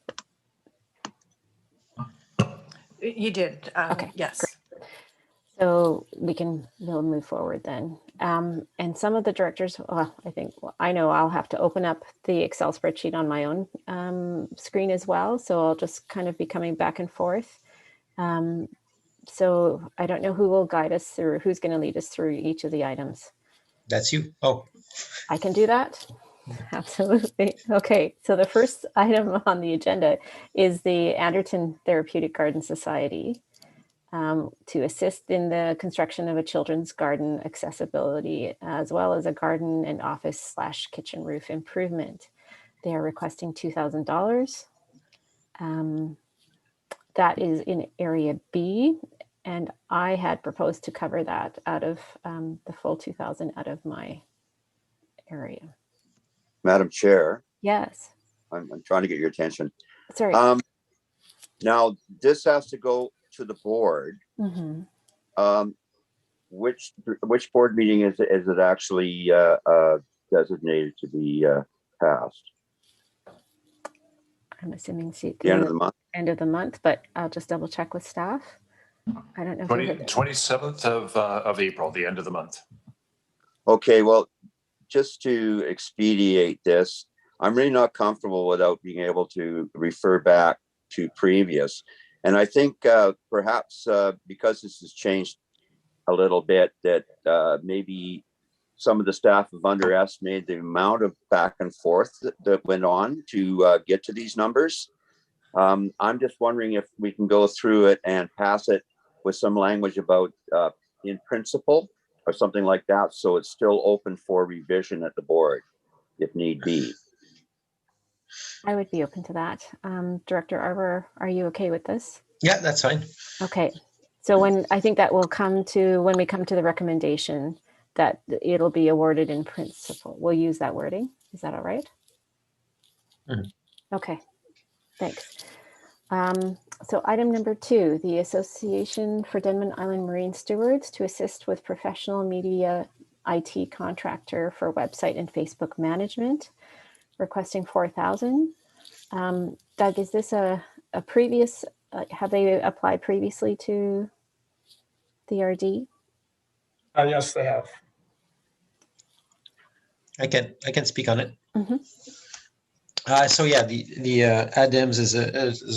M: You did.
B: Okay.
M: Yes.
B: Great. So we'll move forward then. And some of the directors, I know I'll have to open up the Excel spreadsheet on my own screen as well. So I'll just kind of be coming back and forth. So I don't know who will guide us through, who's going to lead us through each of the items.
C: That's you. Oh,
B: I can do that. Absolutely. Okay. So the first item on the agenda is the Anderton Therapeutic Garden Society to assist in the construction of a children's garden accessibility, as well as a garden and office/kitchen roof improvement. They are requesting $2,000. That is in Area B, and I had proposed to cover that out of the full 2,000 out of my area.
A: Madam Chair.
B: Yes.
A: I'm trying to get your attention.
B: Sorry.
A: Now, this has to go to the board,
B: Mhm.
A: which board meeting is it actually designated to be passed?
B: I'm assuming
A: The end of the month?
B: end of the month, but I'll just double check with staff. I don't know.
F: 27th of April, the end of the month.
A: Okay, well, just to expedite this, I'm really not comfortable without being able to refer back to previous. And I think perhaps because this has changed a little bit, that maybe some of the staff have underestimated the amount of back and forth that went on to get to these numbers. I'm just wondering if we can go through it and pass it with some language about in principle or something like that, so it's still open for revision at the board if need be.
B: I would be open to that. Director Arbor, are you okay with this?
C: Yeah, that's fine.
B: Okay. So I think that will come to when we come to the recommendation that it'll be awarded in principle. We'll use that wording. Is that all right?
C: Mhm.
B: Okay. Thanks. So item number 2, the Association for Denman Island Marine Stewards to assist with professional media IT contractor for website and Facebook management, requesting 4,000. Doug, is this a previous, have they applied previously to the RD?
L: Yes, they have.
C: I can speak on it.
B: Mhm.
C: So yeah, the ADEMS is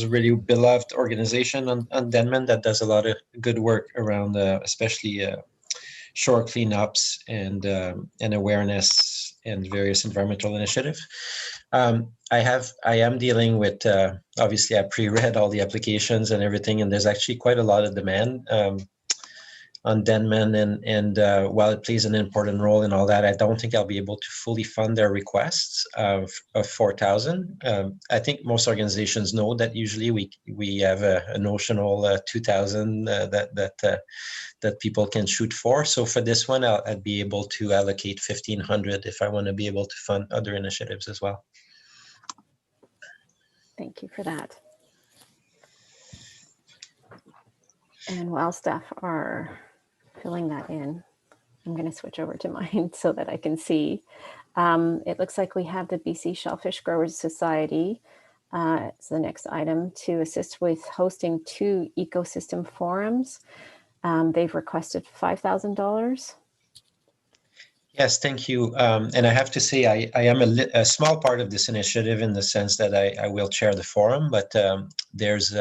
C: a really beloved organization on Denman that does a lot of good work around especially shore cleanups and awareness and various environmental initiatives. I am dealing with obviously I pre-read all the applications and everything, and there's actually quite a lot of demand on Denman, and while it plays an important role in all that, I don't think I'll be able to fully fund their requests of 4,000. I think most organizations know that usually we have a notional 2,000 that people can shoot for. So for this one, I'd be able to allocate 1,500 if I want to be able to fund other initiatives as well.
B: Thank you for that. And while staff are filling that in, I'm going to switch over to mine so that I can see. It looks like we have the BC Shellfish Growers Society. It's the next item to assist with hosting 2 ecosystem forums. They've requested $5,000.
C: Yes, thank you. And I have to say, I am a small part of this initiative in the sense that I will chair the forum, but there's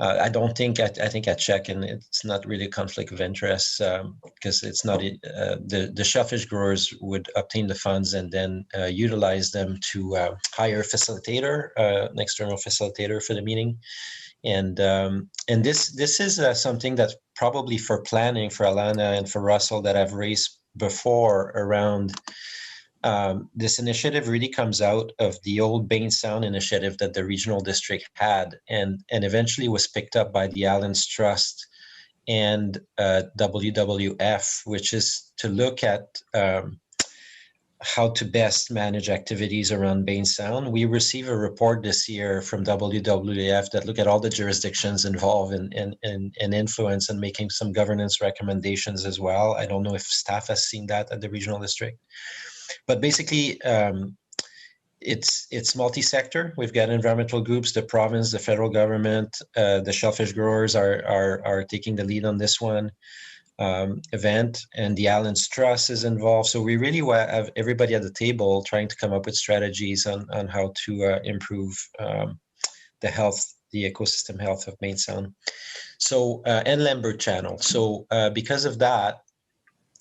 C: I don't think I think I check, and it's not really a conflict of interest because it's not the shellfish growers would obtain the funds and then utilize them to hire a facilitator, an external facilitator for the meeting, and this is something that's probably for planning for Alana and for Russell that I've raised before around. This initiative really comes out of the old Bain Sound initiative that the regional district had, and eventually was picked up by the Allen's Trust and WWF, which is to look at how to best manage activities around Bain Sound. We receive a report this year from WWF that look at all the jurisdictions involved in influence and making some governance recommendations as well. I don't know if staff has seen that at the regional district. But basically, it's multi-sector. We've got environmental groups, the province, the federal government, the shellfish growers are taking the lead on this one event, and the Allen's Trust is involved. So we really have everybody at the table trying to come up with strategies on how to improve the ecosystem health of Bain Sound. So and Lambert Channel. So because of that,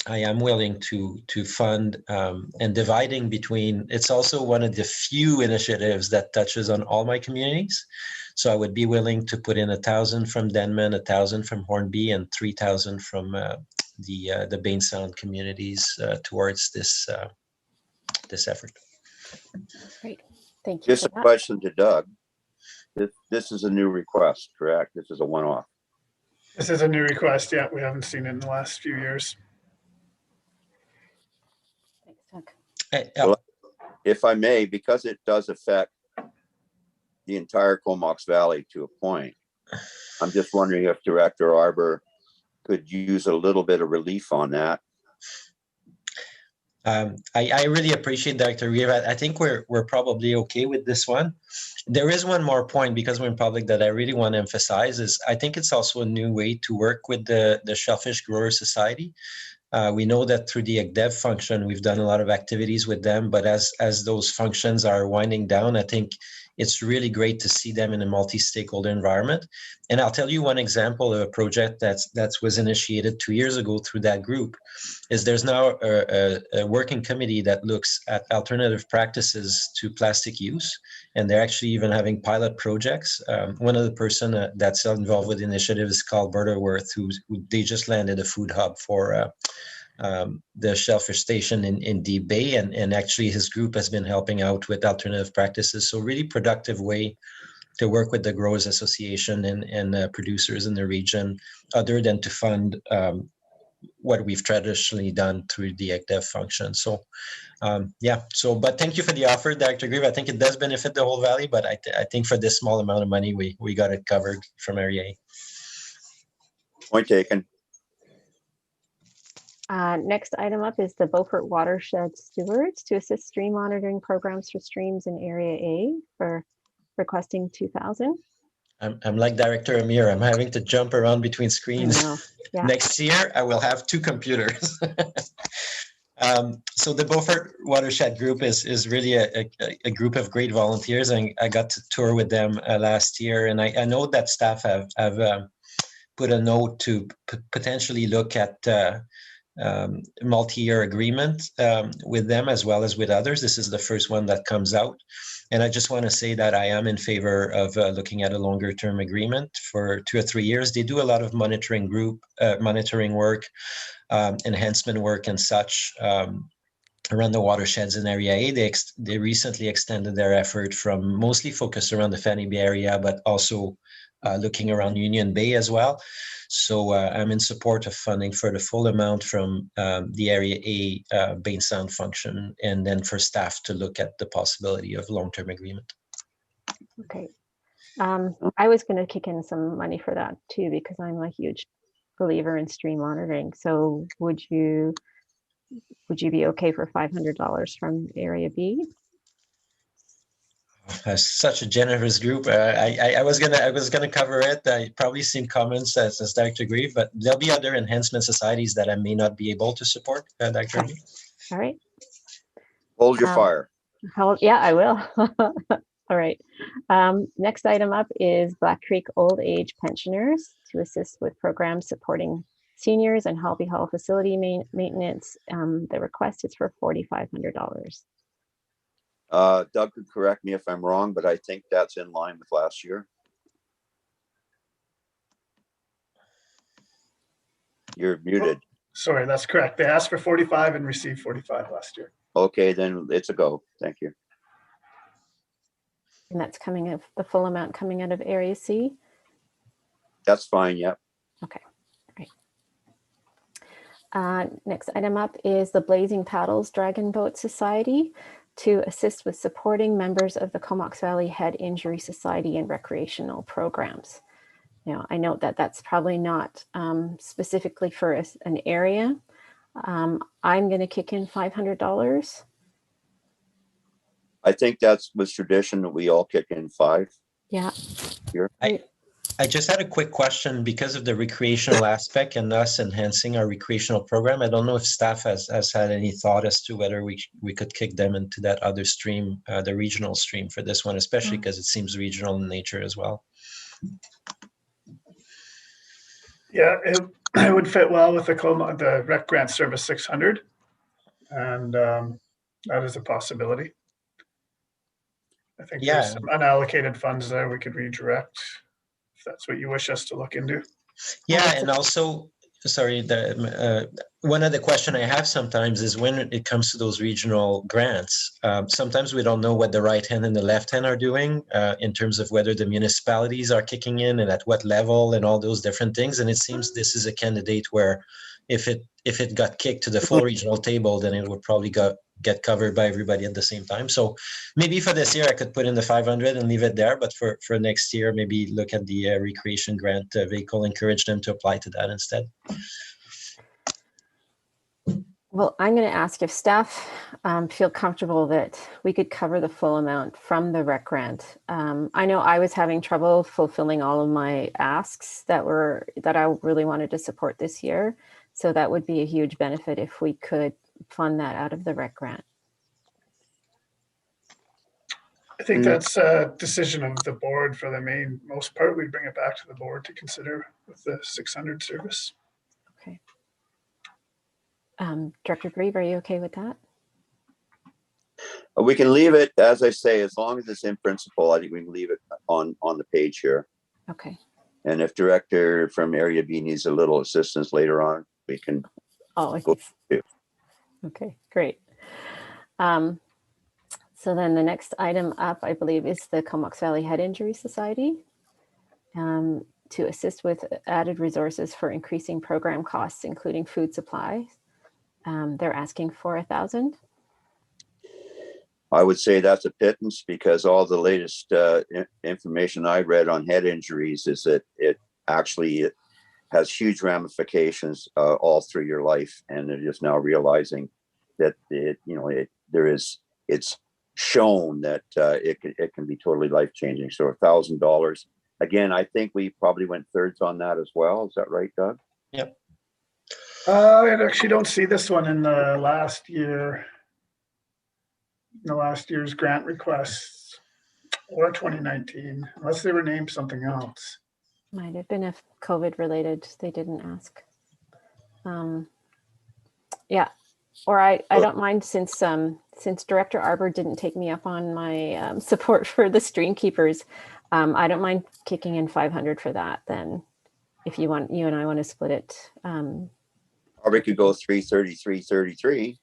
C: I am willing to fund and dividing between. It's also one of the few initiatives that touches on all my communities. So I would be willing to put in 1,000 from Denman, 1,000 from Hornby, and 3,000 from the Bain Sound communities towards this effort.
B: Great, thank you.
A: Just a question to Doug. This is a new request, correct? This is a one-off.
L: This is a new request. Yeah, we haven't seen it in the last few years.
B: Thanks, Doug.
A: Well, if I may, because it does affect the entire Comox Valley to a point, I'm just wondering if Director Arbor could use a little bit of relief on that.
C: I really appreciate Dr. Reeve. I think we're probably okay with this one. There is one more point, because we're in public, that I really want to emphasize is I think it's also a new way to work with the Shellfish Grower Society. We know that through the ECDEV function, we've done a lot of activities with them, but as those functions are winding down, I think it's really great to see them in a multi-stakeholder environment. And I'll tell you one example of a project that was initiated 2 years ago through that group. Is there's now a working committee that looks at alternative practices to plastic use, and they're actually even having pilot projects. One of the person that's involved with the initiative is called Butterworth, who they just landed a food hub for the shellfish station in Deep Bay, and actually his group has been helping out with alternative practices. So really productive way to work with the Growers Association and producers in the region, other than to fund what we've traditionally done through the ECDEV function. So yeah, but thank you for the offer, Dr. Grieve. I think it does benefit the whole valley, but I think for this small amount of money, we got it covered from Area A.
A: Point taken.
B: Next item up is the Beaufort Watershed Stewards to assist stream monitoring programs for streams in Area A for requesting 2,000.
C: I'm like Director Amir. I'm having to jump around between screens.
B: Yeah.
C: Next year, I will have 2 computers. So the Beaufort Watershed Group is really a group of great volunteers, and I got to tour with them last year. And I know that staff have put a note to potentially look at multi-year agreement with them as well as with others. This is the first one that comes out. And I just want to say that I am in favor of looking at a longer term agreement for 2 or 3 years. They do a lot of monitoring work, enhancement work and such around the watersheds in Area A. They recently extended their effort from mostly focused around the Fanny Bay area, but also looking around Union Bay as well. So I'm in support of funding for the full amount from the Area A Bain Sound function, and then for staff to look at the possibility of long-term agreement.
B: Okay. I was going to kick in some money for that too, because I'm a huge believer in stream monitoring. So would you be okay for $500 from Area B?
C: Such a generous group. I was gonna cover it. I probably seen comments as Dr. Grieve, but there'll be other enhancement societies that I may not be able to support, Dr.
B: Okay. All right.
A: Hold your fire.
B: Yeah, I will. All right. Next item up is Black Creek Old Age Pensioners to assist with programs supporting seniors and Healthy Hall facility maintenance. The request is for $4,500.
A: Doug could correct me if I'm wrong, but I think that's in line with last year. You're muted.
L: Sorry, that's correct. They asked for 45 and received 45 last year.
A: Okay, then it's a go. Thank you.
B: And that's the full amount coming out of Area C?
A: That's fine, yep.
B: Okay, great. Next item up is the Blazing Paddles Dragon Boat Society to assist with supporting members of the Comox Valley Head Injury Society and recreational programs. Now, I note that that's probably not specifically for an area. I'm going to kick in $500.
A: I think that's was tradition that we all kick in 5.
B: Yeah.
A: Here.
C: I just had a quick question because of the recreational aspect and us enhancing our recreational program. I don't know if staff has had any thought as to whether we could kick them into that other stream, the regional stream for this one, especially because it seems regional in nature as well.
L: Yeah, it would fit well with the Rec Grant Service 600, and that is a possibility. I think there's some unallocated funds there we could redirect if that's what you wish us to look into.
C: Yeah, and also, sorry, one other question I have sometimes is when it comes to those regional grants, sometimes we don't know what the right hand and the left hand are doing in terms of whether the municipalities are kicking in and at what level and all those different things. And it seems this is a candidate where if it got kicked to the full regional table, then it would probably get covered by everybody at the same time. So maybe for this year, I could put in the 500 and leave it there. But for next year, maybe look at the recreation grant vehicle, encourage them to apply to that instead.
B: Well, I'm going to ask if staff feel comfortable that we could cover the full amount from the rec grant. I know I was having trouble fulfilling all of my asks that I really wanted to support this year. So that would be a huge benefit if we could fund that out of the rec grant.
L: I think that's a decision of the board for the most part. We bring it back to the board to consider with the 600 service.
B: Okay. Director Grieve, are you okay with that?
A: We can leave it, as I say, as long as it's in principle. I think we can leave it on the page here.
B: Okay.
A: And if Director from Area B needs a little assistance later on, we can go to.
B: Okay, great. So then the next item up, I believe, is the Comox Valley Head Injury Society to assist with added resources for increasing program costs, including food supplies. They're asking for 1,000.
A: I would say that's a pittance, because all the latest information I read on head injuries is that it actually has huge ramifications all through your life, and they're just now realizing that it's shown that it can be totally life changing. So $1,000. Again, I think we probably went thirds on that as well. Is that right, Doug?
C: Yep.
L: I actually don't see this one in the last year. The last year's grant requests or 2019, unless they were named something else.
B: Might have been if COVID related, they didn't ask. Yeah, or I don't mind, since Director Arbor didn't take me up on my support for the stream keepers. I don't mind kicking in 500 for that. Then, if you and I want to split it.
A: Or we could go 333, 33.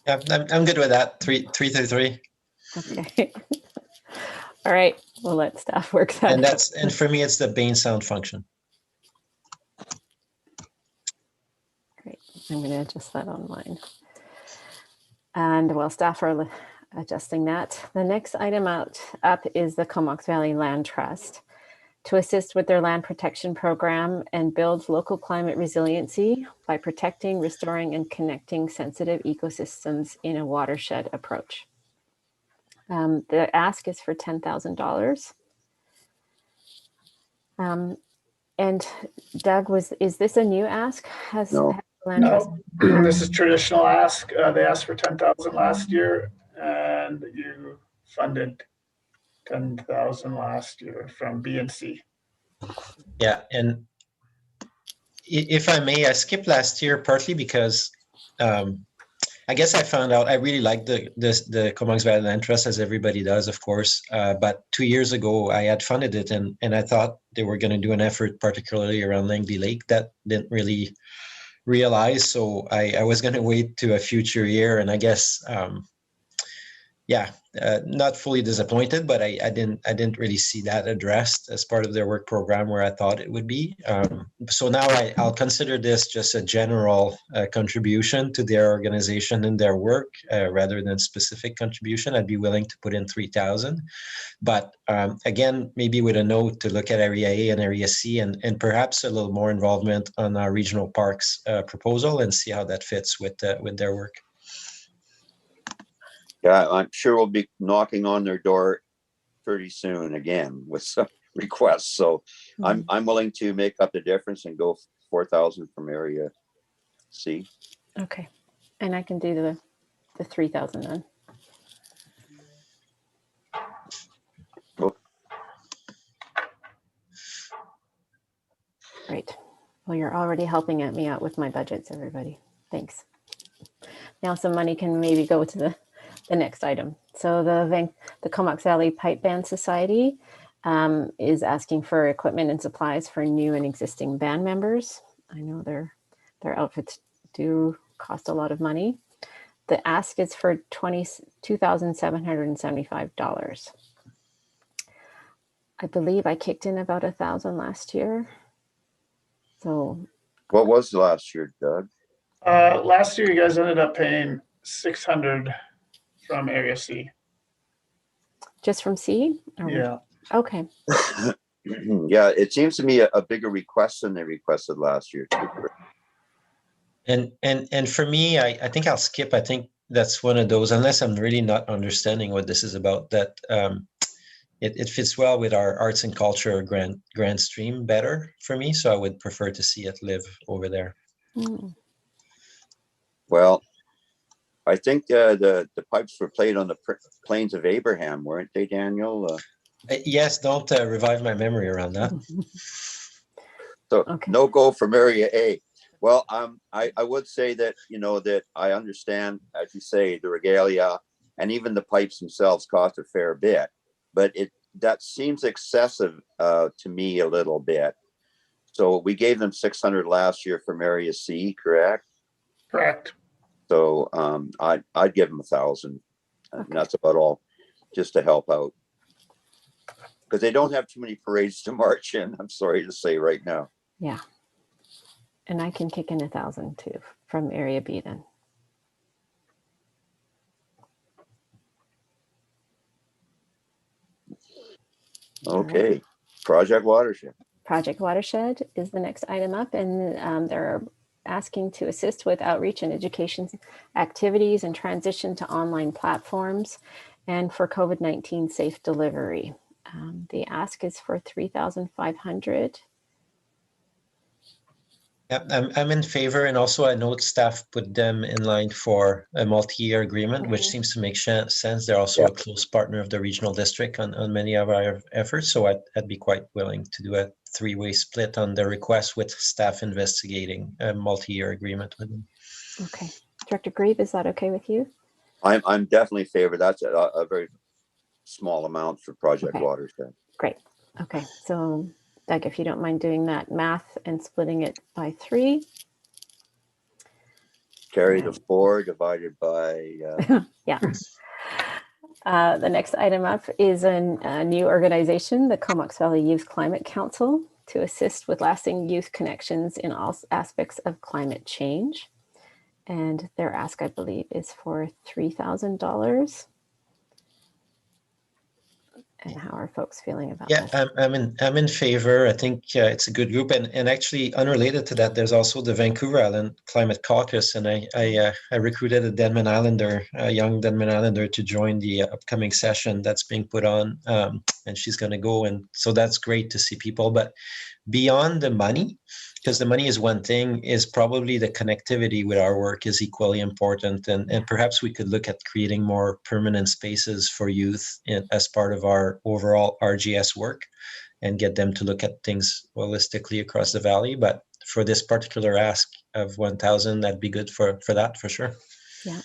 C: Yeah, I'm good with that. 333.
B: Okay. All right. We'll let staff work that out.
C: And for me, it's the Bain sound function.
B: Great. I'm going to adjust that online. And while staff are adjusting that, the next item up is the Comox Valley Land Trust to assist with their land protection program and build local climate resiliency by protecting, restoring, and connecting sensitive ecosystems in a watershed approach. The ask is for $10,000. And Doug, is this a new ask?
A: No.
L: No, this is traditional ask. They asked for 10,000 last year, and you funded 10,000 last year from B and C.
C: Yeah, and if I may, I skipped last year partly because I guess I found out I really like the Comox Valley Land Trust, as everybody does, of course. But 2 years ago, I had funded it, and I thought they were going to do an effort, particularly around Langley Lake, that didn't really realize. So I was going to wait to a future year, and I guess not fully disappointed, but I didn't really see that addressed as part of their work program where I thought it would be. So now I'll consider this just a general contribution to their organization and their work rather than specific contribution. I'd be willing to put in 3,000, but again, maybe with a note to look at Area A and Area C, and perhaps a little more involvement on our regional parks proposal, and see how that fits with their work.
A: Yeah, I'm sure we'll be knocking on their door pretty soon again with some requests. So I'm willing to make up the difference and go 4,000 from Area C.
B: Okay, and I can do the 3,000 then.
A: Cool.
B: Great. Well, you're already helping me out with my budgets, everybody. Thanks. Now some money can maybe go to the next item. So the Comox Valley Pipe Band Society is asking for equipment and supplies for new and existing band members. I know their outfits do cost a lot of money. The ask is for $22,775. I believe I kicked in about 1,000 last year. So
A: What was the last year, Doug?
L: Last year, you guys ended up paying 600 from Area C.
B: Just from C?
L: Yeah.
B: Okay.
A: Yeah, it seems to me a bigger request than they requested last year too.
C: And for me, I think I'll skip. I think that's one of those, unless I'm really not understanding what this is about, that it fits well with our arts and culture grand stream better for me. So I would prefer to see it live over there.
B: Mm.
A: Well, I think the pipes were played on the plains of Abraham, weren't they, Daniel?
C: Yes, don't revive my memory around that.
A: So
B: Okay.
A: no go from Area A. Well, I would say that, you know, that I understand, as you say, the regalia and even the pipes themselves cost a fair bit, but that seems excessive to me a little bit. So we gave them 600 last year from Area C, correct?
L: Correct.
A: So I'd give them 1,000.
B: Okay.
A: And that's about all, just to help out. Because they don't have too many parades to march in, I'm sorry to say right now.
B: Yeah. And I can kick in 1,000 too from Area B then.
A: Okay.
B: Right.
A: Project Watershed.
B: Project Watershed is the next item up, and they're asking to assist with outreach and education activities and transition to online platforms and for COVID-19 safe delivery. The ask is for 3,500.
C: Yeah, I'm in favor, and also I know staff put them in line for a multi-year agreement, which seems to make sense. They're also a close partner of the regional district on many of our efforts, so I'd be quite willing to do a three-way split on the request with staff investigating a multi-year agreement with them.
B: Okay, Director Grieve, is that okay with you?
A: I'm definitely in favor. That's a very small amount for Project
B: Okay.
A: Watershed.
B: Great. Okay, so Doug, if you don't mind doing that math and splitting it by 3.
A: Carry the 4 divided by.
B: Yeah. The next item up is a new organization, the Comox Valley Youth Climate Council, to assist with lasting youth connections in all aspects of climate change. And their ask, I believe, is for $3,000. And how are folks feeling about
C: Yeah,
B: this?
C: I'm in favor. I think it's a good group, and actually unrelated to that, there's also the Vancouver Island Climate Caucus, and I recruited a Denman Islander, a young Denman Islander, to join the upcoming session that's being put on, and she's going to go, and so that's great to see people. But beyond the money, because the money is one thing, is probably the connectivity with our work is equally important. And perhaps we could look at creating more permanent spaces for youth as part of our overall RGS work and get them to look at things holistically across the valley. But for this particular ask of 1,000, that'd be good for that, for sure.
B: Yeah.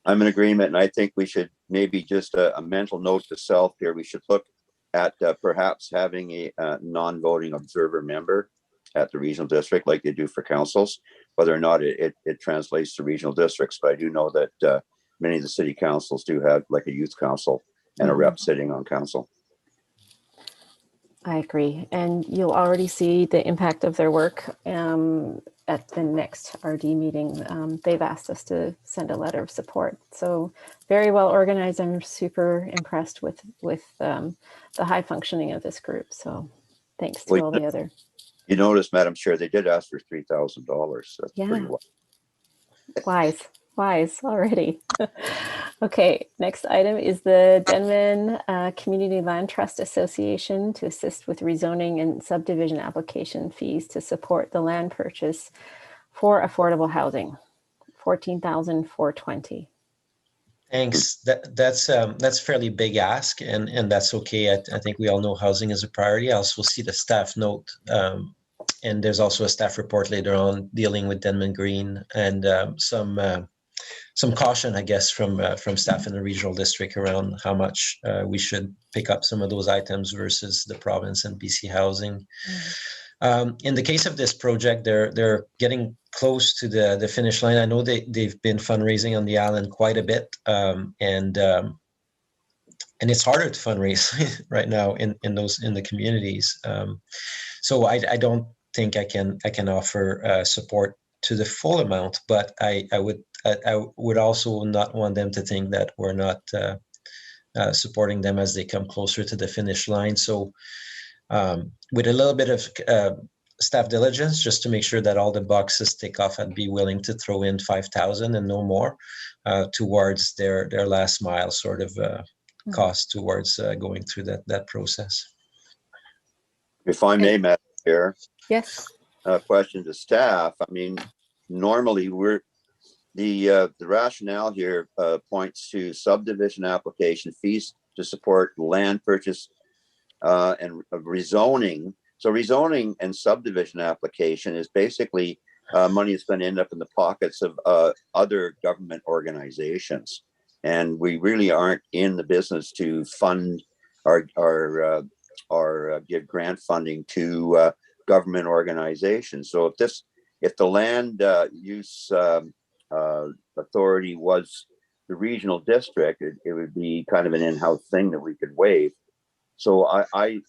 A: I'm in agreement, and I think we should maybe just a mental note to self here. We should look at perhaps having a non-voting observer member at the regional district, like they do for councils, whether or not it translates to regional districts. But I do know that many of the city councils do have like a youth council and a rep sitting on council.
B: I agree. And you'll already see the impact of their work at the next RD meeting. They've asked us to send a letter of support. So very well organized. I'm super impressed with the high functioning of this group. So thanks to all the other.
A: You notice, Madam Chair, they did ask for $3,000. That's pretty
B: wise already. Okay, next item is the Denman Community Land Trust Association to assist with rezoning and subdivision application fees to support the land purchase for affordable housing, $14,420.
C: Thanks. That's fairly big ask, and that's okay. I think we all know housing is a priority. I also see the staff note, and there's also a staff report later on dealing with Denman Green and some caution, I guess, from staff in the regional district around how much we should pick up some of those items versus the province and BC Housing. In the case of this project, they're getting close to the finish line. I know they've been fundraising on the island quite a bit, and it's harder to fundraise right now in the communities. So I don't think I can offer support to the full amount, but I would also not want them to think that we're not supporting them as they come closer to the finish line. So with a little bit of staff diligence, just to make sure that all the boxes tick off, I'd be willing to throw in 5,000 and no more towards their last mile sort of cost towards going through that process.
A: If I may, Madam Chair.
B: Yes.
A: Question to staff. I mean, normally the rationale here points to subdivision application fees to support land purchase and rezoning. So rezoning and subdivision application is basically money that's going to end up in the pockets of other government organizations. And we really aren't in the business to fund or give grant funding to government organizations. So if the land use authority was the regional district, it would be kind of an in-house thing that we could waive. So I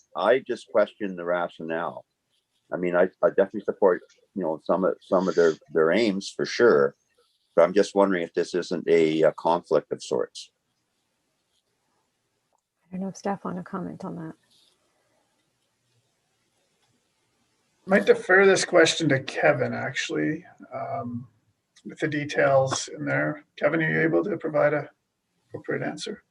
A: just question the rationale. I mean, I definitely support, some of their aims for sure, but I'm just wondering if this isn't a conflict of sorts.
B: I don't know if staff want to comment on that.
L: Might defer this question to Kevin, actually, with the details in there. Kevin, are you able to provide an appropriate answer?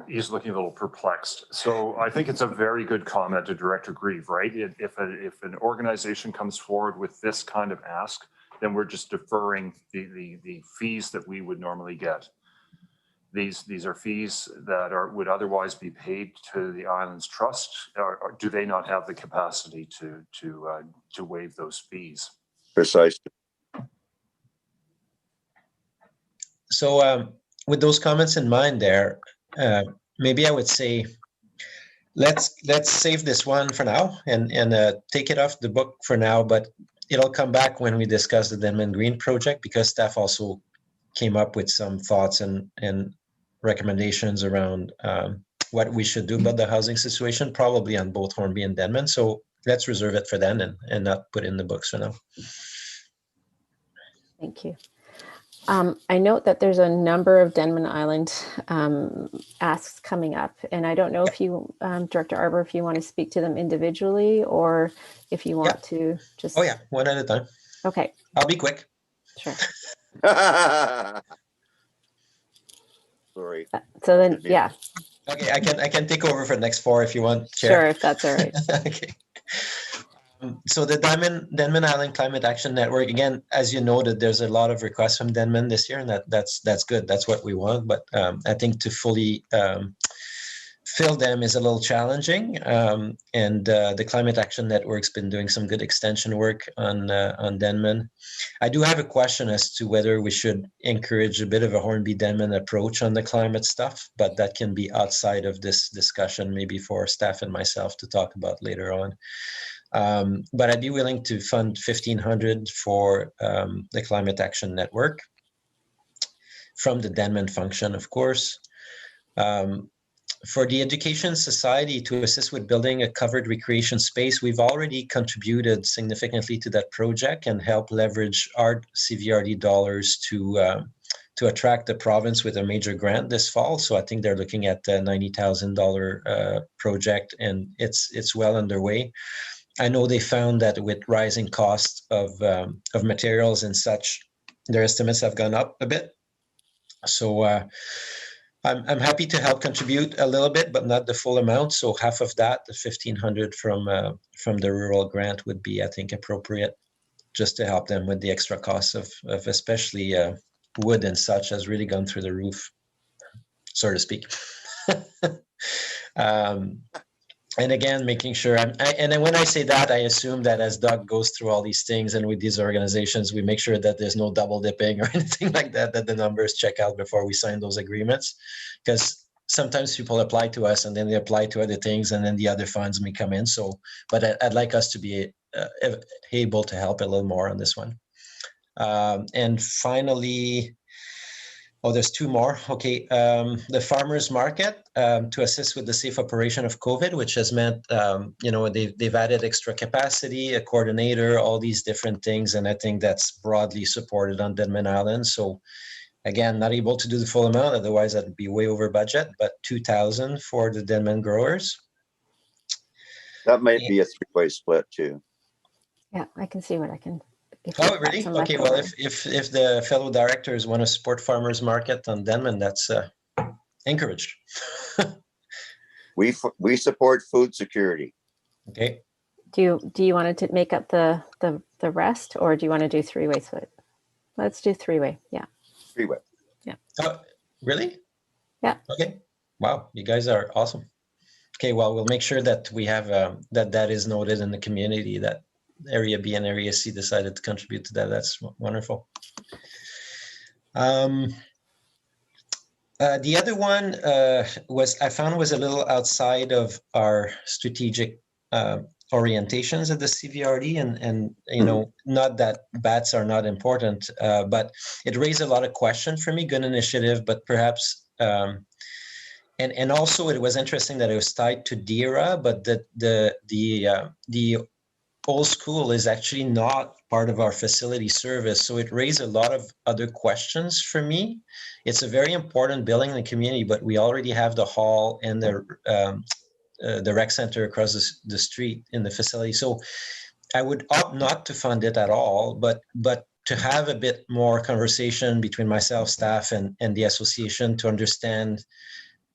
F: He's looking a little perplexed. So I think it's a very good comment to Director Grieve, right? If an organization comes forward with this kind of ask, then we're just deferring the fees that we would normally get. These are fees that would otherwise be paid to the Islands Trust, or do they not have the capacity to waive those fees?
A: Precisely.
C: So with those comments in mind there, maybe I would say, let's save this one for now and take it off the book for now, but it'll come back when we discuss the Denman Green project, because staff also came up with some thoughts and recommendations around what we should do about the housing situation, probably on both Hornby and Denman. So let's reserve it for then and not put it in the books for now.
B: Thank you. I note that there's a number of Denman Island asks coming up, and I don't know if you, Director Arbour, if you want to speak to them individually or if you want to just.
C: Oh yeah, one at a time.
B: Okay.
C: I'll be quick.
B: Sure.
A: Sorry.
B: So then, yeah.
C: Okay, I can take over for the next 4 if you want, Chair.
B: Sure, if that's all right.
C: Okay. So the Denman Island Climate Action Network, again, as you noted, there's a lot of requests from Denman this year, and that's good. That's what we want. But I think to fully fill them is a little challenging. And the Climate Action Network's been doing some good extension work on Denman. I do have a question as to whether we should encourage a bit of a Hornby-Denman approach on the climate stuff, but that can be outside of this discussion, maybe for staff and myself to talk about later on. But I'd be willing to fund $1,500 for the Climate Action Network from the Denman function, of course. For the Education Society to assist with building a covered recreation space, we've already contributed significantly to that project and helped leverage our CVRD dollars to attract the province with a major grant this fall. So I think they're looking at a $90,000 project, and it's well underway. I know they found that with rising costs of materials and such, their estimates have gone up a bit. So I'm happy to help contribute a little bit, but not the full amount. So half of that, the $1,500 from the rural grant, would be, I think, appropriate, just to help them with the extra costs of especially wood and such has really gone through the roof, so to speak. And again, making sure and then when I say that, I assume that as Doug goes through all these things and with these organizations, we make sure that there's no double dipping or anything like that, that the numbers check out before we sign those agreements. Because sometimes people apply to us and then they apply to other things and then the other funds may come in. So, but I'd like us to be able to help a little more on this one. And finally, Oh, there's two more. Okay. The farmers market to assist with the safe operation of COVID, which has meant, they've added extra capacity, a coordinator, all these different things. And I think that's broadly supported on Denman Island. So again, not able to do the full amount. Otherwise, that'd be way over budget, but 2,000 for the Denman growers.
A: That might be a three-way split too.
B: Yeah, I can see what I can. If
C: Oh,
B: you've got
C: really?
B: some
C: Okay, well,
B: leftover.
C: if the fellow directors want to support farmers market on Denman, that's encouraged.
A: We support food security.
C: Okay.
B: Do you want to make up the rest, or do you want to do three-way split? Let's do three-way. Yeah.
A: Three-way.
B: Yeah.
C: Oh, really?
B: Yeah.
C: Okay. Wow, you guys are awesome. Okay, well, we'll make sure that we have that is noted in the community that Area B and Area C decided to contribute to that. That's wonderful. The other one I found was a little outside of our strategic orientations at the CVRD, and not that bats are not important, but it raised a lot of questions for me. Good initiative, but perhaps. And also it was interesting that it was tied to DERA, but the old school is actually not part of our facility service. So it raised a lot of other questions for me. It's a very important building in the community, but we already have the hall and the rec center across the street in the facility. So I would opt not to fund it at all, but to have a bit more conversation between myself, staff, and the association to understand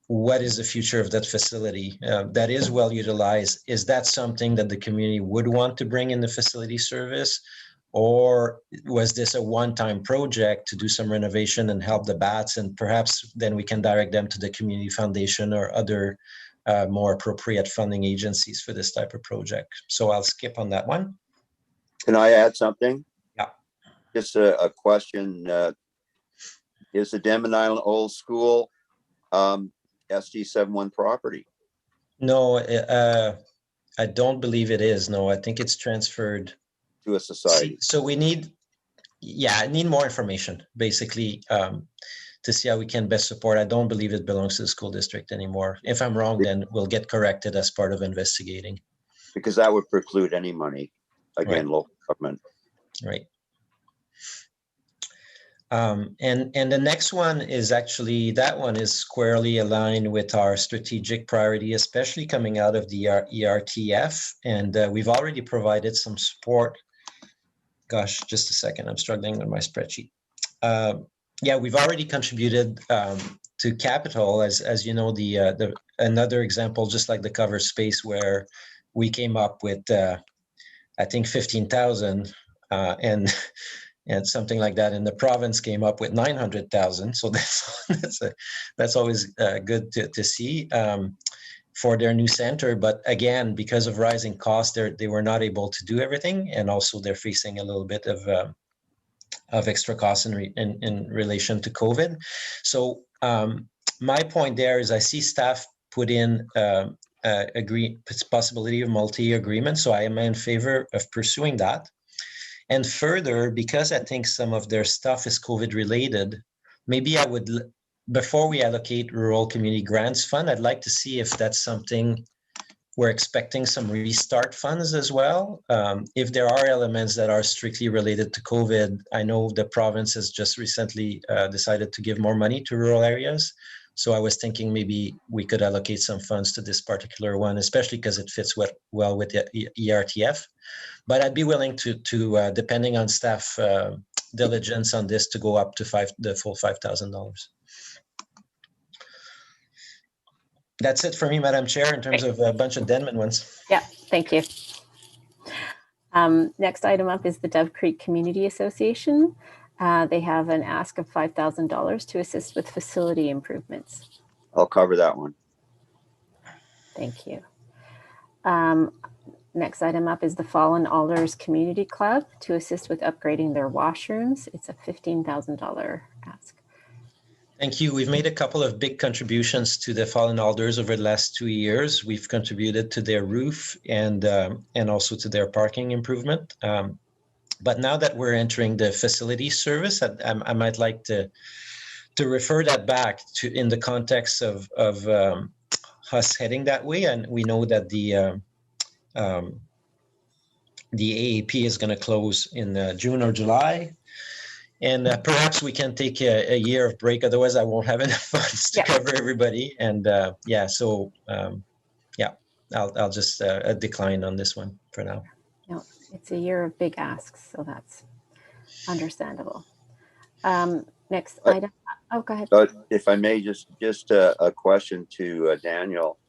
C: what is the future of that facility that is well utilized. Is that something that the community would want to bring in the facility service? Or was this a one-time project to do some renovation and help the bats? And perhaps then we can direct them to the community foundation or other more appropriate funding agencies for this type of project. So I'll skip on that one.
A: Can I add something?
C: Yeah.
A: Just a question. Is the Denman Island Old School SG71 property?
C: No, I don't believe it is. No, I think it's transferred
A: to a society.
C: So we need more information, basically, to see how we can best support. I don't believe it belongs to the school district anymore. If I'm wrong, then we'll get corrected as part of investigating.
A: Because that would preclude any money, again,
C: Right.
A: local government.
C: Right. And the next one is actually, that one is squarely aligned with our strategic priority, especially coming out of the ERTF. And we've already provided some support. Gosh, just a second, I'm struggling with my spreadsheet. Yeah, we've already contributed to capital, as you know, the another example, just like the cover space, where we came up with, I think, 15,000 and something like that, and the province came up with 900,000. So that's always good to see for their new center. But again, because of rising costs, they were not able to do everything, and also they're facing a little bit of extra costs in relation to COVID. So my point there is, I see staff put in possibility of multi-year agreement. So I am in favor of pursuing that. And further, because I think some of their stuff is COVID related, maybe I would, before we allocate rural community grants fund, I'd like to see if that's something we're expecting some restart funds as well. If there are elements that are strictly related to COVID, I know the province has just recently decided to give more money to rural areas. So I was thinking maybe we could allocate some funds to this particular one, especially because it fits well with the ERTF. But I'd be willing to depending on staff diligence on this, to go up to the full $5,000. That's it for me, Madam Chair, in terms of a bunch of Denman ones.
B: Yeah, thank you. Next item up is the Dove Creek Community Association. They have an ask of $5,000 to assist with facility improvements.
A: I'll cover that one.
B: Thank you. Next item up is the Fallen Alders Community Club to assist with upgrading their washrooms. It's a $15,000 ask.
C: Thank you. We've made a couple of big contributions to the Fallen Alders over the last 2 years. We've contributed to their roof and also to their parking improvement. But now that we're entering the facility service, I might like to to refer that back to in the context of us heading that way, and we know that the AAP is going to close in June or July. And perhaps we can take a year of break. Otherwise, I won't have enough funds to cover everybody. And I'll just decline on this one for now.
B: No, it's a year of big asks, so that's understandable. Next item. Oh, go ahead.
A: If I may, just a question to Daniel.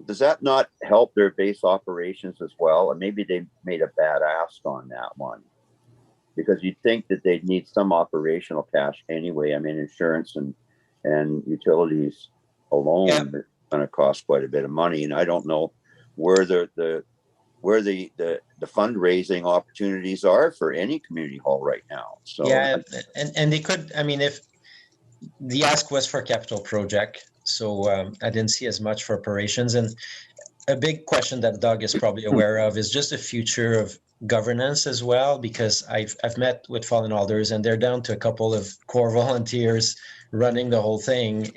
A: Does that not help their base operations as well? And maybe they made a bad ask on that one, because you'd think that they'd need some operational cash anyway. I mean, insurance and utilities alone are going to cost quite a bit of money, and I don't know where the fundraising opportunities are for any community hall right now. So
C: yeah, and they could. I mean, if the ask was for capital project, so I didn't see as much for operations. And a big question that Doug is probably aware of is just the future of governance as well, because I've met with Fallen Alders, and they're down to a couple of core volunteers running the whole thing.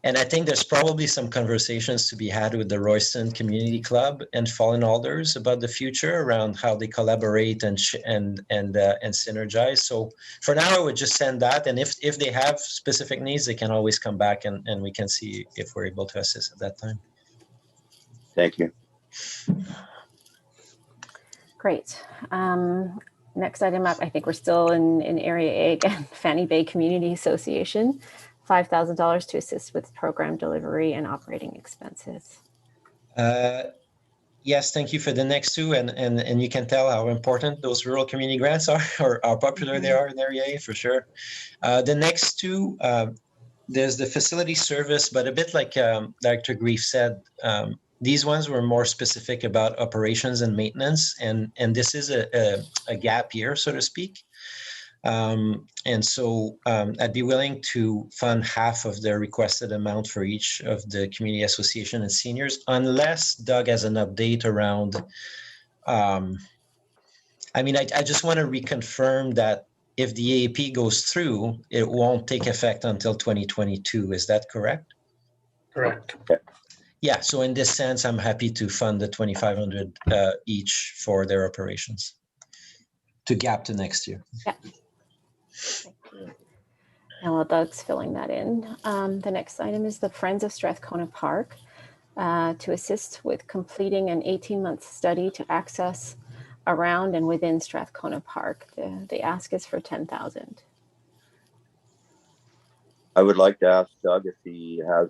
C: And I think there's probably some conversations to be had with the Royston Community Club and Fallen Alders about the future around how they collaborate and synergize. So for now, I would just send that. And if they have specific needs, they can always come back and we can see if we're able to assist at that time.
A: Thank you.
B: Great. Next item up, I think we're still in Area A again, Fanny Bay Community Association. $5,000 to assist with program delivery and operating expenses.
C: Yes, thank you for the next two, and you can tell how important those rural community grants are, or how popular they are in Area A for sure. The next two, there's the facility service, but a bit like Dr. Grief said, these ones were more specific about operations and maintenance, and this is a gap year, so to speak. And so I'd be willing to fund half of the requested amount for each of the community association and seniors, unless Doug has an update around. I mean, I just want to reconfirm that if the AAP goes through, it won't take effect until 2022. Is that correct?
L: Correct.
C: Yeah. So in this sense, I'm happy to fund the 2,500 each for their operations to gap to next year.
B: Yeah. Thank you. Now while Doug's filling that in, the next item is the Friends of Strathcona Park to assist with completing an 18-month study to access around and within Strathcona Park. The ask is for $10,000.
A: I would like to ask Doug if he has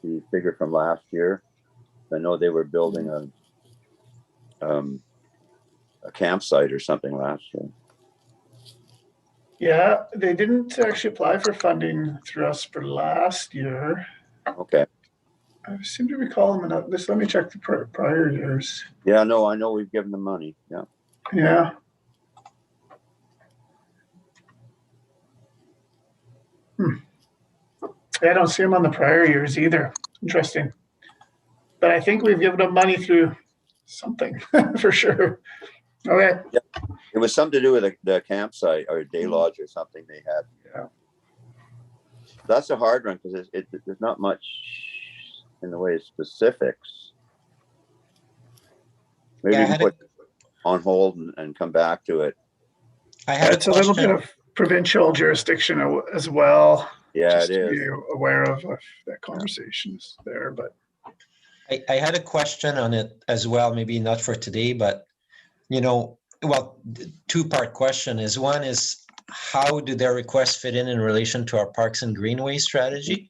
A: the figure from last year. I know they were building a campsite or something last year.
L: Yeah, they didn't actually apply for funding through us for last year.
A: Okay.
L: I seem to recall them enough. Let me check the prior years.
A: Yeah, no, I know we've given them money. Yeah.
L: Yeah. I don't see them on the prior years either. Interesting. But I think we've given them money through something for sure. Okay.
A: Yeah. It was something to do with the campsite or day lodge or something they had.
L: Yeah.
A: That's a hard one because there's not much in the way of specifics. Maybe you can put it on hold and come back to it.
L: It's a little bit of provincial jurisdiction as well.
A: Yeah,
L: just
A: it is.
L: To be aware of that conversations there, but
C: I had a question on it as well, maybe not for today, but well, two-part question is, one is, how do their requests fit in relation to our parks and greenway strategy?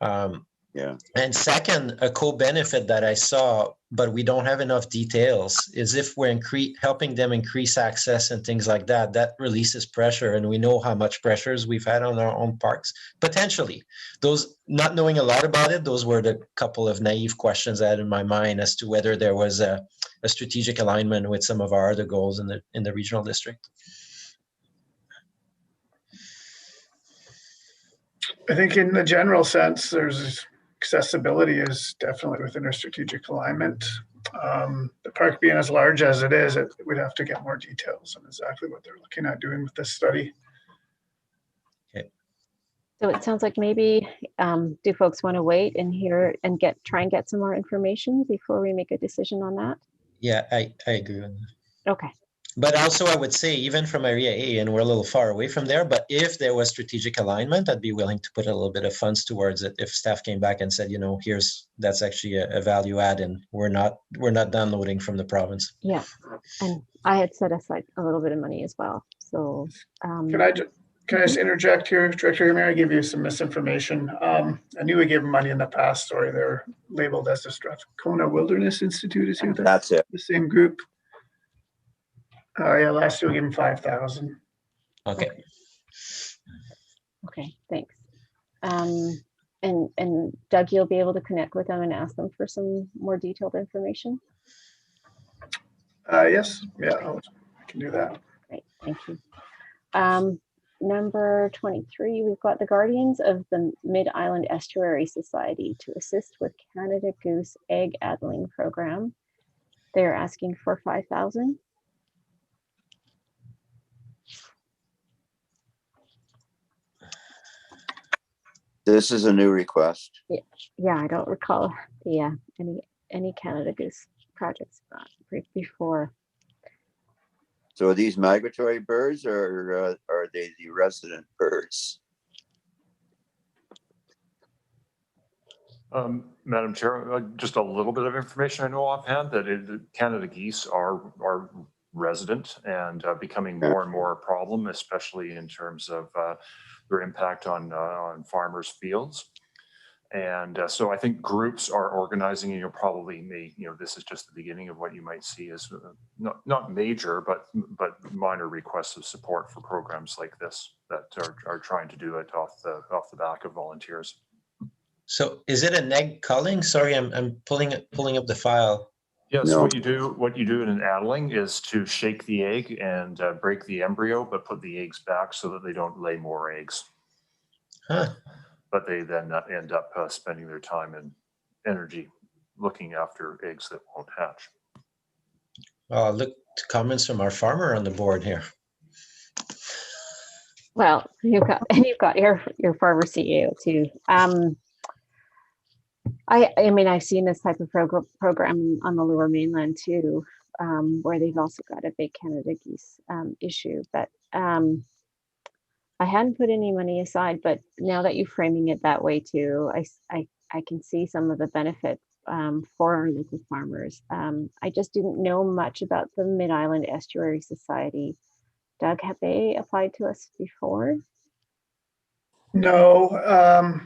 A: Yeah.
C: And second, a co-benefit that I saw, but we don't have enough details, is if we're helping them increase access and things like that, that releases pressure. And we know how much pressures we've had on our own parks, potentially. Those, not knowing a lot about it, those were the couple of naive questions I had in my mind as to whether there was a strategic alignment with some of our other goals in the regional district.
L: I think in the general sense, there's accessibility is definitely within our strategic alignment. The park being as large as it is, we'd have to get more details on exactly what they're looking at doing with this study.
B: So it sounds like maybe, do folks want to wait and hear and try and get some more information before we make a decision on that?
C: Yeah, I agree with that.
B: Okay.
C: But also I would say, even from Area A, and we're a little far away from there, but if there was strategic alignment, I'd be willing to put a little bit of funds towards it. If staff came back and said, that's actually a value add, and we're not downloading from the province.
B: Yeah, and I had set aside a little bit of money as well. So
L: Can I just interject here, Director? May I give you some misinformation? I knew we gave them money in the past. Sorry, they're labeled as the Strathcona Wilderness Institute. Is here.
A: That's it.
L: The same group. Yeah, last year we gave them 5,000.
C: Okay.
B: Okay, thanks. And Doug, you'll be able to connect with them and ask them for some more detailed information?
L: Yes, yeah, I can do that.
B: Great, thank you. Number 23, we've got the Guardians of the Mid-Island Estuary Society to assist with Canada Goose egg addling program. They're asking for 5,000.
A: This is a new request.
B: Yeah, I don't recall any Canada Goose projects before.
A: So are these migratory birds, or are they the resident birds?
F: Madam Chair, just a little bit of information I know offhand that Canada geese are resident and becoming more and more a problem, especially in terms of their impact on farmers' fields. And so I think groups are organizing, and this is just the beginning of what you might see as not major, but minor requests of support for programs like this that are trying to do it off the back of volunteers.
C: So is it an egg culling? Sorry, I'm pulling up the file.
F: Yes,
A: No.
F: what you do in an addling is to shake the egg and break the embryo, but put the eggs back so that they don't lay more eggs.
C: Huh.
F: But they then end up spending their time and energy looking after eggs that won't hatch.
C: Look, comments from our farmer on the board here.
B: Well, you've got your farmer CEO too. I mean, I've seen this type of program on the Lower Mainland too, where they've also got a big Canada geese issue. But I hadn't put any money aside, but now that you're framing it that way too, I can see some of the benefit for our local farmers. I just didn't know much about the Mid-Island Estuary Society. Doug, have they applied to us before?
L: No,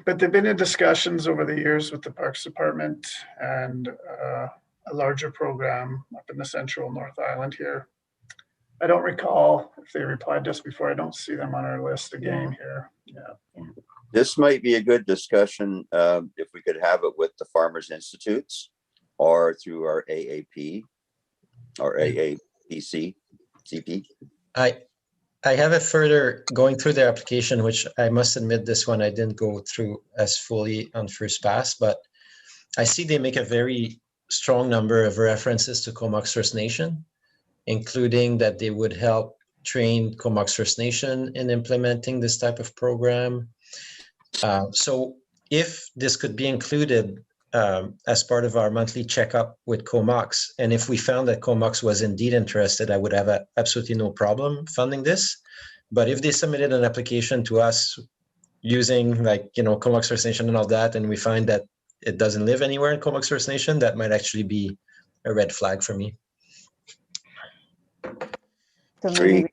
L: but they've been in discussions over the years with the Parks Department and a larger program up in the central North Island here. I don't recall if they replied just before. I don't see them on our list again here. Yeah.
A: This might be a good discussion if we could have it with the Farmers Institutes or through our AAP or AAPC, CP.
C: I have a further going through their application, which I must admit this one I didn't go through as fully on first pass, but I see they make a very strong number of references to Comox First Nation, including that they would help train Comox First Nation in implementing this type of program. So if this could be included as part of our monthly checkup with Comox, and if we found that Comox was indeed interested, I would have absolutely no problem funding this. But if they submitted an application to us using Comox First Nation and all that, and we find that it doesn't live anywhere in Comox First Nation, that might actually be a red flag for me.
B: So maybe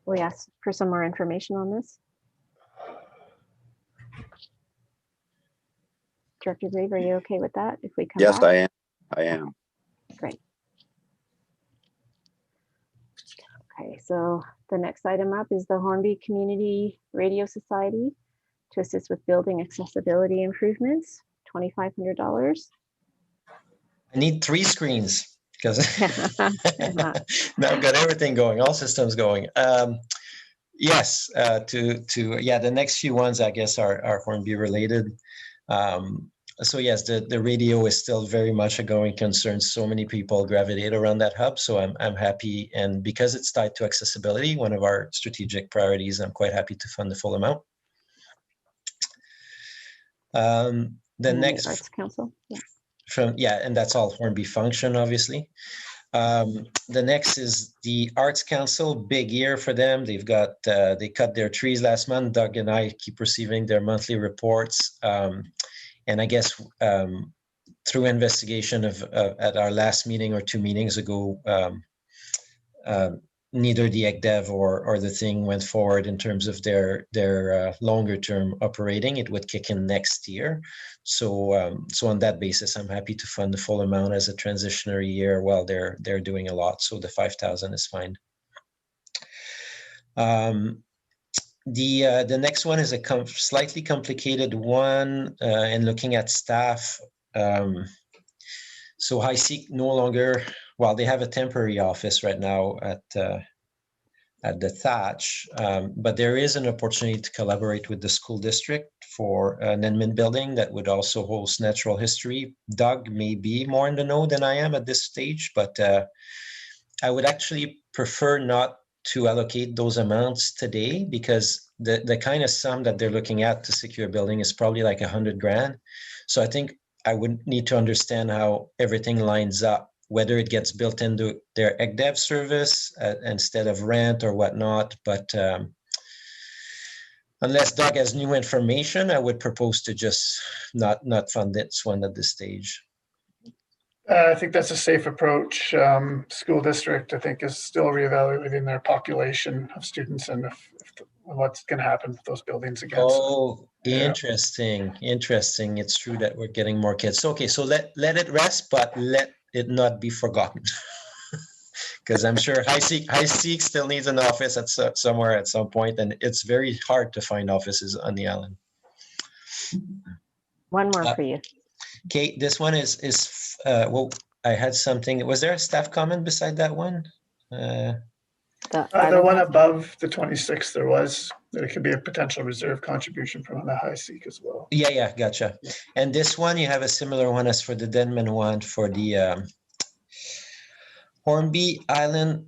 B: we ask for some more information on this. Director Grieve, are you okay with that if we come
A: Yes,
B: back?
A: I am.
B: Great. Okay, so the next item up is the Hornby Community Radio Society to assist with building accessibility improvements, $2,500.
C: I need 3 screens because now I've got everything going, all systems going. Yes, the next few ones I guess are Hornby related. So yes, the radio is still very much a going concern. So many people gravitate around that hub. So I'm happy, and because it's tied to accessibility, one of our strategic priorities, I'm quite happy to fund the full amount. The
B: And
C: next
B: Arts Council.
C: Yeah, and that's all Hornby function, obviously. The next is the Arts Council. Big year for them. They've got they cut their trees last month. Doug and I keep receiving their monthly reports. And I guess through investigation of at our last meeting or 2 meetings ago, neither the ECDEV or the thing went forward in terms of their longer term operating. It would kick in next year. So so on that basis, I'm happy to fund the full amount as a transitionary year while they're doing a lot. So the 5,000 is fine. The next one is a slightly complicated one, and looking at staff. So High Seek no longer, well, they have a temporary office right now at the Thatch, but there is an opportunity to collaborate with the school district for an admin building that would also host natural history. Doug may be more in the know than I am at this stage, but I would actually prefer not to allocate those amounts today, because the kind of sum that they're looking at to secure a building is probably like 100 grand. So I think I would need to understand how everything lines up, whether it gets built into their ECDEV service instead of rent or whatnot. But unless Doug has new information, I would propose to just not fund this one at this stage.
L: I think that's a safe approach. School district, I think, is still reevaluating their population of students and if what's going to happen with those buildings again.
C: Oh, interesting. Interesting. It's true that we're getting more kids. Okay, so let it rest, but let it not be forgotten. Because I'm sure High Seek still needs an office at somewhere at some point, and it's very hard to find offices on the island.
B: One more for you.
C: Okay, this one is well, I had something. Was there a staff comment beside that one?
L: The one above the 26th, there could be a potential reserve contribution from the High Seek as well.
C: Yeah, gotcha. And this one, you have a similar one as for the Denman one for the Hornby Island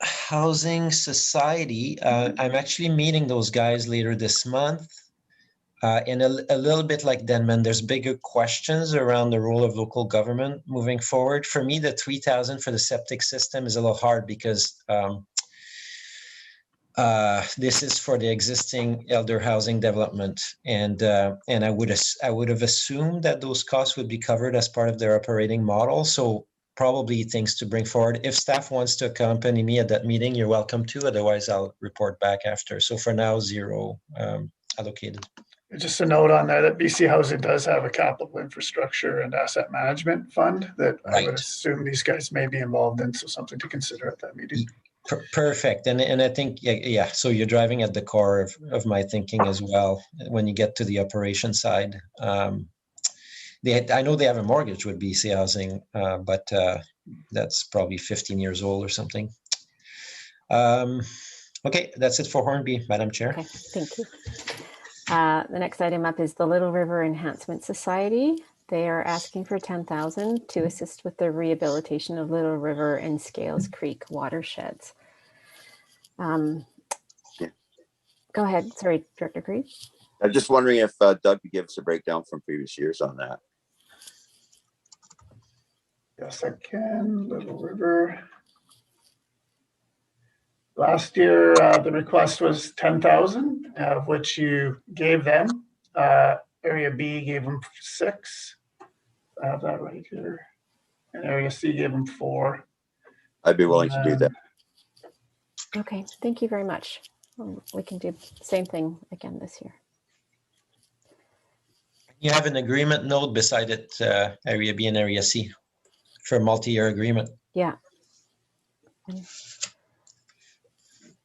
C: Housing Society. I'm actually meeting those guys later this month. And a little bit like Denman, there's bigger questions around the role of local government moving forward. For me, the 3,000 for the septic system is a little hard because this is for the existing elder housing development, and I would have assumed that those costs would be covered as part of their operating model. So probably things to bring forward. If staff wants to accompany me at that meeting, you're welcome to. Otherwise, I'll report back after. So for now, 0 allocated.
L: Just a note on there that BC Housing does have a capital infrastructure and asset management fund that I would assume these guys may be involved in. So something to consider at that meeting.
C: Perfect. And I think, yeah, so you're driving at the core of my thinking as well. When you get to the operation side, I know they have a mortgage with BC Housing, but that's probably 15 years old or something. Okay, that's it for Hornby, Madam Chair.
B: Okay, thank you. The next item up is the Little River Enhancement Society. They are asking for 10,000 to assist with the rehabilitation of Little River and Scales Creek watersheds. Go ahead. Sorry, Director Creed.
A: I'm just wondering if Doug could give us a breakdown from previous years on that.
L: Yes, I can. Little River. Last year, the request was 10,000, of which you gave them. Area B gave them 6. I have that right here. And Area C gave them 4.
A: I'd be willing to do that.
B: Okay, thank you very much. We can do the same thing again this year.
C: You have an agreement note beside it, Area B and Area C, for a multi-year agreement.
B: Yeah.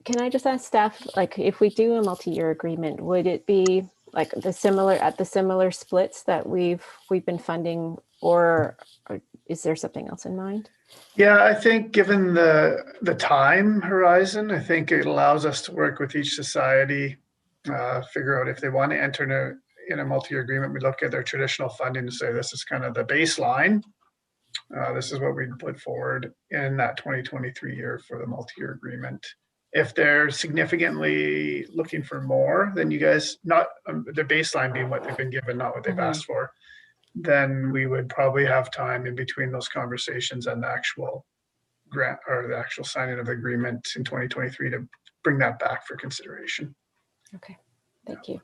B: Can I just ask staff, like, if we do a multi-year agreement, would it be like the similar splits that we've been funding, or is there something else in mind?
L: Yeah, I think given the time horizon, I think it allows us to work with each society, figure out if they want to enter in a multi-year agreement, we look at their traditional funding to say this is kind of the baseline. This is what we put forward in that 2023 year for the multi-year agreement. If they're significantly looking for more than you guys, not the baseline being what they've been given, not what they've asked for, then we would probably have time in between those conversations and the actual grant or the actual signing of the agreement in 2023 to bring that back for consideration.
B: Okay, thank you.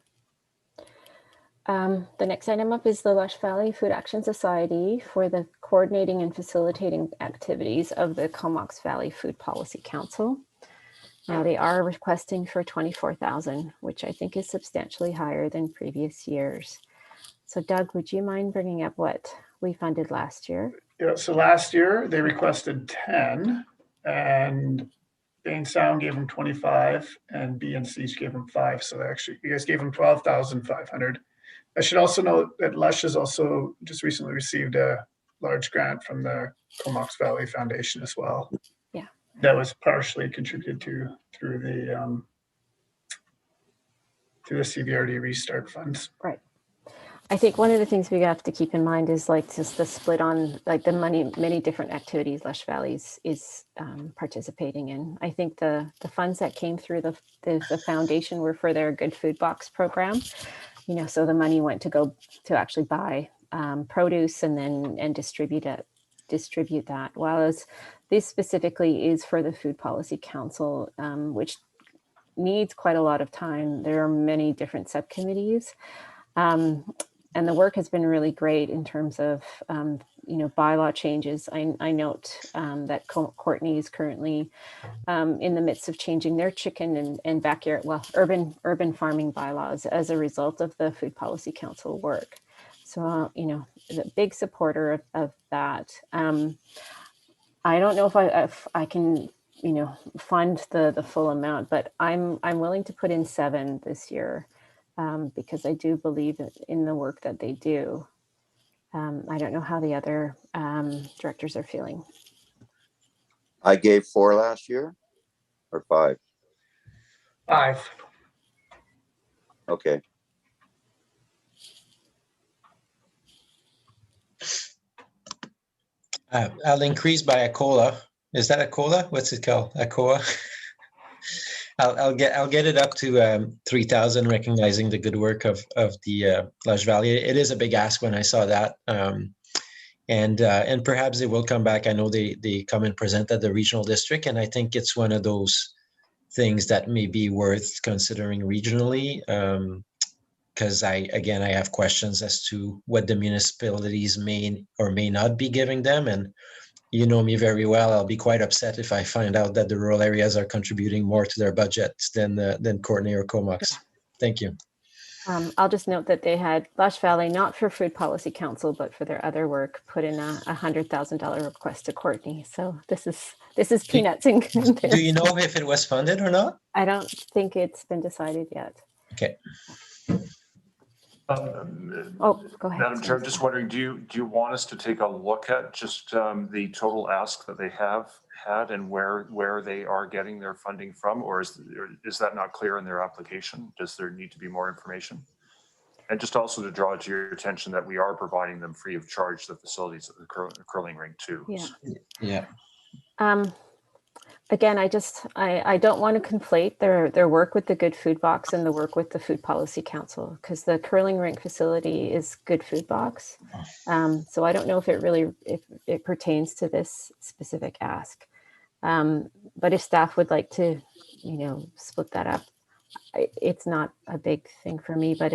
B: The next item up is the Lush Valley Food Action Society for the coordinating and facilitating activities of the Comox Valley Food Policy Council. Now they are requesting for 24,000, which I think is substantially higher than previous years. So Doug, would you mind bringing up what we funded last year?
L: Yeah, so last year they requested 10 and Bain Sound gave them 25 and BNC gave them 5. So actually you guys gave them 12,500. I should also note that Lush has also just recently received a large grant from the Comox Valley Foundation as well.
B: Yeah.
L: That was partially contributed to through the CVRD restart funds.
B: Right. I think one of the things we have to keep in mind is like just the split on like the many different activities Lush Valley's is participating in. I think the funds that came through the foundation were for their Good Food Box program. You know, so the money went to go to actually buy produce and then distribute that. While this specifically is for the Food Policy Council, which needs quite a lot of time. There are many different subcommittees. And the work has been really great in terms of, bylaw changes. I note that Courtney is currently in the midst of changing their chicken and backyard, urban farming bylaws as a result of the Food Policy Council work. So, a big supporter of that. I don't know if I can, fund the full amount, but I'm willing to put in 7 this year. Because I do believe in the work that they do. I don't know how the other directors are feeling.
A: I gave 4 last year or 5.
L: 5.
A: Okay.
C: I'll increase by a cola. Is that a cola? What's it called? A cola? I'll get it up to 3,000, recognizing the good work of the Lush Valley. It is a big ask when I saw that, and perhaps they will come back. I know they come and present at the regional district, and I think it's one of those things that may be worth considering regionally. Because I have questions as to what the municipalities may or may not be giving them, and you know me very well. I'll be quite upset if I find out that the rural areas are contributing more to their budgets than Courtney or Comox. Thank you.
B: I'll just note that they had Lush Valley, not for Food Policy Council, but for their other work, put in a $100,000 request to Courtney. So this is peanuts in comparison.
C: Do you know if it was funded or not?
B: I don't think it's been decided yet.
C: Okay.
B: Go ahead.
F: Madam Chair, I'm just wondering, do you want us to take a look at just the total ask that they have had and where they are getting their funding from, or is that not clear in their application? Does there need to be more information? And just also to draw to your attention that we are providing them free of charge the facilities at the curling rink too.
C: Yeah.
B: Again, I don't want to conflate their work with the Good Food Box and the work with the Food Policy Council, because the curling rink facility is Good Food Box. So I don't know if it pertains to this specific ask. But if staff would like to, split that up, it's not a big thing for me, but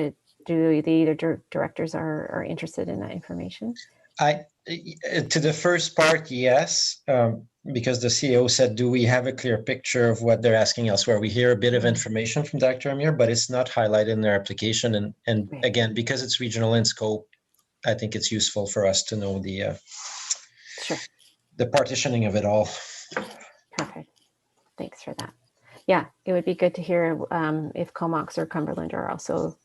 B: do the other directors are interested in that information?
C: To the first part, yes, because the CEO said, do we have a clear picture of what they're asking elsewhere? We hear a bit of information from Dr. Amir, but it's not highlighted in their application. And again, because it's regional in scope, I think it's useful for us to know the partitioning of it all.
B: Perfect. Thanks for that. Yeah, it would be good to hear if Comox or Cumberland are also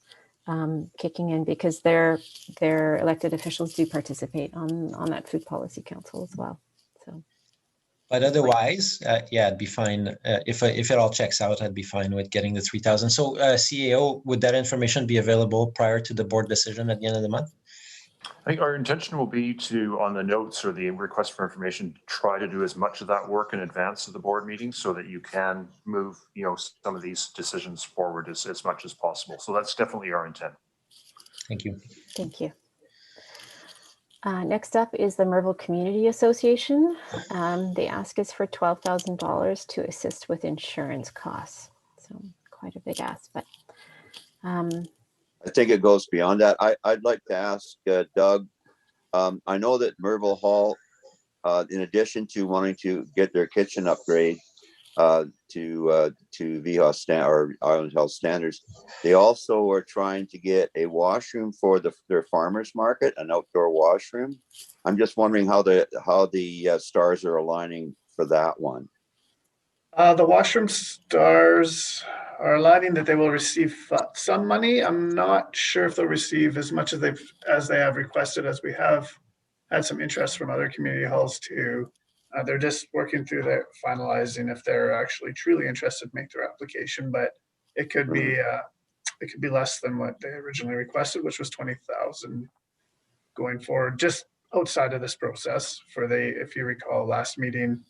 B: kicking in, because their elected officials do participate on that Food Policy Council as well. So,
C: But otherwise, yeah, I'd be fine. If it all checks out, I'd be fine with getting the 3,000. So CAO, would that information be available prior to the board decision at the end of the month?
F: I think our intention will be to, on the notes or the request for information, try to do as much of that work in advance of the board meeting so that you can move, some of these decisions forward as much as possible. So that's definitely our intent.
C: Thank you.
B: Thank you. Next up is the Merville Community Association. They ask us for $12,000 to assist with insurance costs. So quite a big ask, but
A: I think it goes beyond that. I'd like to ask Doug. I know that Merville Hall, in addition to wanting to get their kitchen upgrade to VHA or Island Health standards, they also are trying to get a washroom for their farmers market, an outdoor washroom. I'm just wondering how the stars are aligning for that one.
L: The washroom stars are aligning that they will receive some money. I'm not sure if they'll receive as much as they have requested, as we have had some interest from other community halls too. They're just working through their finalizing if they're actually truly interested to make their application, but it could be less than what they originally requested, which was 20,000 going forward, just outside of this process. If you recall, last meeting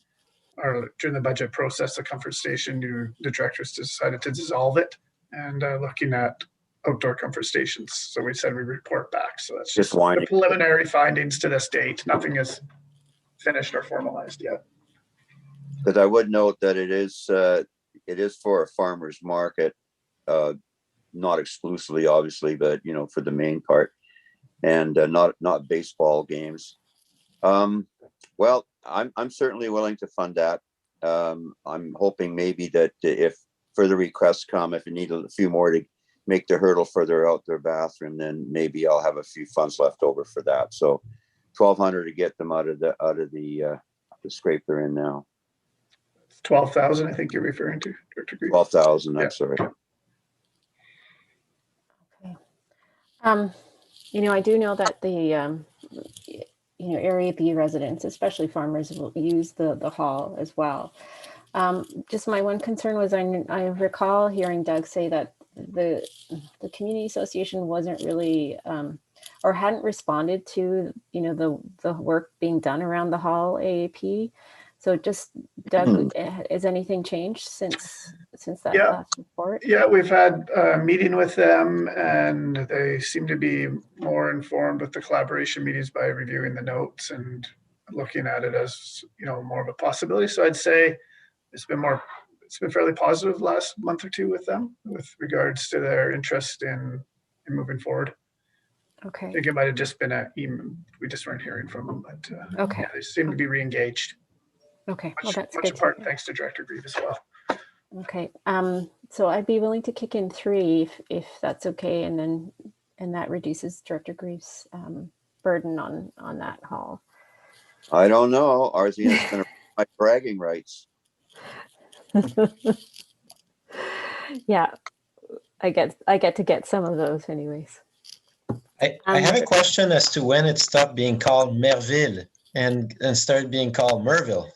L: or during the budget process, the comfort station, the directors decided to dissolve it and looking at outdoor comfort stations. So we said we report back. So that's just the preliminary findings to this date. Nothing is finished or formalized yet.
A: Because I would note that it is for a farmer's market, not exclusively, obviously, but for the main part, and not baseball games. Well, I'm certainly willing to fund that. I'm hoping maybe that if further requests come, if you need a few more to make the hurdle for their outdoor bathroom, then maybe I'll have a few funds left over for that. So $1,200 to get them out of the scrape they're in now.
L: 12,000, I think you're referring to, Director Green.
A: 12,000.
L: Yeah.
A: I'm sorry.
B: okay. I do know that the Area B residents, especially farmers, will use the hall as well. Just my one concern was I recall hearing Doug say that the community association wasn't really or hadn't responded to the work being done around the hall AAP. So just Doug, has anything changed since that last report?
L: Yeah, we've had a meeting with them and they seem to be more informed with the collaboration meetings by reviewing the notes and looking at it as, more of a possibility. So I'd say it's been fairly positive last month or two with them with regards to their interest in moving forward.
B: Okay.
L: I think it might have just been we just weren't hearing from them, but
B: okay.
L: Yeah, they seem to be re-engaged.
B: Okay, well, that's
L: much
B: good.
L: apart, thanks to Director Grieve as well.
B: Okay, so I'd be willing to kick in 3 if that's okay, and that reduces Director Grieve's burden on that hall.
A: I don't know. Arzina's going to my bragging rights.
B: Yeah, I get to get some of those anyways.
C: I have a question as to when it stopped being called Merville and started being called Merville.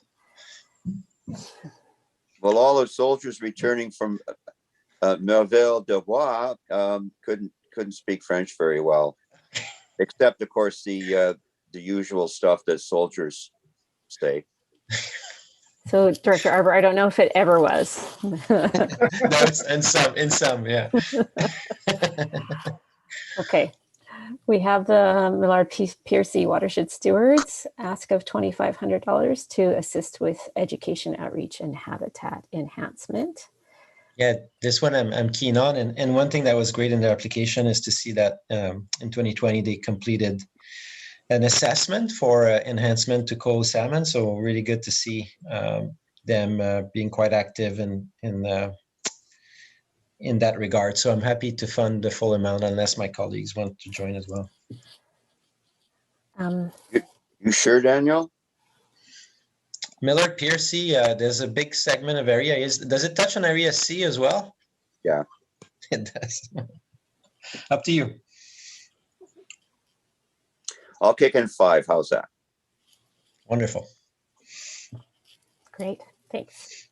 A: Well, all the soldiers returning from Merville de Bois couldn't speak French very well, except of course the usual stuff that soldiers say.
B: So, Director Arbor, I don't know if it ever was.
C: No, it's in some, yeah.
B: Okay. We have the Millard Piercy Watershed Stewards ask of $2,500 to assist with education outreach and habitat enhancement.
C: Yeah, this one I'm keen on. And one thing that was great in their application is to see that in 2020, they completed an assessment for enhancement to coho salmon. So really good to see them being quite active in that regard. So I'm happy to fund the full amount unless my colleagues want to join as well.
A: You sure, Daniel?
C: Millard Piercy, there's a big segment of area. Does it touch on Area C as well?
A: Yeah.
C: It does. Up to you.
A: I'll kick in 5. How's that?
C: Wonderful.
B: Great, thanks.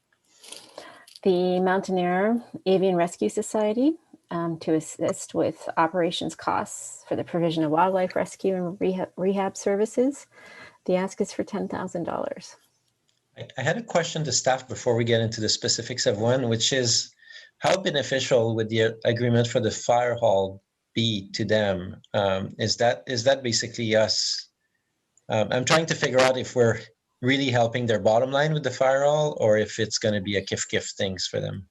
B: The Mountaineer Avian Rescue Society to assist with operations costs for the provision of wildlife rescue and rehab services. The ask is for $10,000.
C: I had a question to staff before we get into the specifics of one, which is how beneficial would the agreement for the fire hall be to them? Is that basically us? I'm trying to figure out if we're really helping their bottom line with the fire hall or if it's going to be a kif things for them.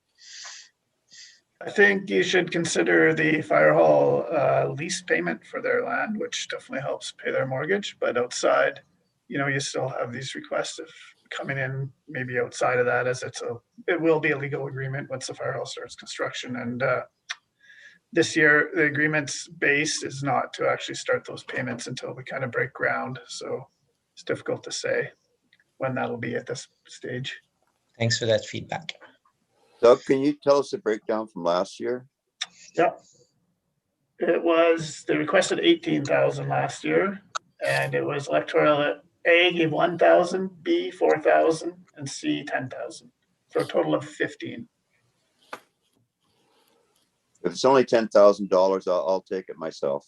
L: I think you should consider the fire hall lease payment for their land, which definitely helps pay their mortgage. But outside, you still have these requests of coming in maybe outside of that, as it will be a legal agreement once the fire hall starts construction. And this year, the agreement's base is not to actually start those payments until we kind of break ground. So it's difficult to say when that'll be at this stage.
C: Thanks for that feedback.
A: Doug, can you tell us the breakdown from last year?
L: Yeah. They requested 18,000 last year, and it was electoral. A gave 1,000, B 4,000, and C 10,000, for a total of 15.
A: If it's only $10,000, I'll take it myself.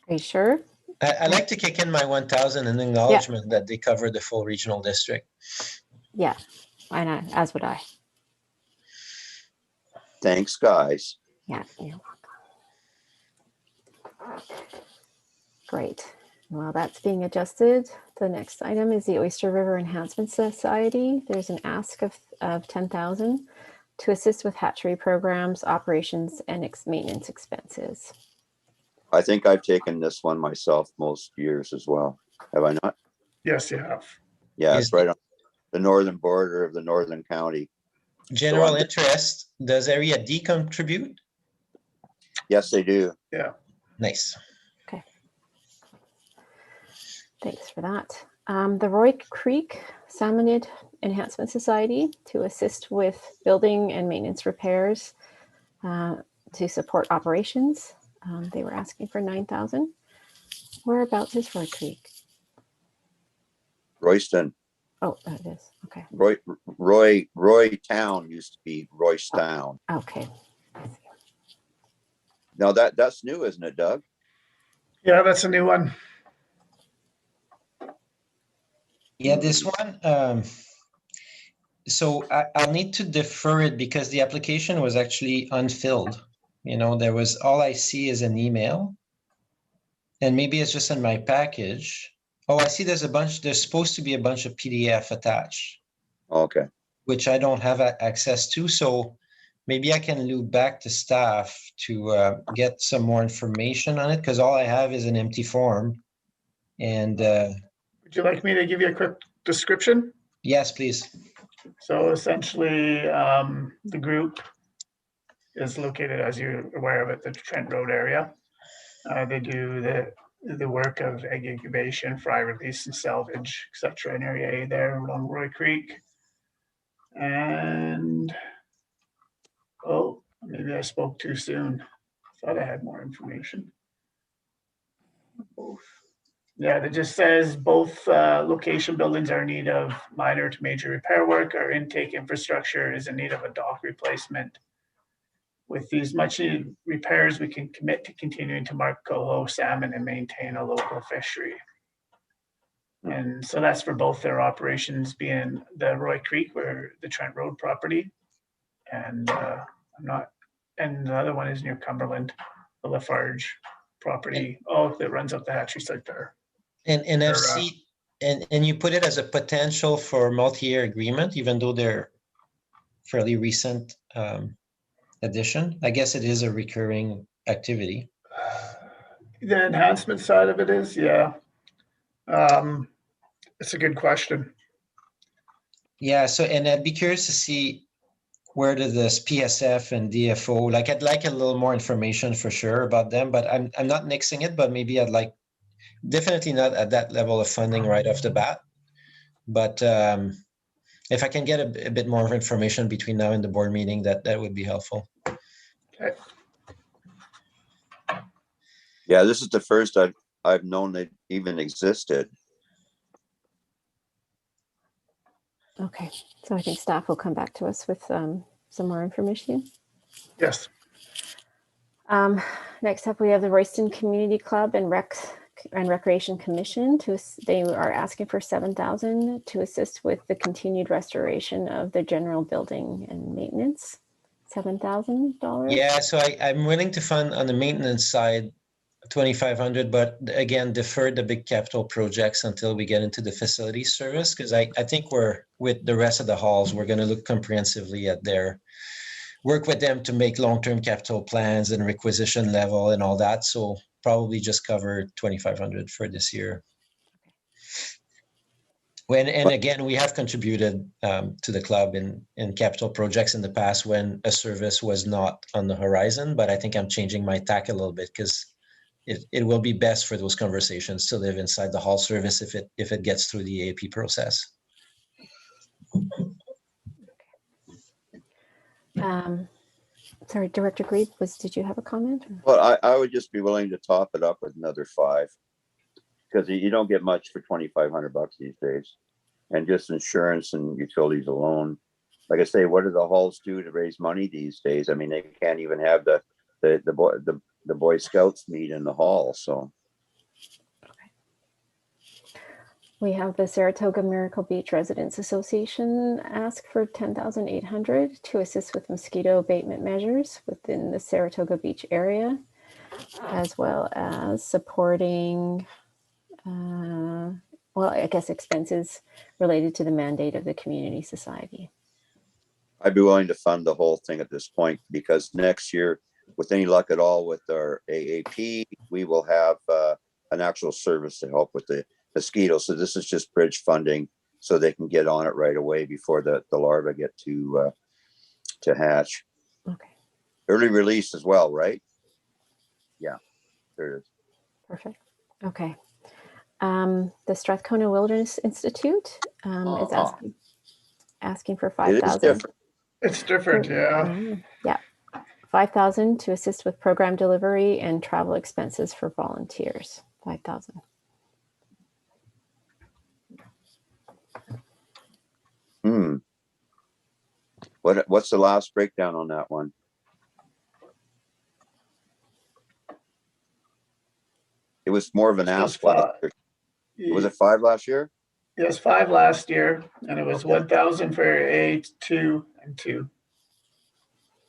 B: Are you sure?
C: I like to kick in my 1,000 in acknowledgement that they cover the full regional district.
B: Yeah, I know, as would I.
A: Thanks, guys.
B: Yeah, you're welcome. Great. Well, that's being adjusted. The next item is the Oyster River Enhancement Society. There's an ask of 10,000 to assist with hatchery programs, operations, and maintenance expenses.
A: I think I've taken this one myself most years as well. Have I not?
L: Yes, you have.
A: Yeah, it's right on the northern border of the northern county.
C: General interest, does Area D contribute?
A: Yes, they do.
L: Yeah.
C: Nice.
B: Okay. Thanks for that. The Roy Creek Salmonid Enhancement Society to assist with building and maintenance repairs to support operations. They were asking for 9,000. Whereabouts is Roy Creek?
A: Royston.
B: Oh, that it is. Okay.
A: Roy Town used to be Roystown.
B: Okay.
A: Now that's new, isn't it, Doug?
L: Yeah, that's a new one.
C: Yeah, this one. So I'll need to defer it because the application was actually unfilled. There was, all I see is an email. And maybe it's just in my package. Oh, I see there's supposed to be a bunch of PDF attached.
A: Okay.
C: Which I don't have access to. So maybe I can loop back to staff to get some more information on it, because all I have is an empty form. And
L: would you like me to give you a quick description?
C: Yes, please.
L: So essentially, the group is located, as you're aware of, at the Trent Road area. They do the work of egg incubation, fry release, and salvage, etc. in Area A there along Roy Creek. And maybe I spoke too soon. Thought I had more information. Both. Yeah, it just says both location buildings are in need of minor to major repair work. Our intake infrastructure is in need of a dock replacement. With these much needed repairs, we can commit to continuing to market coho, salmon, and maintain a local fishery. And so that's for both their operations, being the Roy Creek, where the Trent Road property, and and the other one is near Cumberland, the Lafarge property. That runs up the hatchery site there.
C: And FC, and you put it as a potential for multi-year agreement, even though they're fairly recent addition. I guess it is a recurring activity.
L: The enhancement side of it is, yeah. It's a good question.
C: Yeah, so, and I'd be curious to see where did this PSF and DFO, like I'd like a little more information for sure about them, but I'm not nixing it, but maybe I'd like, definitely not at that level of funding right off the bat. But if I can get a bit more information between now and the board meeting, that would be helpful.
L: Okay.
A: Yeah, this is the first I've known they even existed.
B: Okay, so I think staff will come back to us with some more information.
L: Yes.
B: Next up, we have the Royston Community Club and Recreation Commission. They are asking for $7,000 to assist with the continued restoration of the general building and maintenance. $7,000.
C: Yeah, so I'm willing to fund on the maintenance side 2,500, but again, defer the big capital projects until we get into the facility service, because I think we're with the rest of the halls, we're going to look comprehensively at their work with them to make long-term capital plans and requisition level and all that. So probably just cover 2,500 for this year. And again, we have contributed to the club in capital projects in the past when a service was not on the horizon, but I think I'm changing my tack a little bit because it will be best for those conversations to live inside the hall service if it gets through the AP process.
B: Sorry, Director Grieve, did you have a comment?
A: Well, I would just be willing to top it up with another 5, because you don't get much for $2,500 these days, and just insurance and utilities alone. Like I say, what do the halls do to raise money these days? I mean, they can't even have the Boy Scouts meet in the hall. So
B: We have the Saratoga Miracle Beach Residents Association ask for $10,800 to assist with mosquito abatement measures within the Saratoga Beach area, as well as supporting, well, I guess expenses related to the mandate of the community society.
A: I'd be willing to fund the whole thing at this point, because next year, with any luck at all with our AAP, we will have an actual service to help with the mosquitoes. So this is just bridge funding so they can get on it right away before the larvae get to hatch.
B: Okay.
A: Early release as well, right? Yeah, there it is.
B: Perfect. Okay. The Strathcona Wilderness Institute is asking for $5,000.
A: It is different.
L: It's different, yeah.
B: Yeah. $5,000 to assist with program delivery and travel expenses for volunteers. $5,000.
A: What's the last breakdown on that one? It was more of an ask last year. Was it 5 last year?
L: It was 5 last year, and it was 1,000 for A, 2, and 2.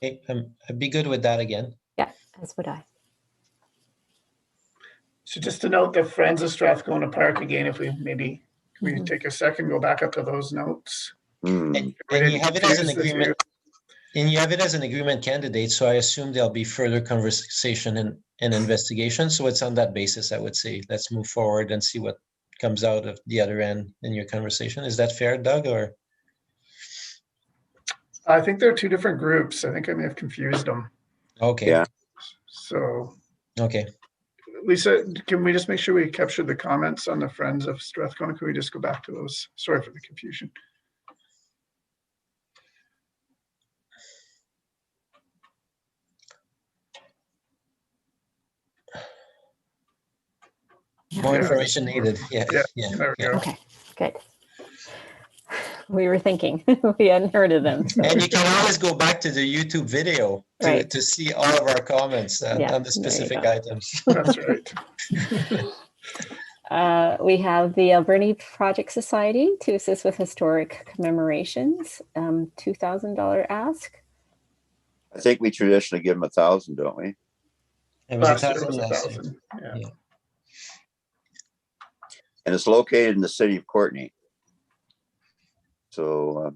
C: Hey, I'd be good with that again.
B: Yeah, as would I.
L: So just to note the Friends of Strathcona Park again, if we maybe can we take a second, go back up to those notes.
C: And you have it as an agreement. And you have it as an agreement candidate, so I assume there'll be further conversation and investigation. So it's on that basis, I would say, let's move forward and see what comes out of the other end in your conversation. Is that fair, Doug? Or
L: I think there are 2 different groups. I think I may have confused them.
C: okay.
A: Yeah.
L: So
C: Okay.
L: Lisa, can we just make sure we capture the comments on the Friends of Strathcona? Can we just go back to those? Sorry for the confusion.
C: More information needed. Yeah.
L: There we go.
B: Okay, good. We were thinking we hadn't heard of them. So.
C: And you can always go back to the YouTube video to see all of our comments on the specific items.
L: That's right.
B: We have the Alberni Project Society to assist with historic commemorations. $2,000 ask.
A: I think we traditionally give them 1,000, don't we?
C: It was
L: Last year
C: 1,000
L: was
C: last year.
L: 1,000. Yeah.
A: And it's located in the city of Courtenay. So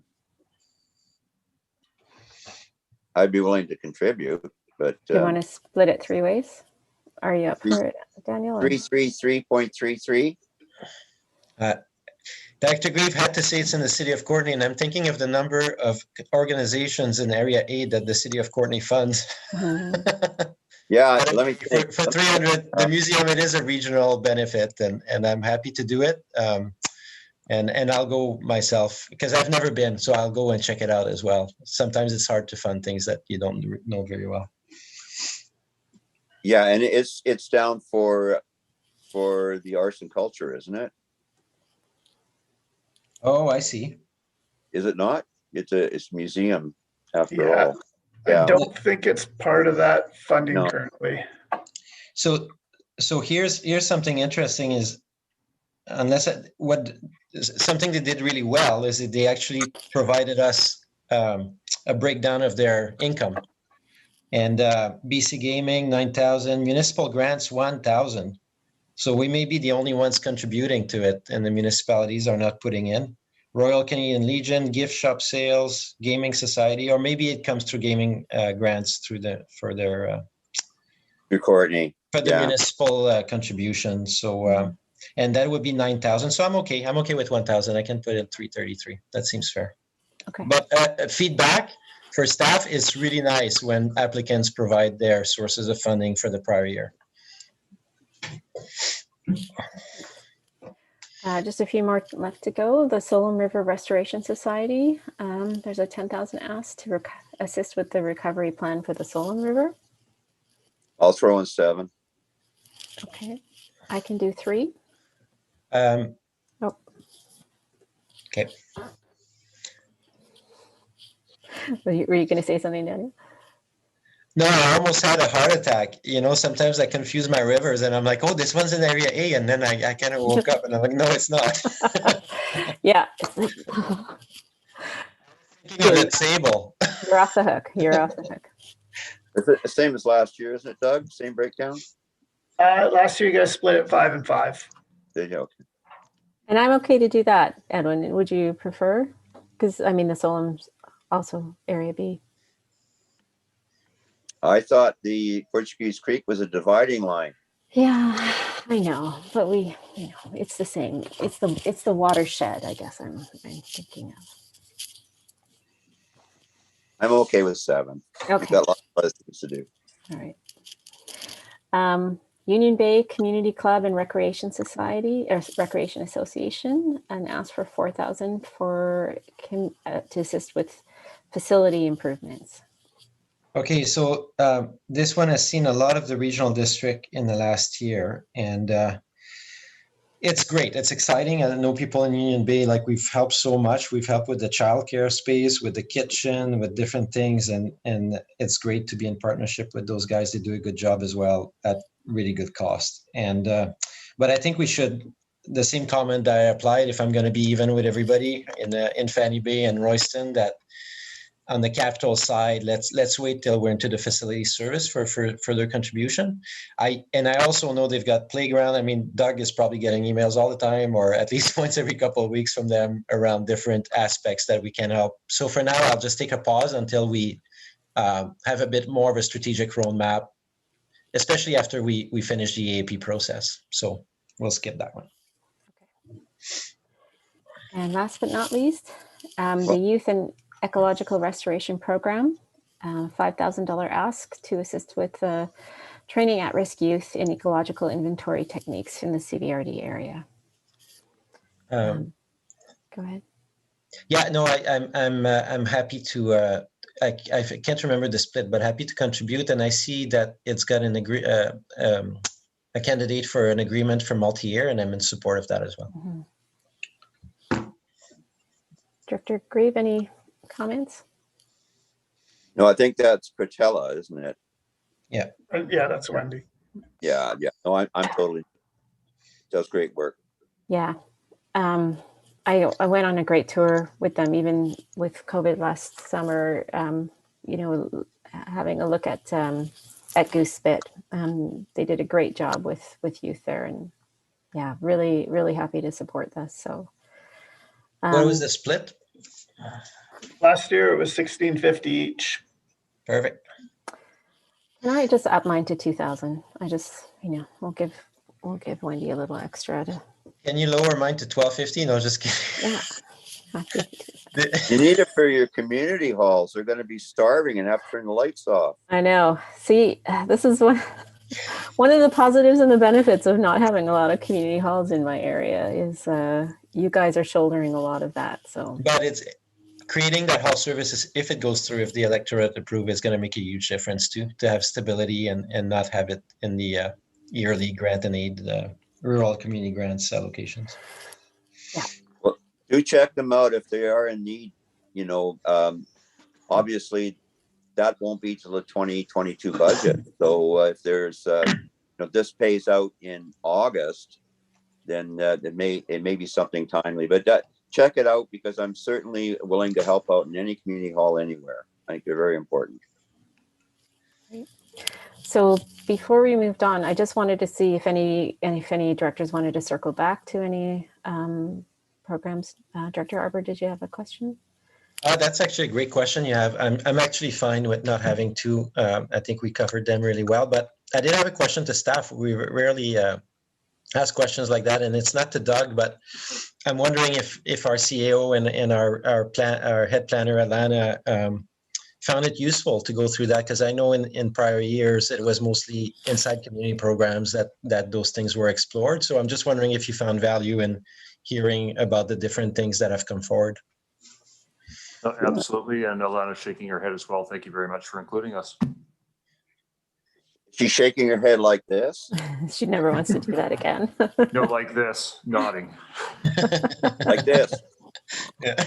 A: I'd be willing to contribute, but
B: Do you want to split it 3 ways? Are you up for it, Daniel?
A: 333.33.
C: Dr. Grieve had to say it's in the city of Courtenay, and I'm thinking of the number of organizations in Area 8 that the city of Courtenay funds.
A: Yeah, let me think.
C: For 300, the museum, it is a regional benefit, and I'm happy to do it. And I'll go myself because I've never been, so I'll go and check it out as well. Sometimes it's hard to fund things that you don't know very well.
A: Yeah, and it's down for the arts and culture, isn't it?
C: Oh, I see.
A: Is it not? It's museum after
L: Yeah.
A: all.
L: I
A: Yeah.
L: don't think it's part of that funding
A: No.
L: currently.
C: So here's something interesting is something they did really well is that they actually provided us a breakdown of their income. And BC Gaming 9,000, municipal grants 1,000. So we may be the only ones contributing to it, and the municipalities are not putting in. Royal Canadian Legion, gift shop sales, gaming society, or maybe it comes through gaming grants through for their
A: Courtney.
C: for the municipal contribution. So and that would be 9,000. So I'm okay. I'm okay with 1,000. I can put in 333. That seems fair.
B: Okay.
C: But feedback for staff is really nice when applicants provide their sources of funding for the prior year.
B: Just a few more left to go. The Solom River Restoration Society, there's a 10,000 asked to assist with the recovery plan for the Solom River.
A: I'll throw in 7.
B: Okay, I can do 3.
C: Oh. Okay.
B: Were you going to say something, Daniel?
C: No, I almost had a heart attack. You know, sometimes I confuse my rivers and I'm like, oh, this one's in area A. And then I kind of woke up and I'm like, no, it's not.
B: Yeah.
C: Thinking of it, Sable.
B: You're off the hook. You're off the hook.
A: Is it the same as last year, isn't it, Doug? Same breakdown?
L: Last year you guys split it 5 and 5.
A: There you go.
B: And I'm okay to do that, Edwin. Would you prefer? Because, I mean, the Solom's also area B.
A: I thought the Portuguese Creek was a dividing line.
B: Yeah, I know, but it's the same. It's the watershed, I guess I'm thinking of.
A: I'm okay with 7.
B: Okay.
A: We've got lots of other things to do.
B: All right. Union Bay Community Club and Recreation Society or Recreation Association, and asked for 4,000 to assist with facility improvements.
C: Okay, so this one has seen a lot of the regional district in the last year, and it's great. It's exciting. I know people in Union Bay, like we've helped so much. We've helped with the childcare space, with the kitchen, with different things, and it's great to be in partnership with those guys. They do a good job as well at really good cost. And but I think we should. The same comment that I applied, if I'm going to be even with everybody in Fanny Bay and Royston, that on the capital side, let's wait till we're into the facility service for further contribution. I also know they've got playground. I mean, Doug is probably getting emails all the time, or at least once every couple of weeks from them around different aspects that we can help. So for now, I'll just take a pause until we have a bit more of a strategic roadmap, especially after we finish the EAP process. So we'll skip that one.
B: And last but not least, the Youth and Ecological Restoration Program, $5,000 ask to assist with training at-risk youth in ecological inventory techniques in the CVRD area. Go ahead.
C: Yeah, no, I'm happy to. I can't remember the split, but happy to contribute. And I see that it's got a candidate for an agreement for multi-year, and I'm in support of that as well.
B: Mm-hmm. Director Grieve, any comments?
A: No, I think that's Pratella, isn't it?
C: Yeah.
L: Yeah, that's Wendy.
A: Yeah. No, I'm totally. Does great work.
B: Yeah. I went on a great tour with them, even with COVID last summer. Having a look at Goose Spit, they did a great job with youth there, and yeah, really, really happy to support this. So,
C: what was the split?
L: Last year it was $1,650 each.
C: Perfect.
B: Can I just up mine to 2,000? I just, we'll give Wendy a little extra to.
C: Can you lower mine to 1,250? No, just kidding.
B: Yeah.
A: You need it for your community halls. They're going to be starving and have to turn the lights off.
B: I know. See, this is one of the positives and the benefits of not having a lot of community halls in my area is you guys are shouldering a lot of that. So,
C: but it's creating that hall services, if it goes through, if the electorate approve, is going to make a huge difference too, to have stability and not have it in the yearly grant and aid rural community grants allocations.
B: Yeah.
A: Well, do check them out if they are in need you know, obviously that won't be till the 2022 budget. So if there's, if this pays out in August, then it may be something timely. But check it out, because I'm certainly willing to help out in any community hall anywhere. I think they're very important.
B: So before we moved on, I just wanted to see if any directors wanted to circle back to any programs. Director Arbor, did you have a question?
C: That's actually a great question you have. I'm actually fine with not having to. I think we covered them really well, but I did have a question to staff. We rarely ask questions like that, and it's not to Doug, but I'm wondering if our CAO and our head planner, Alana, found it useful to go through that, because I know in prior years it was mostly inside community programs that those things were explored. So I'm just wondering if you found value in hearing about the different things that have come forward.
F: Absolutely, and Alana's shaking her head as well. Thank you very much for including us.
A: She's shaking her head like this.
B: She never wants to do that again.
F: No, like this, nodding.
A: Like this.
C: Yeah.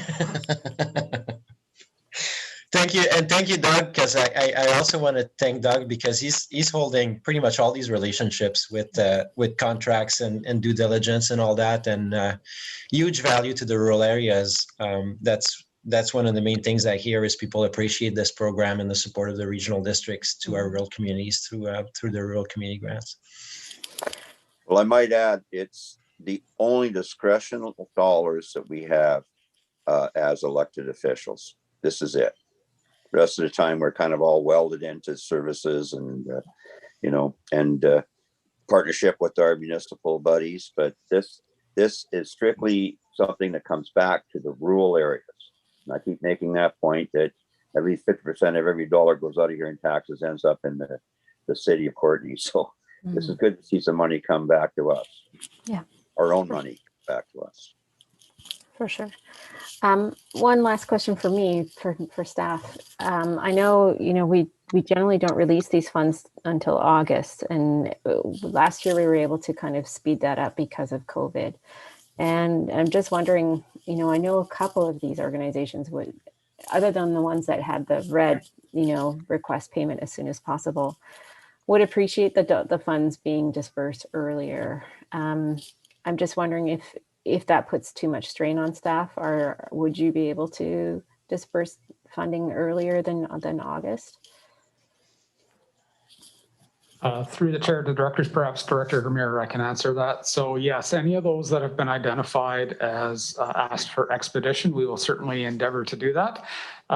C: Thank you, and thank you, Doug, because I also want to thank Doug, because he's holding pretty much all these relationships with contracts and due diligence and all that, and huge value to the rural areas. That's one of the main things I hear is people appreciate this program and the support of the regional districts to our rural communities through the rural community grants.
A: Well, I might add, it's the only discretional dollars that we have as elected officials. This is it. The rest of the time, we're kind of all welded into services and, partnership with our municipal buddies. But this is strictly something that comes back to the rural areas. And I keep making that point, that every 50% of every dollar goes out of here in taxes ends up in the city of Courtenay. So this is good to see some money come back to us.
B: Yeah.
A: Our own money back to us.
B: For sure. One last question for me, for staff. I know, we generally don't release these funds until August, and last year we were able to kind of speed that up because of COVID. And I'm just wondering, I know a couple of these organizations would, other than the ones that had the red, request payment as soon as possible, would appreciate the funds being dispersed earlier. I'm just wondering if that puts too much strain on staff, or would you be able to disperse funding earlier than August?
N: Through the chair to directors, perhaps Director Vermeer, I can answer that. So yes, any of those that have been identified as asked for expedition, we will certainly endeavor to do that.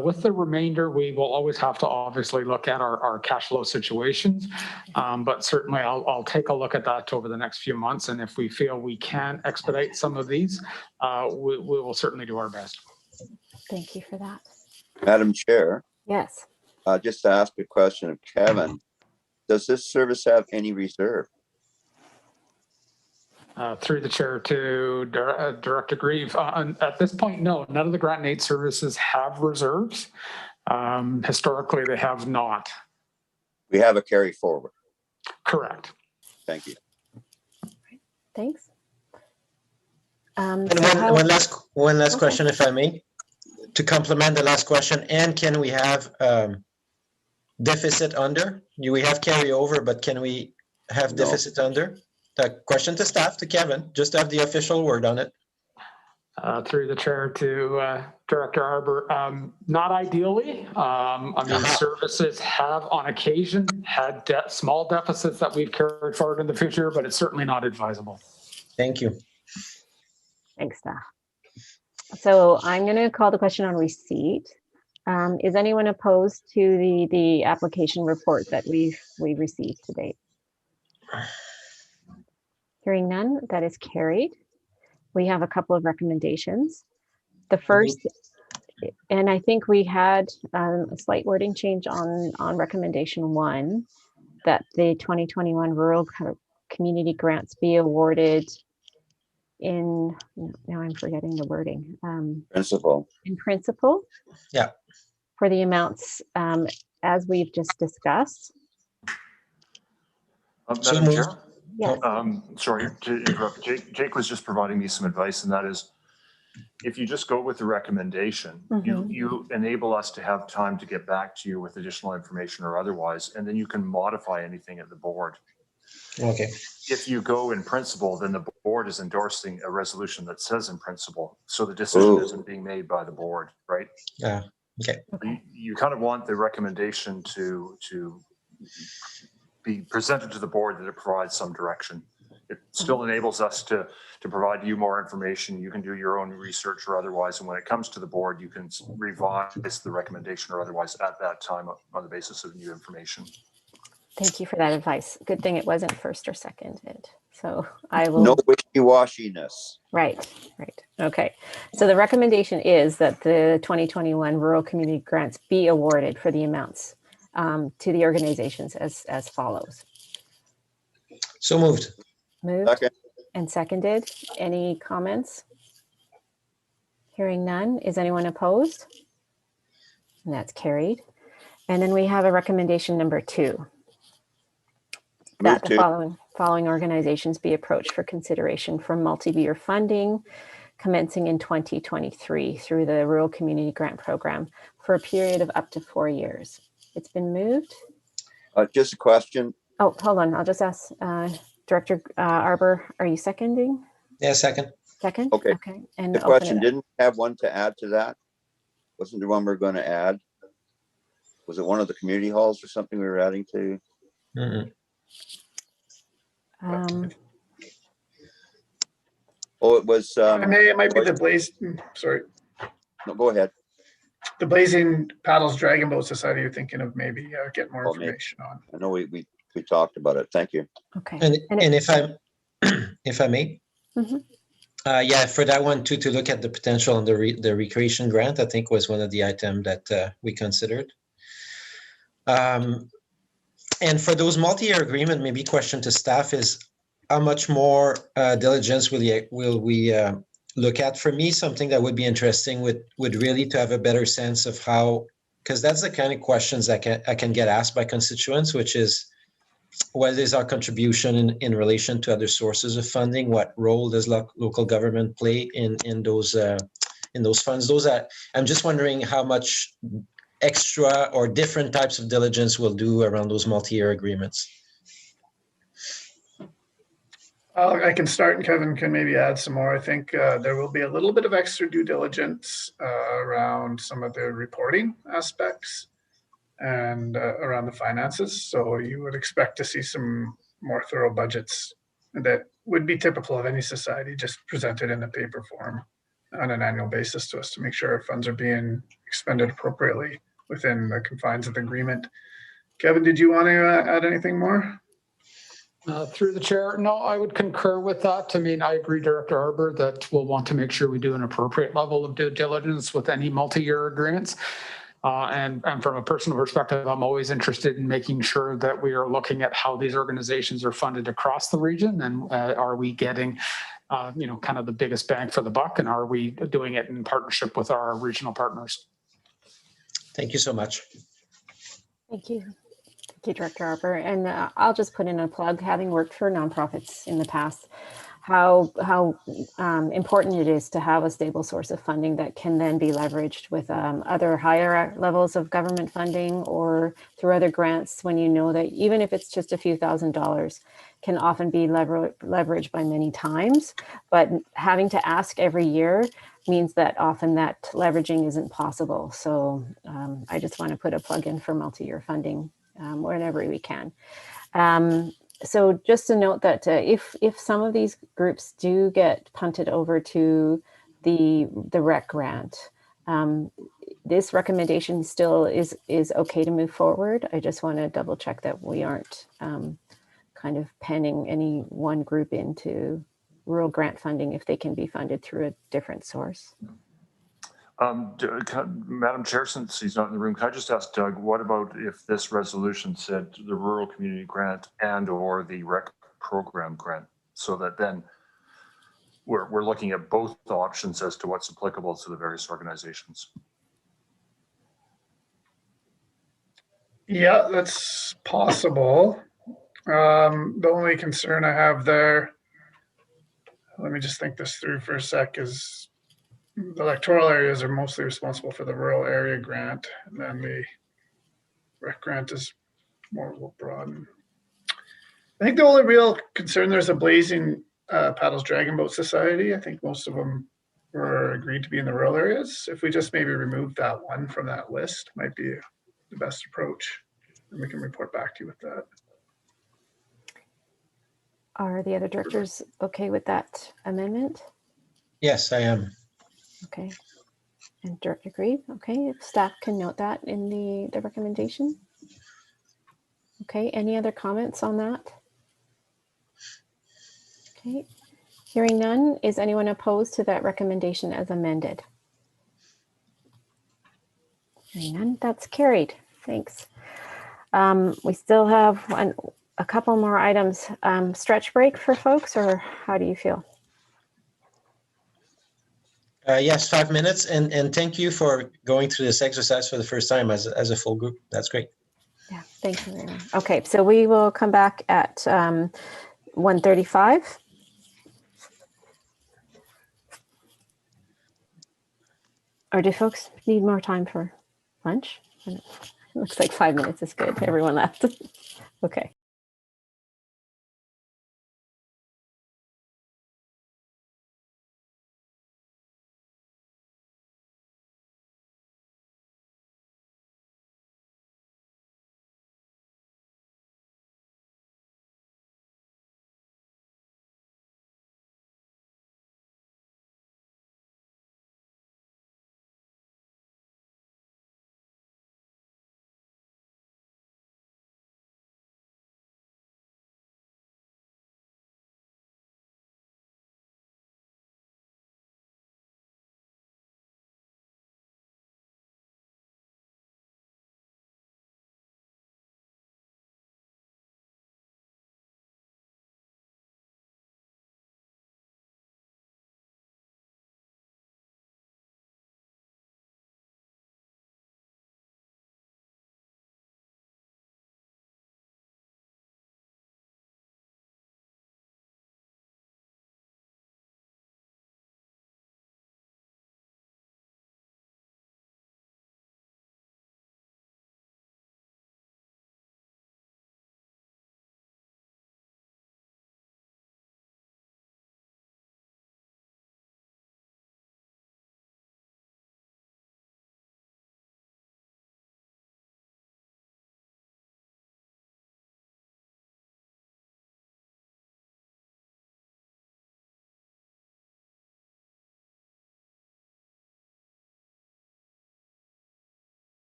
N: With the remainder, we will always have to obviously look at our cash flow situations, but certainly I'll take a look at that over the next few months. And if we feel we can expedite some of these, we will certainly do our best.
B: Thank you for that.
A: Madam Chair.
B: Yes.
A: Just to ask a question of Kevin. Does this service have any reserve?
N: Through the chair to Director Grieve. At this point, no, none of the grant and aid services have reserves. Historically, they have not.
A: We have a carry forward.
N: Correct.
A: Thank you.
B: Thanks.
C: And
B: So
C: one last question, if I may, to complement the last question. And can we have deficit under? Do we have carryover, but can we have deficit under? The question to staff, to Kevin, just to have the official word on it.
N: Through the chair to Director Arbor, not ideally. I mean, services have on occasion had small deficits that we've carried forward in the future, but it's certainly not advisable.
C: Thank you.
B: Thanks, staff. So I'm going to call the question on receipt. Is anyone opposed to the application report that we've received to date? Hearing none, that is carried. We have a couple of recommendations. The first, and I think we had a slight wording change on recommendation 1, that the 2021 rural community grants be awarded in, now I'm forgetting the wording.
A: Principle.
B: In principle.
C: Yeah.
B: For the amounts as we've just discussed.
F: Madam Chair?
B: Yes.
F: Sorry to interrupt. Jake was just providing me some advice, and that is if you just go with the recommendation, you enable us to have time to get back to you with additional information or otherwise, and then you can modify anything at the board.
C: Okay.
F: If you go in principle, then the board is endorsing a resolution that says in principle. So the decision isn't being made by the board, right?
C: Yeah. Okay.
F: You kind of want the recommendation to be presented to the board that it provides some direction. It still enables us to provide you more information. You can do your own research or otherwise. And when it comes to the board, you can revise the recommendation or otherwise at that time on the basis of new information.
B: Thank you for that advice. Good thing it wasn't first or seconded. So I will.
A: No wishy-washiness.
B: Right. Okay. So the recommendation is that the 2021 rural community grants be awarded for the amounts to the organizations as follows.
C: So moved.
B: Moved
A: Second.
B: and seconded. Any comments? Hearing none. Is anyone opposed? And that's carried. And then we have a recommendation number 2. That the following organizations be approached for consideration for multi-year funding commencing in 2023 through the Rural Community Grant Program for a period of up to 4 years. It's been moved.
A: Just a question.
B: Oh, hold on. I'll just ask Director Arbor, are you seconding?
C: Yeah, second.
B: Second?
A: Okay.
B: And
A: The question, didn't have one to add to that? Wasn't there one we're going to add? Was it one of the community halls or something we were adding to? It was.
L: It might be the Blaze. Sorry.
A: No, go ahead.
L: The Blazing Paddles Dragon Boat Society. You're thinking of maybe get more information on.
A: I know we talked about it. Thank you.
B: Okay.
C: And if I may, yeah, for that one too, to look at the potential on the recreation grant, I think was one of the items that we considered. And for those multi-year agreement, maybe question to staff is how much more diligence will we look at? For me, something that would be interesting would really to have a better sense of how, because that's the kind of questions that I can get asked by constituents, which is what is our contribution in relation to other sources of funding? What role does local government play in those funds? I'm just wondering how much extra or different types of diligence we'll do around those multi-year agreements.
L: I can start and Kevin can maybe add some more. I think there will be a little bit of extra due diligence around some of the reporting aspects and around the finances. So you would expect to see some more thorough budgets that would be typical of any society, just presented in a paper form on an annual basis to us to make sure our funds are being expended appropriately within the confines of the agreement. Kevin, did you want to add anything more?
N: Through the chair, no, I would concur with that. I mean, I agree, Director Arbor, that we'll want to make sure we do an appropriate level of due diligence with any multi-year agreements. And from a personal perspective, I'm always interested in making sure that we are looking at how these organizations are funded across the region, and are we getting, kind of the biggest bang for the buck, and are we doing it in partnership with our regional partners?
C: Thank you so much.
B: Thank you. Thank you, Director Arbor. And I'll just put in a plug, having worked for nonprofits in the past, how important it is to have a stable source of funding that can then be leveraged with other higher levels of government funding or through other grants, when you know that even if it's just a few $1,000s, can often be leveraged by many times. But having to ask every year means that often that leveraging isn't possible. So I just want to put a plug in for multi-year funding whenever we can. So just to note that if some of these groups do get punted over to the rec grant, this recommendation still is okay to move forward. I just want to double check that we aren't kind of penning any one group into rural grant funding if they can be funded through a different source.
F: Madam Chair, since he's not in the room, can I just ask Doug, what about if this resolution said the rural community grant and or the rec program grant, so that then we're looking at both options as to what's applicable to the various organizations?
L: Yeah, that's possible. The only concern I have there, let me just think this through for a sec, is The electoral areas are mostly responsible for the rural area grant, and then the rec grant is more broad. I think the only real concern, there's a Blazing Paddles Dragon Boat Society. I think most of them were agreed to be in the rural areas. If we just maybe remove that one from that list, might be the best approach. And we can report back to you with that.
B: Are the other directors okay with that amendment?
C: Yes, I am.
B: Okay. And Director Grieve, okay, if staff can note that in the recommendation. Okay, any other comments on that? Okay, hearing none, is anyone opposed to that recommendation as amended? Hearing none, that's carried. Thanks. We still have a couple more items. Stretch break for folks, or how do you feel?
C: Yes, 5 minutes. And thank you for going through this exercise for the first time as a full group. That's great.
B: Yeah, thank you very much. Okay, so we will come back at 1:35. Or do folks need more time for lunch? It looks like 5 minutes is good. Everyone left. Okay.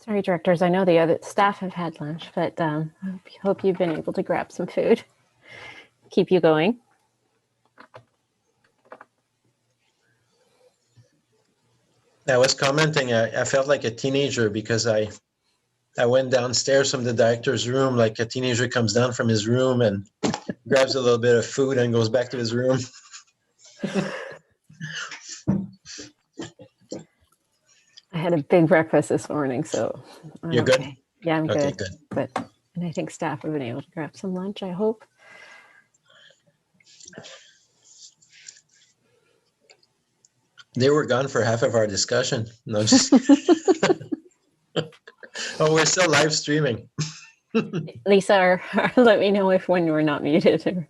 B: Sorry, directors. I know the other staff have had lunch, but I hope you've been able to grab some food. Keep you going.
C: I was commenting, I felt like a teenager because I went downstairs from the director's room, like a teenager comes down from his room and grabs a little bit of food and goes back to his room.
B: I had a big breakfast this morning, so I'm
C: You're good?
B: okay. Yeah, I'm
C: Okay,
B: good.
C: good.
B: But and I think staff have been able to grab some lunch, I hope.
C: They were gone for half of our discussion. No, just oh, we're still live streaming.
B: Lisa, or let me know if when we're not muted.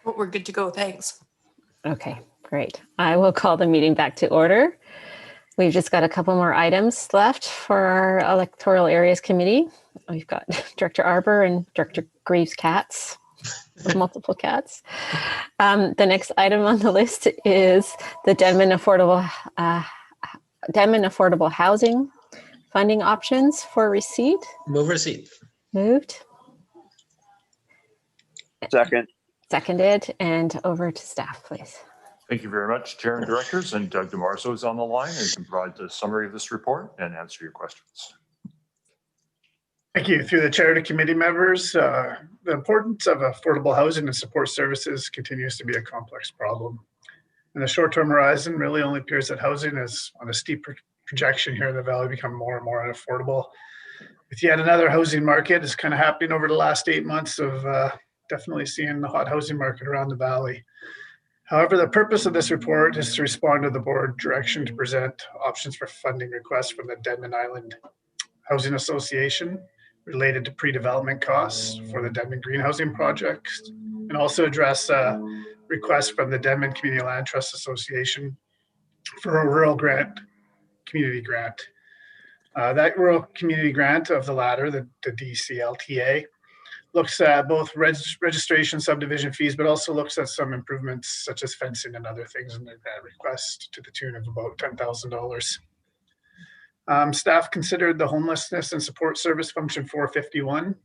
M: Well, we're good to go. Thanks.
B: Okay, great. I will call the meeting back to order. We've just got a couple more items left for our Electoral Areas Committee. We've got Director Arbor and Director Greaves' cats, multiple cats. The next item on the list is the Denman Affordable Housing funding options for receipt.
C: Move receipt.
B: Moved.
A: Second.
B: Seconded, and over to staff, please.
F: Thank you very much, Chair and Directors. And Doug DeMarzo is on the line and can provide the summary of this report and answer your questions.
L: Thank you. Through the chair to committee members, the importance of affordable housing and support services continues to be a complex problem. In the short-term horizon, really only appears that housing is on a steep projection here in the Valley, become more and more unaffordable. With yet another housing market is kind of happening over the last 8 months of definitely seeing the hot housing market around the Valley. However, the purpose of this report is to respond to the board direction to present options for funding requests from the Denman Island Housing Association related to pre-development costs for the Denman Green Housing projects, and also address requests from the Denman Community Land Trust Association for a rural community grant. That rural community grant of the latter, the DCLTA, looks at both registration subdivision fees, but also looks at some improvements such as fencing and other things in their grant request to the tune of about $10,000. Staff considered the homelessness and support service function 451,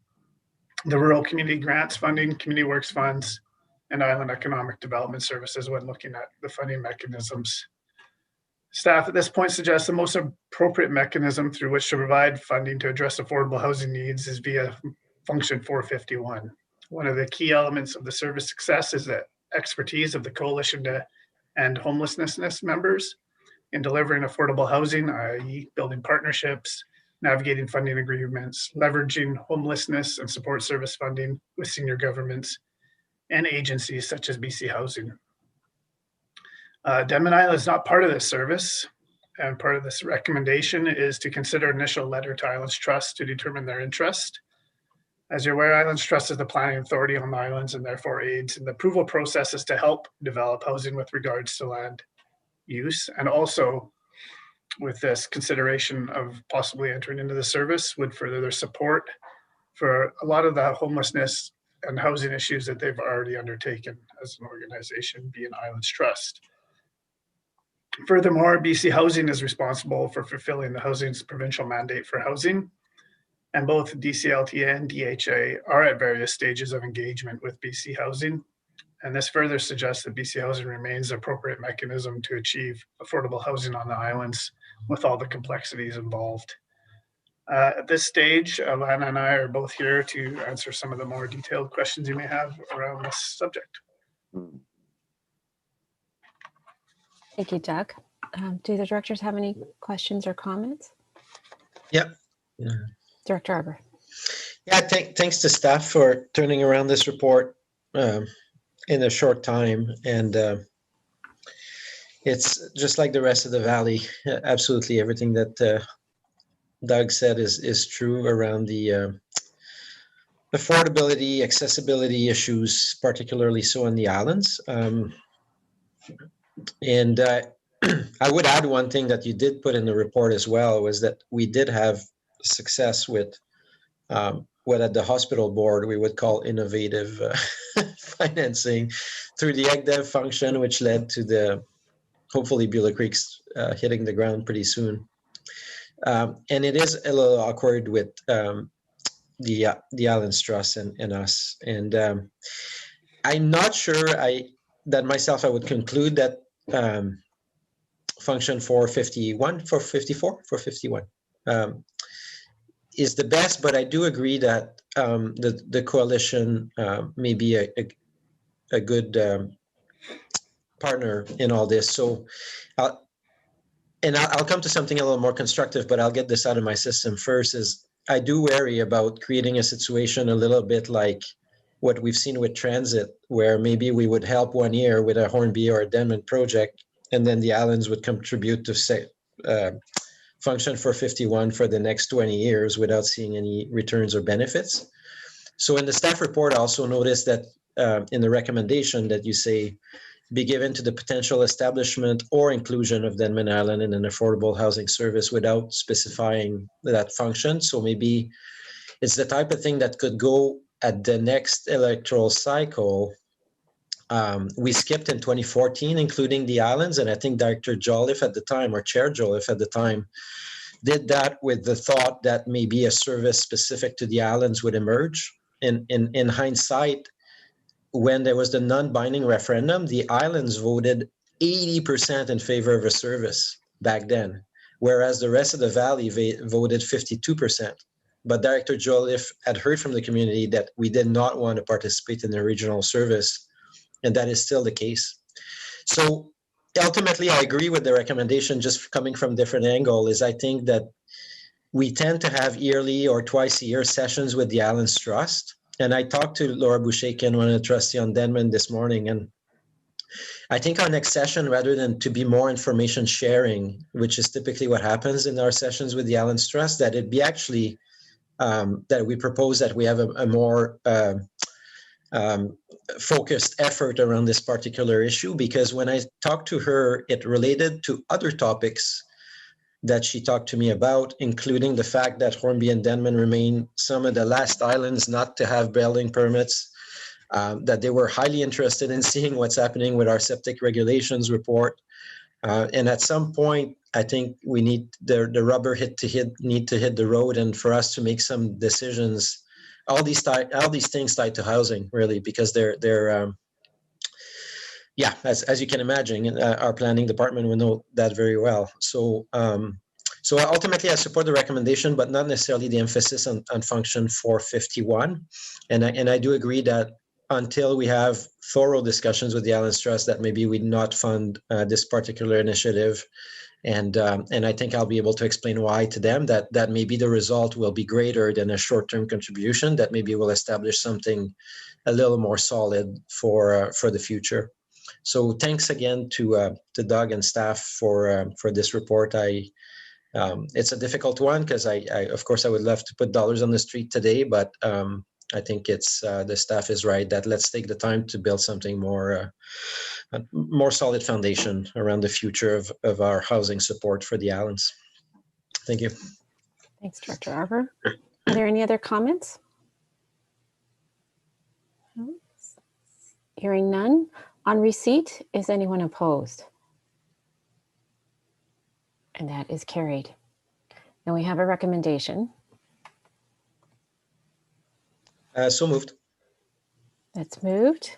L: the rural community grants funding, community works funds, and island economic development services when looking at the funding mechanisms. Staff at this point suggests the most appropriate mechanism through which to provide funding to address affordable housing needs is via function 451. One of the key elements of the service success is the expertise of the coalition to end homelessness members in delivering affordable housing, i.e. building partnerships, navigating funding agreements, leveraging homelessness and support service funding with senior governments and agencies such as BC Housing. Denman Island is not part of this service, and part of this recommendation is to consider initial letter to Islands Trust to determine their interest. As you're aware, Islands Trust is the planning authority on the islands and therefore aids in the approval processes to help develop housing with regards to land use, and also with this consideration of possibly entering into the service would further their support for a lot of the homelessness and housing issues that they've already undertaken as an organization, being Islands Trust. Furthermore, BC Housing is responsible for fulfilling the housing's provincial mandate for housing, and both DCLTA and DHA are at various stages of engagement with BC Housing. And this further suggests that BC Housing remains the appropriate mechanism to achieve affordable housing on the islands with all the complexities involved. At this stage, Alana and I are both here to answer some of the more detailed questions you may have around this subject.
B: Thank you, Doug. Do the directors have any questions or comments?
C: Yep.
B: Director Arbor.
C: Yeah, thanks to staff for turning around this report in a short time. And it's just like the rest of the Valley. Absolutely everything that Doug said is true around the affordability, accessibility issues, particularly so on the islands. And I would add one thing that you did put in the report as well, was that we did have success with what at the hospital board we would call innovative financing through the EGDEV function, which led to the hopefully Beulah Creek's hitting the ground pretty soon. And it is a little awkward with the Islands Trust and us. And I'm not sure that myself I would conclude that function 451, 454, 451 is the best, but I do agree that the coalition may be a good partner in all this. So I'll come to something a little more constructive, but I'll get this out of my system first. Is I do worry about creating a situation a little bit like what we've seen with transit, where maybe we would help 1 year with a Hornby or a Denman project, and then the islands would contribute to say function for 51 for the next 20 years without seeing any returns or benefits. So in the staff report, I also noticed that in the recommendation that you say be given to the potential establishment or inclusion of Denman Island in an affordable housing service without specifying that function. So maybe it's the type of thing that could go at the next electoral cycle. We skipped in 2014, including the islands, and I think Director Jolliffe at the time, or Chair Jolliffe at the time, did that with the thought that maybe a service specific to the islands would emerge. In hindsight, when there was the non-binding referendum, the islands voted 80% in favor of a service back then, whereas the rest of the valley voted 52%. But Director Jolliffe had heard from the community that we did not want to participate in the regional service, and that is still the case. So ultimately, I agree with the recommendation, just coming from a different angle, is I think that we tend to have yearly or twice a year sessions with the Islands Trust. And I talked to Laura Bouchaikin, one of the trustees on Denman this morning, and I think our next session, rather than to be more information sharing, which is typically what happens in our sessions with the Islands Trust, that it be actually that we propose that we have a more focused effort around this particular issue, because when I talked to her, it related to other topics that she talked to me about, including the fact that Hornby and Denman remain some of the last islands not to have building permits, that they were highly interested in seeing what's happening with our septic regulations report. And at some point, I think we need the rubber need to hit the road, and for us to make some decisions, all these things tied to housing, really, because they're yeah, as you can imagine, our planning department will know that very well. So so ultimately, I support the recommendation, but not necessarily the emphasis on function 451. And I do agree that until we have thorough discussions with the Islands Trust, that maybe we not fund this particular initiative. And I think I'll be able to explain why to them, that maybe the result will be greater than a short-term contribution, that maybe will establish something a little more solid for the future. So thanks again to Doug and staff for this report. It's a difficult one because I of course I would love to put dollars on the street today, but I think it's the staff is right that let's take the time to build something more solid foundation around the future of our housing support for the islands. Thank you.
B: Thanks, Director Arbour. Are there any other comments? Hearing none. On receipt, is anyone opposed? And that is carried. And we have a recommendation.
C: So moved.
B: That's moved.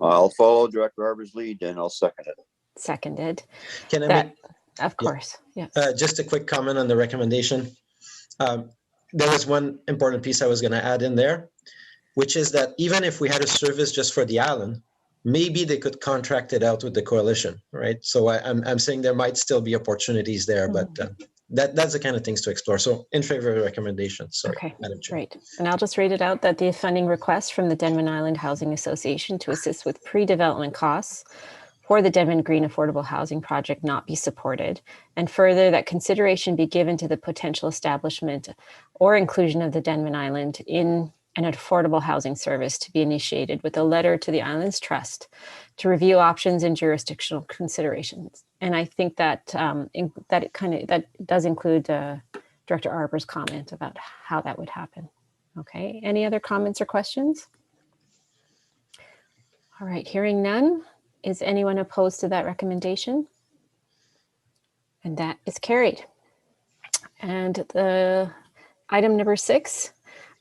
A: I'll follow Director Arbour's lead and I'll second it.
B: Seconded.
C: Can I
B: That,
C: make,
B: of course, yes.
C: just a quick comment on the recommendation. There was one important piece I was going to add in there, which is that even if we had a service just for the island, maybe they could contract it out with the coalition, right? So I'm saying there might still be opportunities there, but that's the kind of things to explore. So in favor of the recommendation. Sorry,
B: okay,
C: Madam Chair.
B: Great. And I'll just read it out that the funding request from the Denman Island Housing Association to assist with pre-development costs for the Denman Green Affordable Housing Project not be supported, and further that consideration be given to the potential establishment or inclusion of the Denman Island in an affordable housing service to be initiated with a letter to the Islands Trust to review options and jurisdictional considerations. And I think that that does include Director Arbour's comment about how that would happen. Okay, any other comments or questions? All right, hearing none. Is anyone opposed to that recommendation? And that is carried. And the item number 6,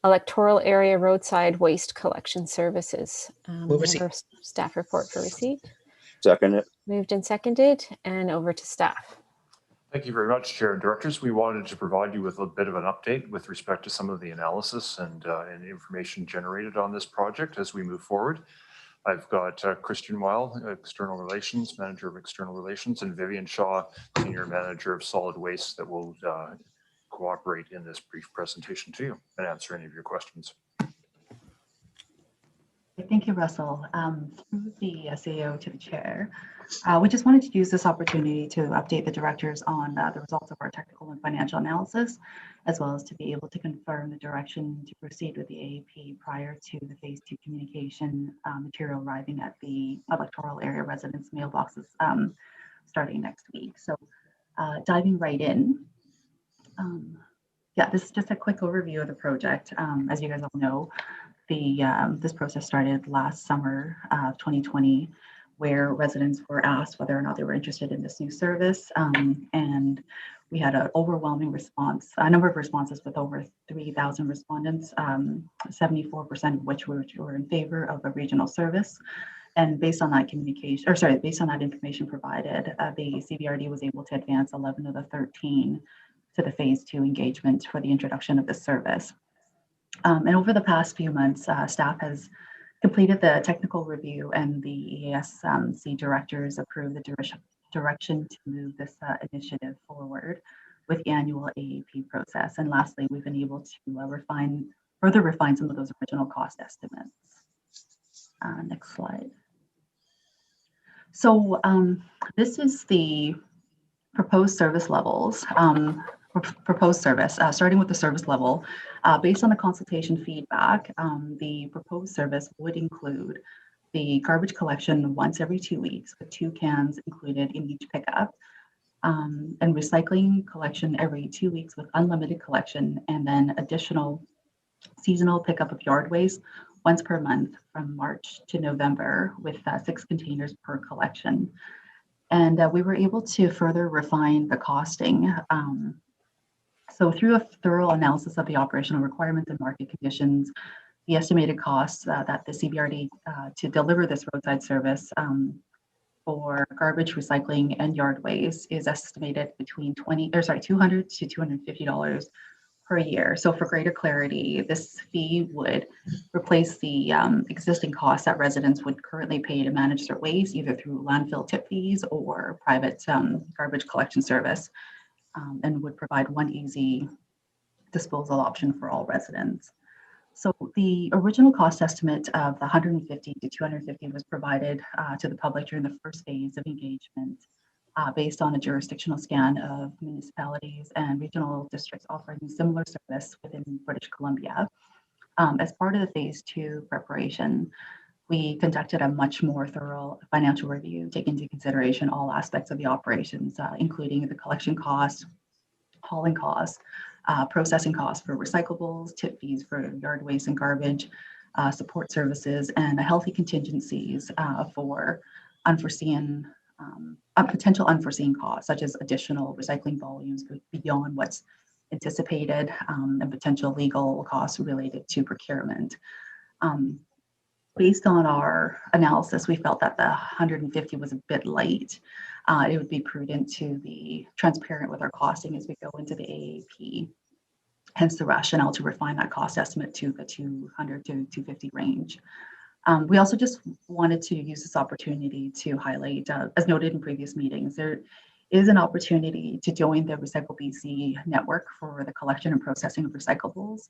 B: electoral area roadside waste collection services.
C: Move
B: We
C: receipt.
B: have our staff report for receipt.
A: Second it.
B: Moved and seconded, and over to staff.
F: Thank you very much, Chair and Directors. We wanted to provide you with a bit of an update with respect to some of the analysis and information generated on this project as we move forward. I've got Christian Weil, External Relations, Manager of External Relations, and Vivian Shaw, Senior Manager of Solid Waste, that will cooperate in this brief presentation to you and answer any of your questions.
O: Thank you, Russell. Through the SAO to the chair, we just wanted to use this opportunity to update the directors on the results of our technical and financial analysis, as well as to be able to confirm the direction to proceed with the AAP prior to the phase 2 communication material arriving at the electoral area residents' mailboxes starting next week. So diving right in. Yeah, this is just a quick overview of the project. As you guys all know, this process started last summer of 2020, where residents were asked whether or not they were interested in this new service. And we had an overwhelming response, a number of responses with over 3,000 respondents, 74% of which were in favor of a regional service. And based on that based on that information provided, the CBRD was able to advance 11 of the 13 to the phase 2 engagement for the introduction of this service. And over the past few months, staff has completed the technical review, and the EASC directors approved the direction to move this initiative forward with the annual AAP process. And lastly, we've been able to further refine some of those original cost estimates. Next slide. So this is the proposed service levels. Proposed service, starting with the service level. Based on the consultation feedback, the proposed service would include the garbage collection once every 2 weeks, with 2 cans included in each pickup, and recycling collection every 2 weeks with unlimited collection, and then additional seasonal pickup of yard waste once per month from March to November, with 6 containers per collection. And we were able to further refine the costing. So through a thorough analysis of the operational requirements and market conditions, the estimated costs that the CBRD to deliver this roadside service for garbage, recycling, and yard waste is estimated between $200 to $250 per year. So for greater clarity, this fee would replace the existing costs that residents would currently pay to manage their waste, either through landfill tip fees or private garbage collection service. And would provide one easy disposal option for all residents. So the original cost estimate of the 150 to 250 was provided to the public during the first phase of engagement based on a jurisdictional scan of municipalities and regional districts offering similar service within British Columbia. As part of the phase 2 preparation, we conducted a much more thorough financial review, taking into consideration all aspects of the operations, including the collection costs, hauling costs, processing costs for recyclables, tip fees for yard waste and garbage, support services, and healthy contingencies for potential unforeseen costs, such as additional recycling volumes beyond what's anticipated, and potential legal costs related to procurement. Based on our analysis, we felt that the 150 was a bit light. It would be prudent to be transparent with our costing as we go into the AAP. Hence the rationale to refine that cost estimate to the 200 to 250 range. We also just wanted to use this opportunity to highlight, as noted in previous meetings, there is an opportunity to join the Recycle BC network for the collection and processing of recyclables,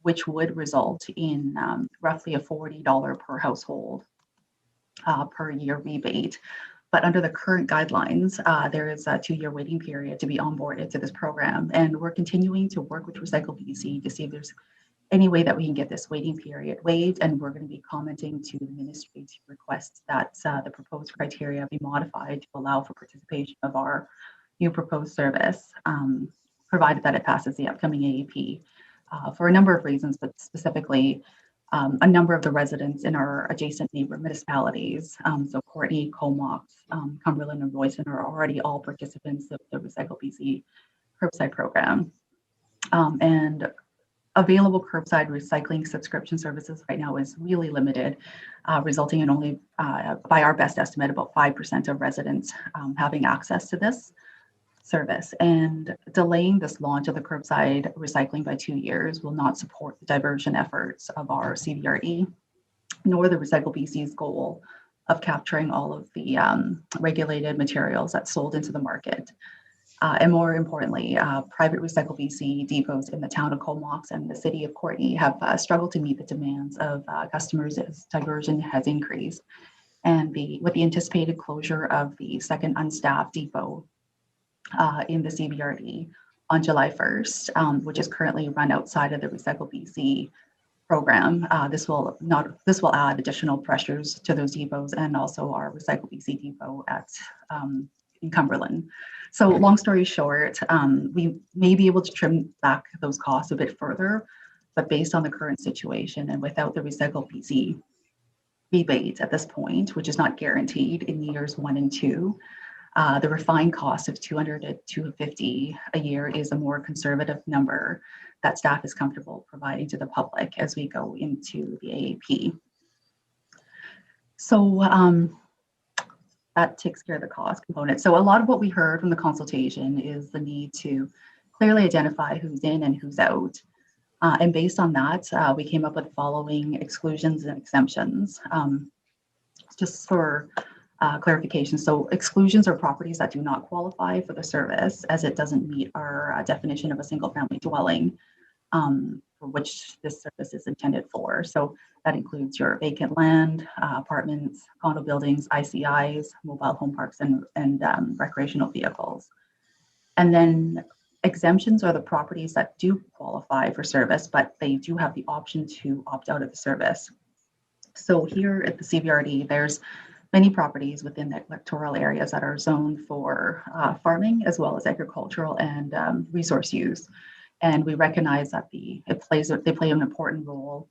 O: which would result in roughly a $40 per household per year rebate. But under the current guidelines, there is a 2-year waiting period to be onboarded to this program. And we're continuing to work with Recycle BC to see if there's any way that we can get this waiting period waived. And we're going to be commenting to the ministry to request that the proposed criteria be modified to allow for participation of our new proposed service, provided that it passes the upcoming AAP. For a number of reasons, but specifically, a number of the residents in our adjacent neighbor municipalities, so Courtenay, Comox, Cumberland, and Royston are already all participants of the Recycle BC curbside program. And available curbside recycling subscription services right now is really limited, resulting in only, by our best estimate, about 5% of residents having access to this service. And delaying this launch of the curbside recycling by 2 years will not support the diversion efforts of our CVRD, nor the Recycle BC's goal of capturing all of the regulated materials that's sold into the market. And more importantly, private Recycle BC depots in the town of Comox and the city of Courtenay have struggled to meet the demands of customers as diversion has increased. And with the anticipated closure of the second unstaffed depot in the CVRD on July 1st, which is currently run outside of the Recycle BC program, this will add additional pressures to those depots and also our Recycle BC depot at in Cumberland. So long story short, we may be able to trim back those costs a bit further, but based on the current situation and without the Recycle BC rebate at this point, which is not guaranteed in years 1 and 2, the refined cost of $200 to $250 a year is a more conservative number that staff is comfortable providing to the public as we go into the AAP. So that takes care of the cost component. So a lot of what we heard from the consultation is the need to clearly identify who's in and who's out. And based on that, we came up with the following exclusions and exemptions. Just for clarification, so exclusions are properties that do not qualify for the service as it doesn't meet our definition of a single family dwelling for which this service is intended for. So that includes your vacant land, apartments, condo buildings, ICIs, mobile home parks, and recreational vehicles. And then exemptions are the properties that do qualify for service, but they do have the option to opt out of the service. So here at the CVRD, there's many properties within the electoral areas that are zoned for farming as well as agricultural and resource use. And we recognize that they play an important role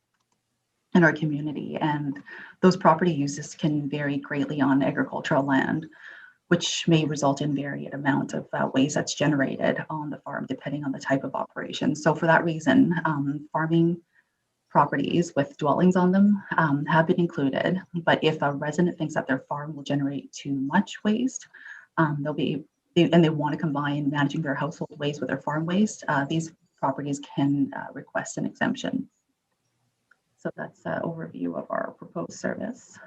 O: in our community, and those property uses can vary greatly on agricultural land, which may result in varied amount of waste that's generated on the farm depending on the type of operation. So for that reason, farming properties with dwellings on them have been included, but if a resident thinks that their farm will generate too much waste, and they want to combine managing their household waste with their farm waste, these properties can request an exemption. So that's an overview of our proposed service.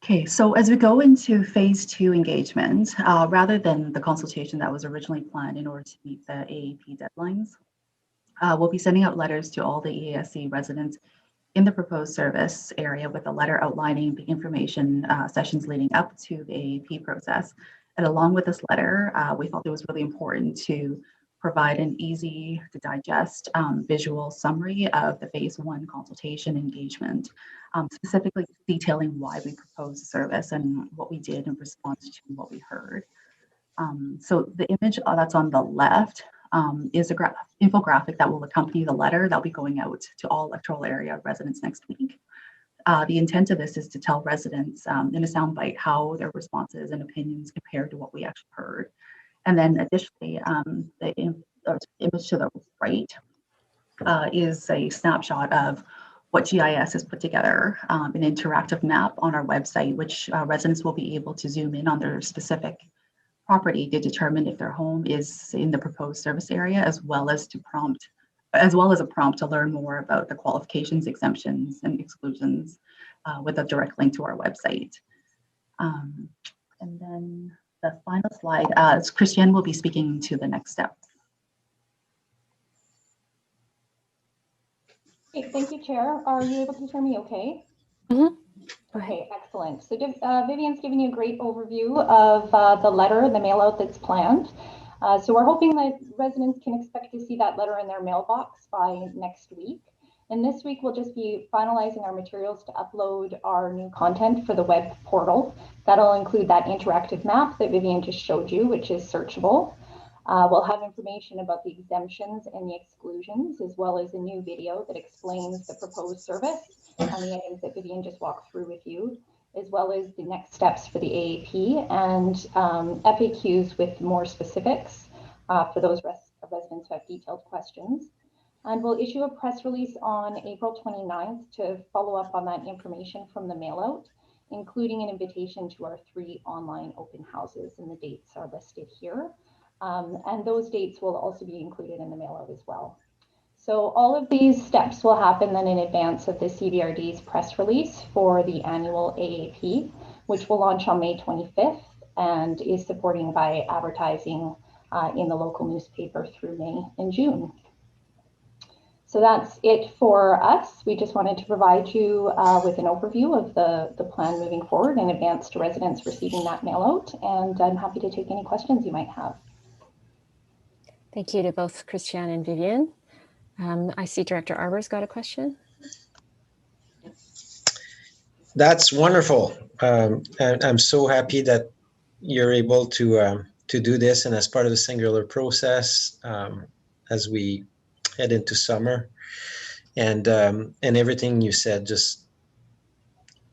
O: Okay, so as we go into phase 2 engagement, rather than the consultation that was originally planned in order to meet the AAP deadlines, we'll be sending out letters to all the EASC residents in the proposed service area with a letter outlining the information sessions leading up to the AAP process. And along with this letter, we felt it was really important to provide an easy to digest visual summary of the phase 1 consultation engagement, specifically detailing why we proposed the service and what we did in response to what we heard. So the image that's on the left is a infographic that will accompany the letter that'll be going out to all electoral area residents next week. The intent of this is to tell residents in a soundbite how their responses and opinions compare to what we actually heard. And then additionally, the image to the right is a snapshot of what GIS has put together, an interactive map on our website, which residents will be able to zoom in on their specific property to determine if their home is in the proposed service area, as well as a prompt to learn more about the qualifications, exemptions, and exclusions with a direct link to our website. And then the final slide, Christiane will be speaking to the next step.
P: Okay, thank you, Chair. Are you able to hear me okay?
B: Mm-hmm.
P: Okay, excellent. So Vivian's giving you a great overview of the letter, the mail out that's planned. So we're hoping that residents can expect to see that letter in their mailbox by next week. And this week we'll just be finalizing our materials to upload our new content for the web portal. That'll include that interactive map that Vivian just showed you, which is searchable. We'll have information about the exemptions and the exclusions, as well as a new video that explains the proposed service and the items that Vivian just walked through with you, as well as the next steps for the AAP and FAQs with more specifics for those residents who have detailed questions. And we'll issue a press release on April 29th to follow up on that information from the mailout, including an invitation to our 3 online open houses, and the dates are listed here. And those dates will also be included in the mailout as well. So all of these steps will happen then in advance of the CBRD's press release for the annual AAP, which will launch on May 25th and is supporting by advertising in the local newspaper through May and June. So that's it for us. We just wanted to provide you with an overview of the plan moving forward in advance to residents receiving that mail out. And I'm happy to take any questions you might have.
B: Thank you to both Christiane and Vivian. I see Director Arbor's got a question.
C: That's wonderful. And I'm so happy that you're able to do this, and as part of the singular process as we head into summer, and everything you said, just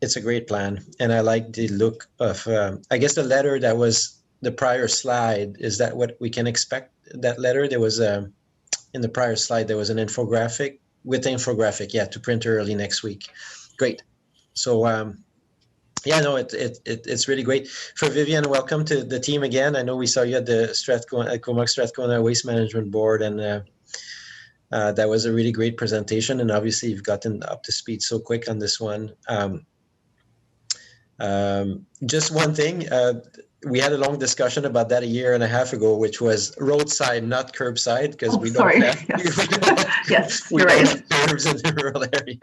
C: it's a great plan. And I like the look of I guess the letter that was the prior slide. Is that what we can expect? That letter, there was in the prior slide, there was an infographic with the infographic, yeah, to print early next week. Great. So yeah, no, it's really great. For Vivian, welcome to the team again. I know we saw you at the Comox Strathcona Waste Management Board, and that was a really great presentation. And obviously, you've gotten up to speed so quick on this one. Just one thing, we had a long discussion about that a year and a half ago, which was roadside, not curbside, because we don't have,
O: Yes,
C: we
O: you're
C: don't
O: right.
C: have curbs in the rural area.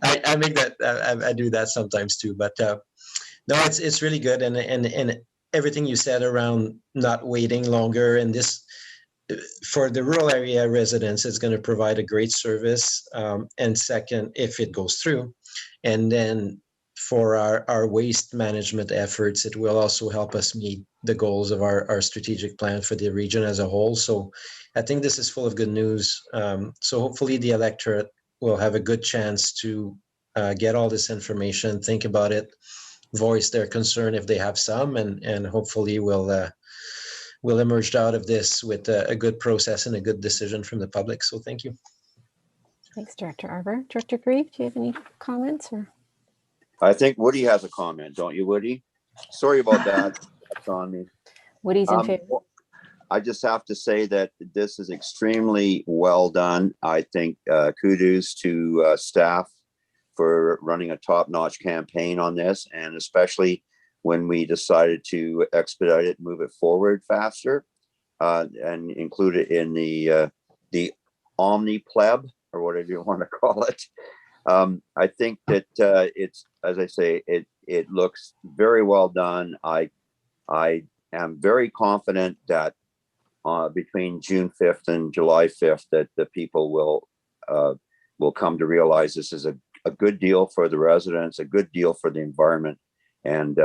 C: I make that, I do that sometimes too, but no, it's really good. And everything you said around not waiting longer, and this, for the rural area residents, it's going to provide a great service. And second, if it goes through, and then for our waste management efforts, it will also help us meet the goals of our strategic plan for the region as a whole. So I think this is full of good news. So hopefully the electorate will have a good chance to get all this information, think about it, voice their concern if they have some, and hopefully we'll emerge out of this with a good process and a good decision from the public. So thank you.
B: Thanks, Director Arbor. Director Grieve, do you have any comments? Or
A: I think Woody has a comment, don't you, Woody? Sorry about that. That's on me.
B: Woody's in favor.
A: I just have to say that this is extremely well done. I think kudos to staff for running a top-notch campaign on this, and especially when we decided to expedite it, move it forward faster, and include it in the Omni Pleb, or whatever you want to call it. I think that it's, as I say, it looks very well done. I am very confident that between June 5th and July 5th, that the people will come to realize this is a good deal for the residents, a good deal for the environment, and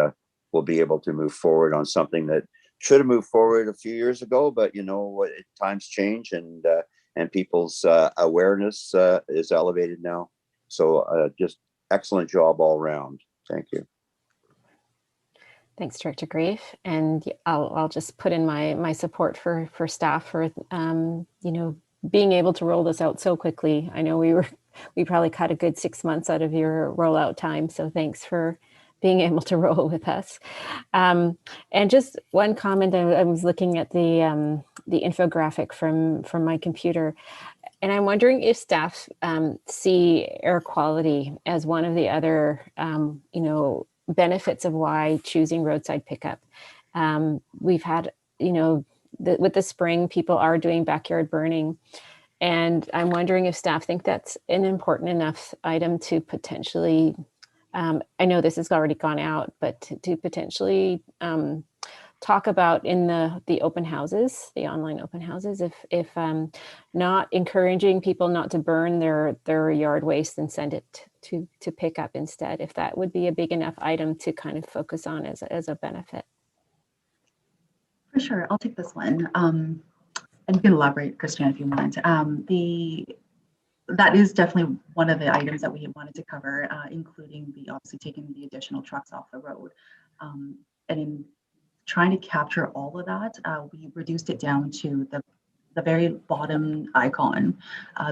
A: we'll be able to move forward on something that should have moved forward a few years ago. But you know, times change, and people's awareness is elevated now. So just excellent job all around. Thank you.
B: Thanks, Director Grieve. And I'll just put in my support for staff for being able to roll this out so quickly. I know we probably cut a good 6 months out of your rollout time. So thanks for being able to roll with us. And just one comment, I was looking at the infographic from my computer, and I'm wondering if staff see air quality as one of the other, benefits of why choosing roadside pickup. We've had, with the spring, people are doing backyard burning. And I'm wondering if staff think that's an important enough item to potentially, I know this has already gone out, but to potentially talk about in the open houses, the online open houses, if not encouraging people not to burn their yard waste and send it to pick up instead, if that would be a big enough item to kind of focus on as a benefit.
O: For sure, I'll take this one. And you can elaborate, Christian, if you want. That is definitely one of the items that we wanted to cover, including obviously taking the additional trucks off the road. And in trying to capture all of that, we reduced it down to the very bottom icon,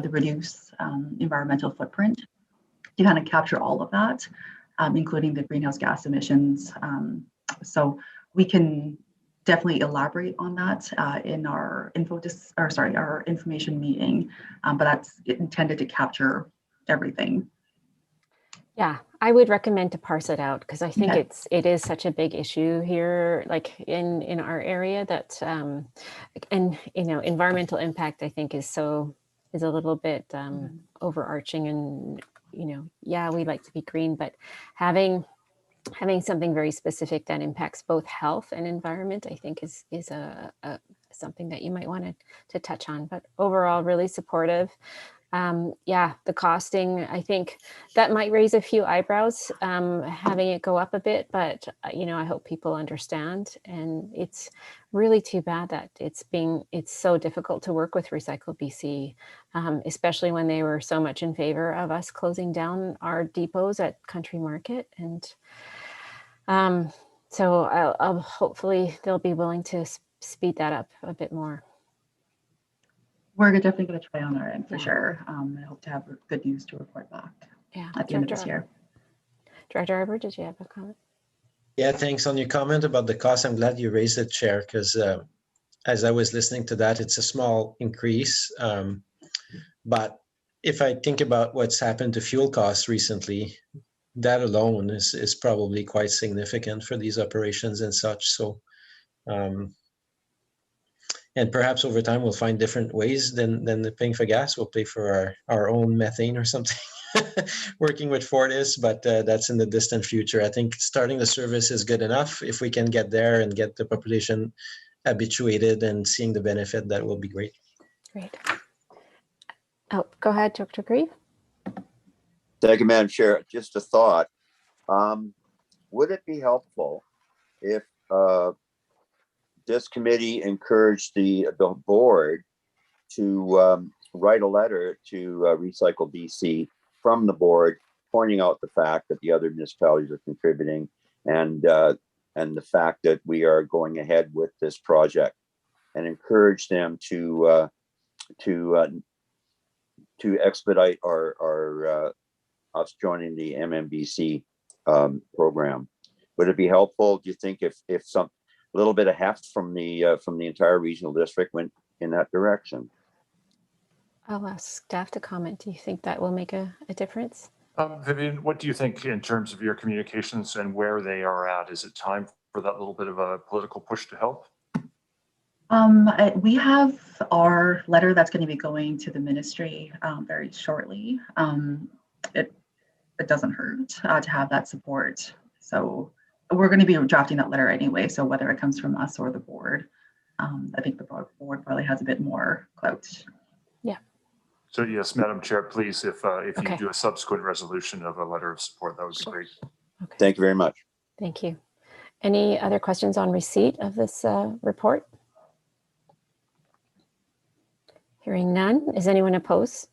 O: the reduce environmental footprint, to kind of capture all of that, including the greenhouse gas emissions. So we can definitely elaborate on that in our our information meeting, but that's intended to capture everything.
B: Yeah, I would recommend to parse it out because I think
O: Okay.
B: it is such a big issue here, like in our area, that and environmental impact I think is a little bit overarching, and yeah, we like to be green, but having something very specific that impacts both health and environment, I think is a something that you might want to touch on. But overall, really supportive. Yeah, the costing, I think that might raise a few eyebrows, having it go up a bit, but I hope people understand. And it's really too bad that it's so difficult to work with Recycle BC, especially when they were so much in favor of us closing down our depots at Country Market. And so I'll hopefully they'll be willing to speed that up a bit more.
O: We're definitely going to try on our end for sure. I hope to have good news to report back at the end of this year.
B: Director Arbor, did you have a comment?
C: Yeah, thanks. On your comment about the cost, I'm glad you raised it, Chair, because as I was listening to that, it's a small increase. But if I think about what's happened to fuel costs recently, that alone is probably quite significant for these operations and such. So, and perhaps over time we'll find different ways than the paying for gas. We'll pay for our own methane or something, working with Fortis, but that's in the distant future. I think starting the service is good enough. If we can get there and get the population habituated and seeing the benefit, that will be great.
B: Great. Oh, go ahead, Dr. Grieve.
A: Thank you, Madam Chair. Just a thought. Would it be helpful if this committee encouraged the board to write a letter to Recycle BC from the board, pointing out the fact that the other municipalities are contributing, and the fact that we are going ahead with this project, and encourage them to expedite our us joining the MMBC program. Would it be helpful, do you think, if a little bit of heft from the entire regional district went in that direction?
B: I'll ask staff to comment. Do you think that will make a difference?
F: Vivian, what do you think in terms of your communications and where they are at? Is it time for that little bit of a political push to help?
O: We have our letter that's going to be going to the ministry very shortly. It doesn't hurt to have that support. So we're going to be drafting that letter anyway. So whether it comes from us or the board, I think the board probably has a bit more clout.
B: Yeah.
F: So yes, Madam Chair, please, if you do a subsequent resolution of a letter of support, that would be great.
B: Okay.
A: Thank you very much.
B: Thank you. Any other questions on receipt of this report? Hearing none. Is anyone opposed?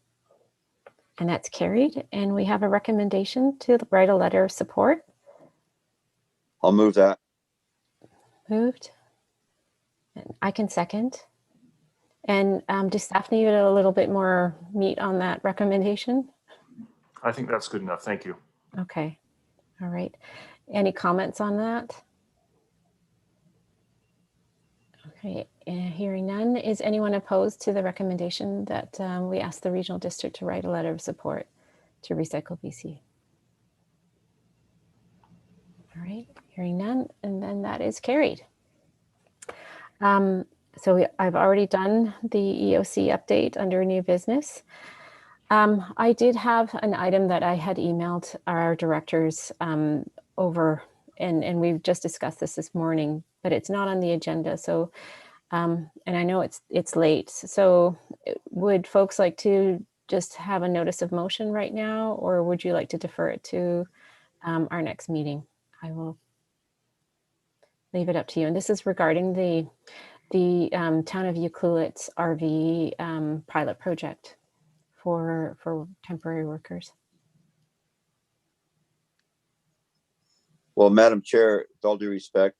B: And that's carried. And we have a recommendation to write a letter of support.
A: I'll move that.
B: Moved. And I can second. And does staff need a little bit more meat on that recommendation?
F: I think that's good enough. Thank you.
B: Okay. All right. Any comments on that? Okay. Hearing none. Is anyone opposed to the recommendation that we ask the regional district to write a letter of support to Recycle BC? All right. Hearing none. And then that is carried. I've already done the EOC update under new business. I did have an item that I had emailed our directors over, and we've just discussed this morning, but it's not on the agenda. So, and I know it's late. So would folks like to just have a notice of motion right now, or would you like to defer it to our next meeting? I will leave it up to you. And this is regarding the Town of Ucluelet's RV pilot project for temporary workers.
A: Well, Madam Chair, with all due respect,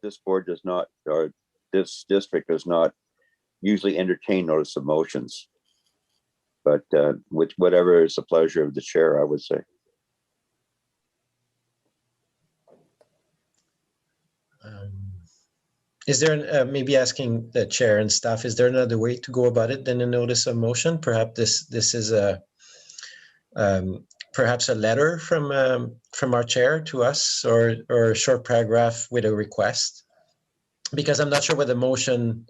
A: this board does not, or this district does not usually entertain notice of motions. But with whatever is the pleasure of the chair, I would say.
C: Is there, maybe asking the chair and staff, is there another way to go about it than a notice of motion? Perhaps this is a perhaps a letter from our chair to us, or a short paragraph with a request, because I'm not sure what the motion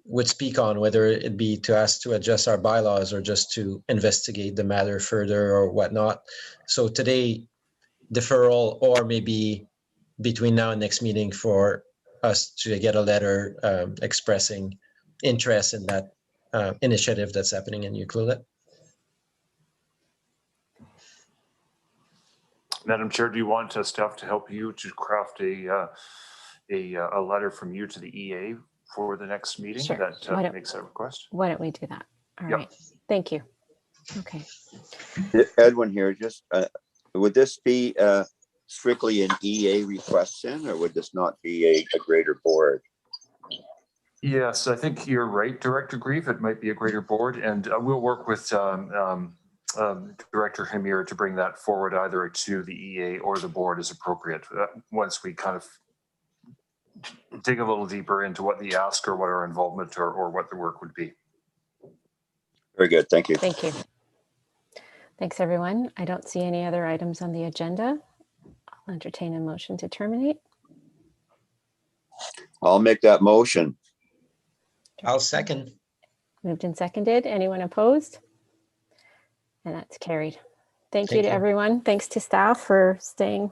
C: would speak on, whether it be to ask to adjust our bylaws or just to investigate the matter further or whatnot. So today, deferral, or maybe between now and next meeting for us to get a letter expressing interest in that initiative that's happening in Ucluelet.
F: Madam Chair, do you want staff to help you to craft a letter from you to the EA for the next meeting
B: Sure.
F: that makes that request?
B: Why don't we do that? All right. Thank you. Okay.
A: Edwin here, just would this be strictly an EA request then, or would this not be a greater board?
F: Yes, I think you're right, Director Grieve. It might be a greater board, and we'll work with Director Hamir to bring that forward either to the EA or the board as appropriate. Once we kind of dig a little deeper into what the ask or what our involvement or what the work would be.
A: Very good. Thank you.
B: Thank you. Thanks, everyone. I don't see any other items on the agenda. I'll entertain a motion to terminate.
A: I'll make that motion.
C: I'll second.
B: Moved and seconded. Anyone opposed? And that's carried. Thank you to everyone. Thanks to staff for staying